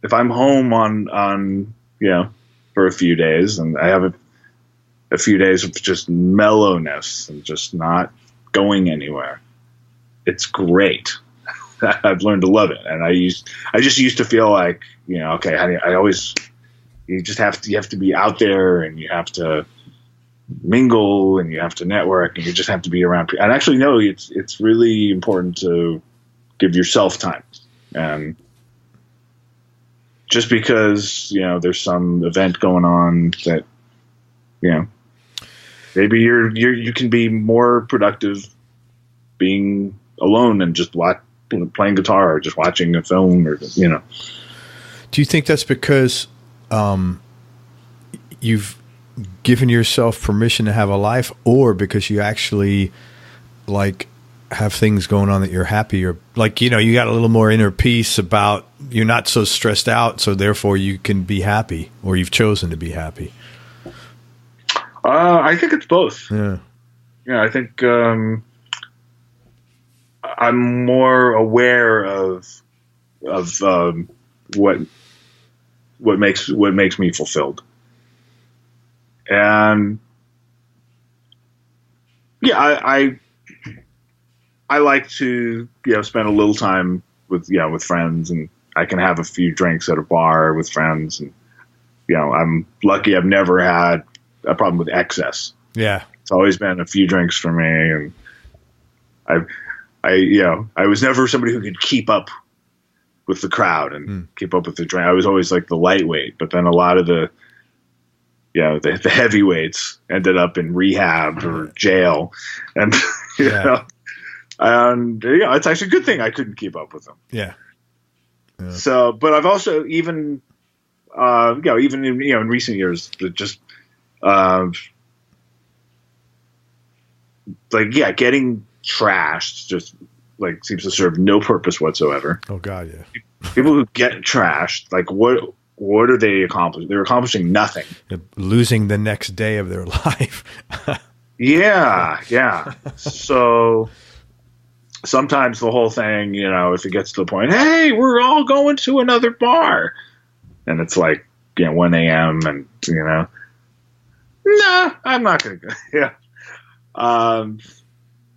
home on for a few days, and I have a few days of just mellowness and just not going anywhere, it's great. I've learned to love it, and I just used to feel like okay, I always you have to be out there, and you have to mingle, and you have to network, and you just have to be around people. And actually, no, it's really important to give yourself time. And just because there's some event going on that maybe you can be more productive being alone and just playing guitar, or just watching a film, or Do you think that's because you've given yourself permission to have a life, or because you actually have things going on that you're happy, or you got a little more inner peace about, you're not so stressed out, so therefore you can be happy, or you've chosen to be happy? I think it's both. Yeah. I think I'm more aware of what makes me fulfilled. And I like to spend a little time with friends, and I can have a few drinks at a bar with friends, and I'm lucky I've never had a problem with excess. Yeah, it's always been a few drinks for me, and I was never somebody who could keep up with the crowd and keep up with the drink. I was always like the lightweight, but then a lot of the heavyweights ended up in rehab or jail, and and it's actually a good thing I couldn't keep up with them. Yeah. So, but I've also even in recent years, just getting trashed just seems to serve no purpose whatsoever. Oh God, yeah. People who get trashed, what are they accomplishing? They're accomplishing nothing. They're losing the next day of their life. Yeah. So sometimes the whole thing, if it gets to the point, hey, we're all going to another bar, and it's 1 a.m. and no, I'm not going to go. Yeah.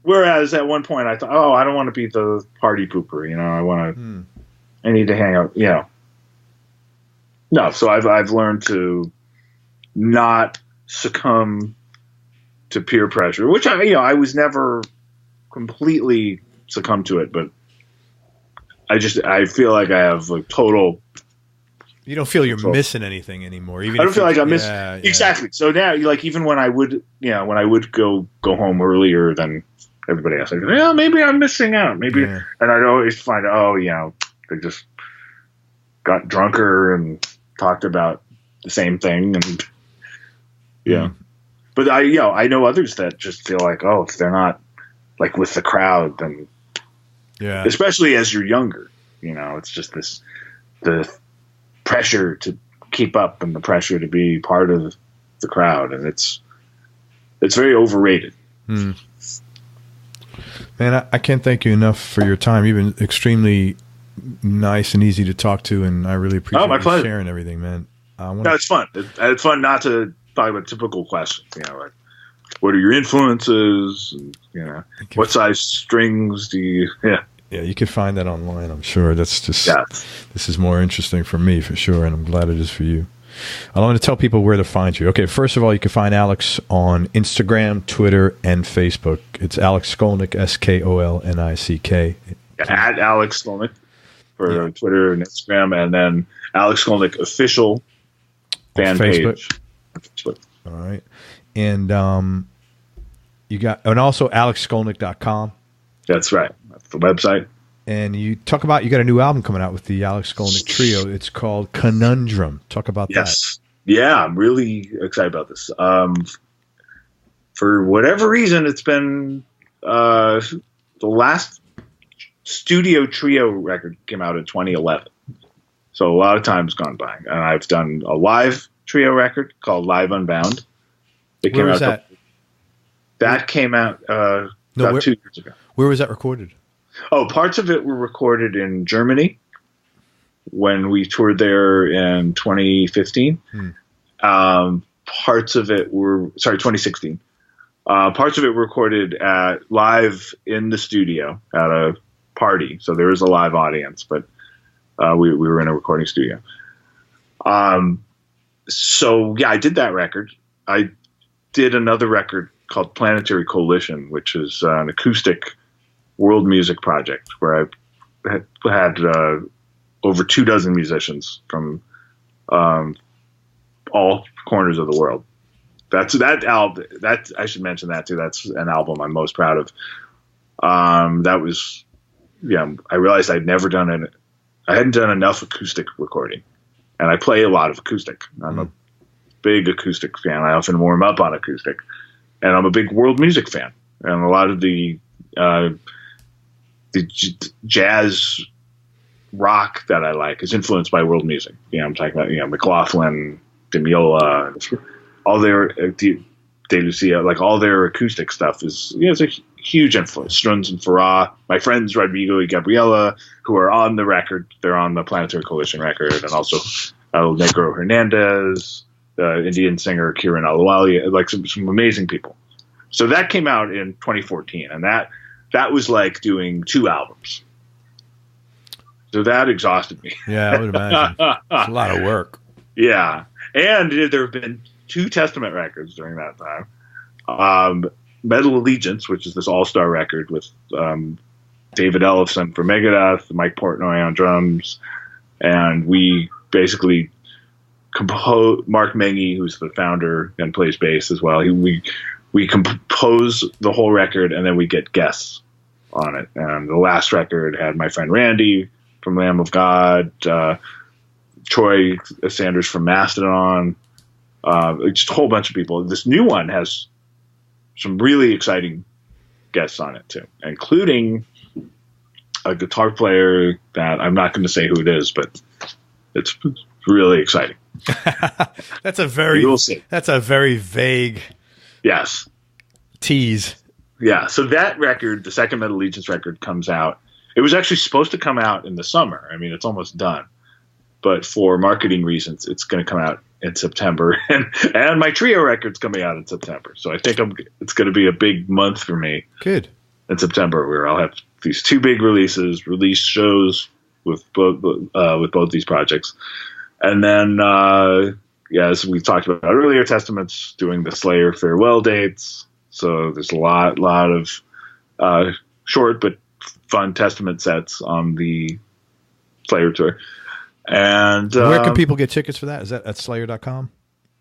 Whereas at one point I thought, I don't want to be the party pooper. I need to hang out. No, so I've learned to not succumb to peer pressure, which I was never completely succumb to it, but I feel like I have total. You don't feel you're missing anything anymore. Even I don't feel like I'm missing. Yeah. Exactly. So now, even when I would go home earlier than everybody else, I go, maybe I'm missing out. Maybe, and I'd always find, they just got drunker and talked about the same thing, and But I know others that just feel like, if they're not with the crowd, then especially as you're younger, it's just the pressure to keep up and the pressure to be part of the crowd, and it's very overrated. Man, I can't thank you enough for your time. You've been extremely nice and easy to talk to, and I really appreciate you sharing everything, man. No, it's fun. It's fun not to talk about typical questions, what are your influences? You know, what size strings do you? Yeah. Yeah, you can find that online, I'm sure. That's just, this is more interesting for me, for sure, and I'm glad it is for you. I want to tell people where to find you. Okay, first of all, you can find Alex on Instagram, Twitter, and Facebook. It's Alex Skolnick, Skolnick. At Alex Skolnick for Twitter and Instagram, and then Alex Skolnick official fan page. All right. And you got, and also alexskolnick.com. That's right. That's the website. And you talk about, you got a new album coming out with the Alex Skolnick Trio. It's called Conundrum. Talk about that. Yeah, I'm really excited about this. For whatever reason, it's been the last studio trio record came out in 2011. So a lot of time's gone by. And I've done a live trio record called Live Unbound. Where was that? That came out about 2 years ago. Where was that recorded? Oh, parts of it were recorded in Germany when we toured there in 2015. Parts of it were, 2016. Parts of it were recorded live in the studio at a party. So there was a live audience, but we were in a recording studio. So yeah, I did that record. I did another record called Planetary Coalition, which is an acoustic world music project where I had over 24 musicians from all corners of the world. That album. That I should mention that too. That's an album I'm most proud of. That was, I realized I hadn't done enough acoustic recording, and I play a lot of acoustic. I'm a big acoustic fan. I often warm up on acoustic, and I'm a big world music fan. And a lot of the jazz rock that I like is influenced by world music. I'm talking about McLaughlin, Demiola, all their De Lucia, like all their acoustic stuff is it's a huge influence. Struns and Farah, my friends Rodrigo and Gabriela, who are on the record, they're on the Planetary Coalition record, and also El Negro Hernandez, the Indian singer Kiran Aluwali, like some amazing people. So that came out in 2014, and that was like doing 2 albums. So that exhausted me. Yeah, I would imagine. It's a lot of work. Yeah. And there have been 2 Testament records during that time. Metal Allegiance, which is this all-star record with David Ellefson for Megadeth, Mike Portnoy on drums, and we basically compose. Mark Mengy, who's the founder and plays bass as well. We compose the whole record, and then we get guests on it. And the last record had my friend Randy from Lamb of God, Troy Sanders from Mastodon, just a whole bunch of people. This new one has some really exciting guests on it too, including a guitar player that I'm not going to say who it is, but it's really exciting. That's a very vague tease. Yeah. So that record, the second Metal Allegiance record, comes out. It was actually supposed to come out in the summer. I mean, it's almost done, but for marketing reasons, it's going to come out in September, and my trio record's coming out in September. So I think it's going to be a big month for me. Good. In September, where I'll have these 2 big release shows with both these projects, and then as we talked about earlier, Testament's doing the Slayer farewell dates. So there's a lot of short but fun Testament sets on the Slayer tour. And where can people get tickets for that? Is that at Slayer.com?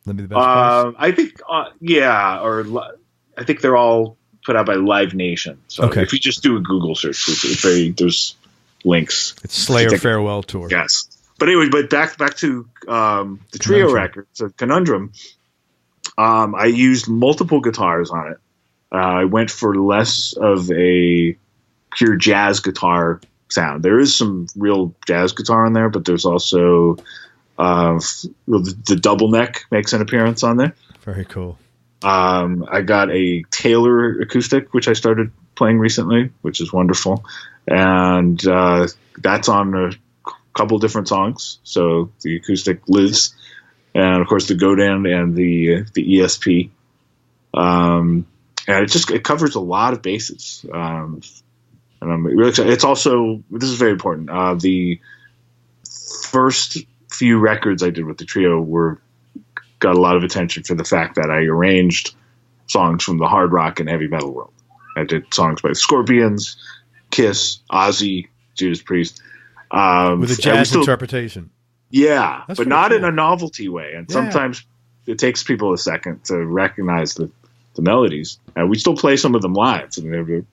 That'd be the best place? I think, I think they're all put out by Live Nation. So if you just do a Google search, there's links. It's Slayer Farewell Tour. Yes. But anyway, back to the trio record, so Conundrum. I used multiple guitars on it. I went for less of a pure jazz guitar sound. There is some real jazz guitar on there, but there's also the double neck makes an appearance on there. Very cool. I got a Taylor acoustic, which I started playing recently, which is wonderful, and that's on a couple different songs. So the acoustic lives, and of course the Godin and the ESP. and it covers a lot of bases. And I'm really excited. It's also, this is very important. The first few records I did with the trio got a lot of attention for the fact that I arranged songs from the hard rock and heavy metal world. I did songs by the Scorpions, Kiss, Ozzy, Judas Priest. With a jazz interpretation. Yeah, That's but not cool. in a novelty way. And sometimes it takes people a second to recognize the melodies. And we still play some of them live. And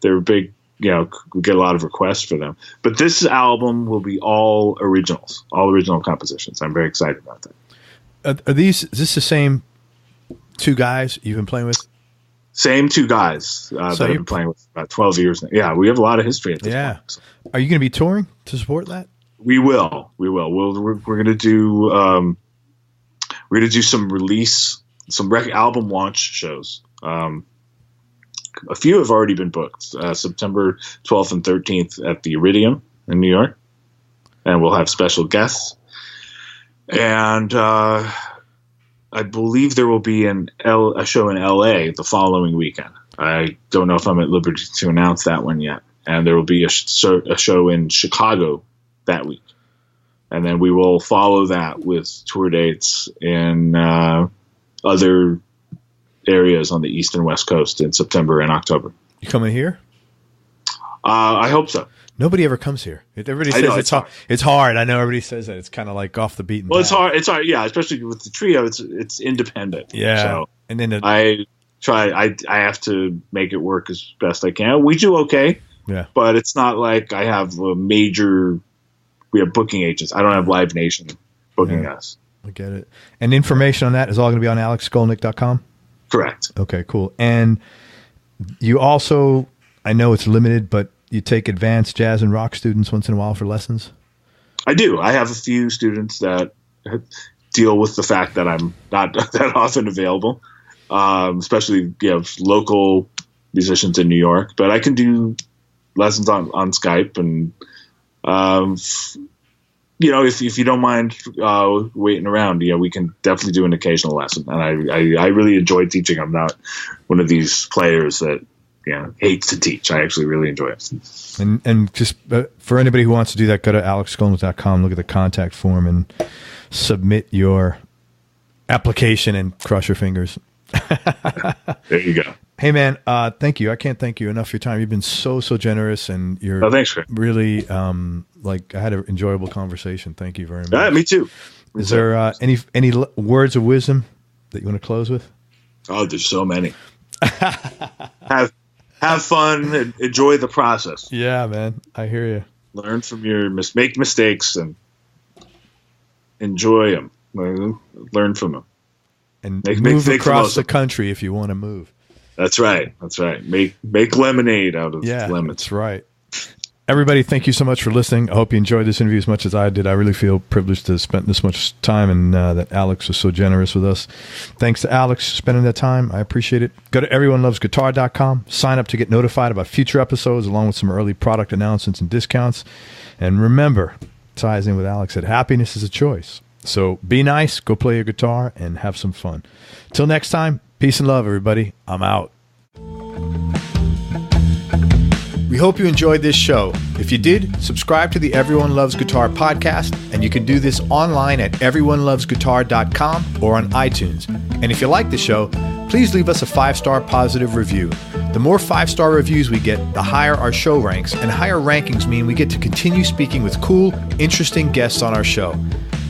they're big, we get a lot of requests for them. But this album will be all originals, all original compositions. I'm very excited about that. Is this the same two guys you've been playing with? Same two guys that I've been playing with about 12 years now. Yeah, we have a lot of history at this point. So. Are you going to be touring to support that? We will. We're going to do some album launch shows. A few have already been booked. September 12th and 13th at the Iridium in New York, and we'll have special guests. And I believe there will be a show in LA the following weekend. I don't know if I'm at liberty to announce that one yet. And there will be a show in Chicago that week. And then we will follow that with tour dates in other areas on the East and West Coast in September and October. You coming here? I hope so. Nobody ever comes here. Everybody says it's hard. It's hard. I know everybody says that. It's kind of like off the beaten path. It's hard. It's hard. Yeah, especially with the trio. It's independent. Yeah. So and then I have to make it work as best I can. We do okay. Yeah. But it's not like I have we have booking agents. I don't have Live Nation booking us. I get it. And information on that is all going to be on alexskolnick.com? Correct. Okay, cool. And you also, I know it's limited, but you take advanced jazz and rock students once in a while for lessons? I do. I have a few students that deal with the fact that I'm not that often available, especially local musicians in New York. But I can do lessons on Skype, and if you don't mind waiting around, we can definitely do an occasional lesson. And I really enjoy teaching. I'm not one of these players that hates to teach. I actually really enjoy it. And just for anybody who wants to do that, go to alexskolnick.com, look at the contact form, and submit your application and cross your fingers. There you go. Hey, man, thank you. I can't thank you enough for your time. You've been so generous, and you're thanks, Chris. Really, I had an enjoyable conversation. Thank you very much. Me too. Is there any words of wisdom that you want to close with? Oh, there's so many. Have fun and enjoy the process. Yeah, man. I hear you. Learn from make mistakes and enjoy them. Learn from them. And move across the country if you want to move. That's right. Make lemonade out of lemons. That's right. Everybody, thank you so much for listening. I hope you enjoyed this interview as much as I did. I really feel privileged to have spent this much time, and that Alex was so generous with us. Thanks to Alex for spending that time. I appreciate it. Go to everyonelovesguitar.com. Sign up to get notified about future episodes, along with some early product announcements and discounts. And remember, ties in with Alex, that happiness is a choice. So be nice, go play your guitar, and have some fun. Till next time, peace and love, everybody. I'm out. We hope you enjoyed this show. If you did, subscribe to the Everyone Loves Guitar podcast, and you can do this online at everyonelovesguitar.com or on iTunes. And if you like the show, please leave us a 5-star positive review. The more 5-star reviews we get, the higher our show ranks, and higher rankings mean we get to continue speaking with cool, interesting guests on our show.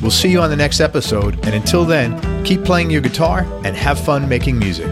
We'll see you on the next episode, and until then, keep playing your guitar and have fun making music.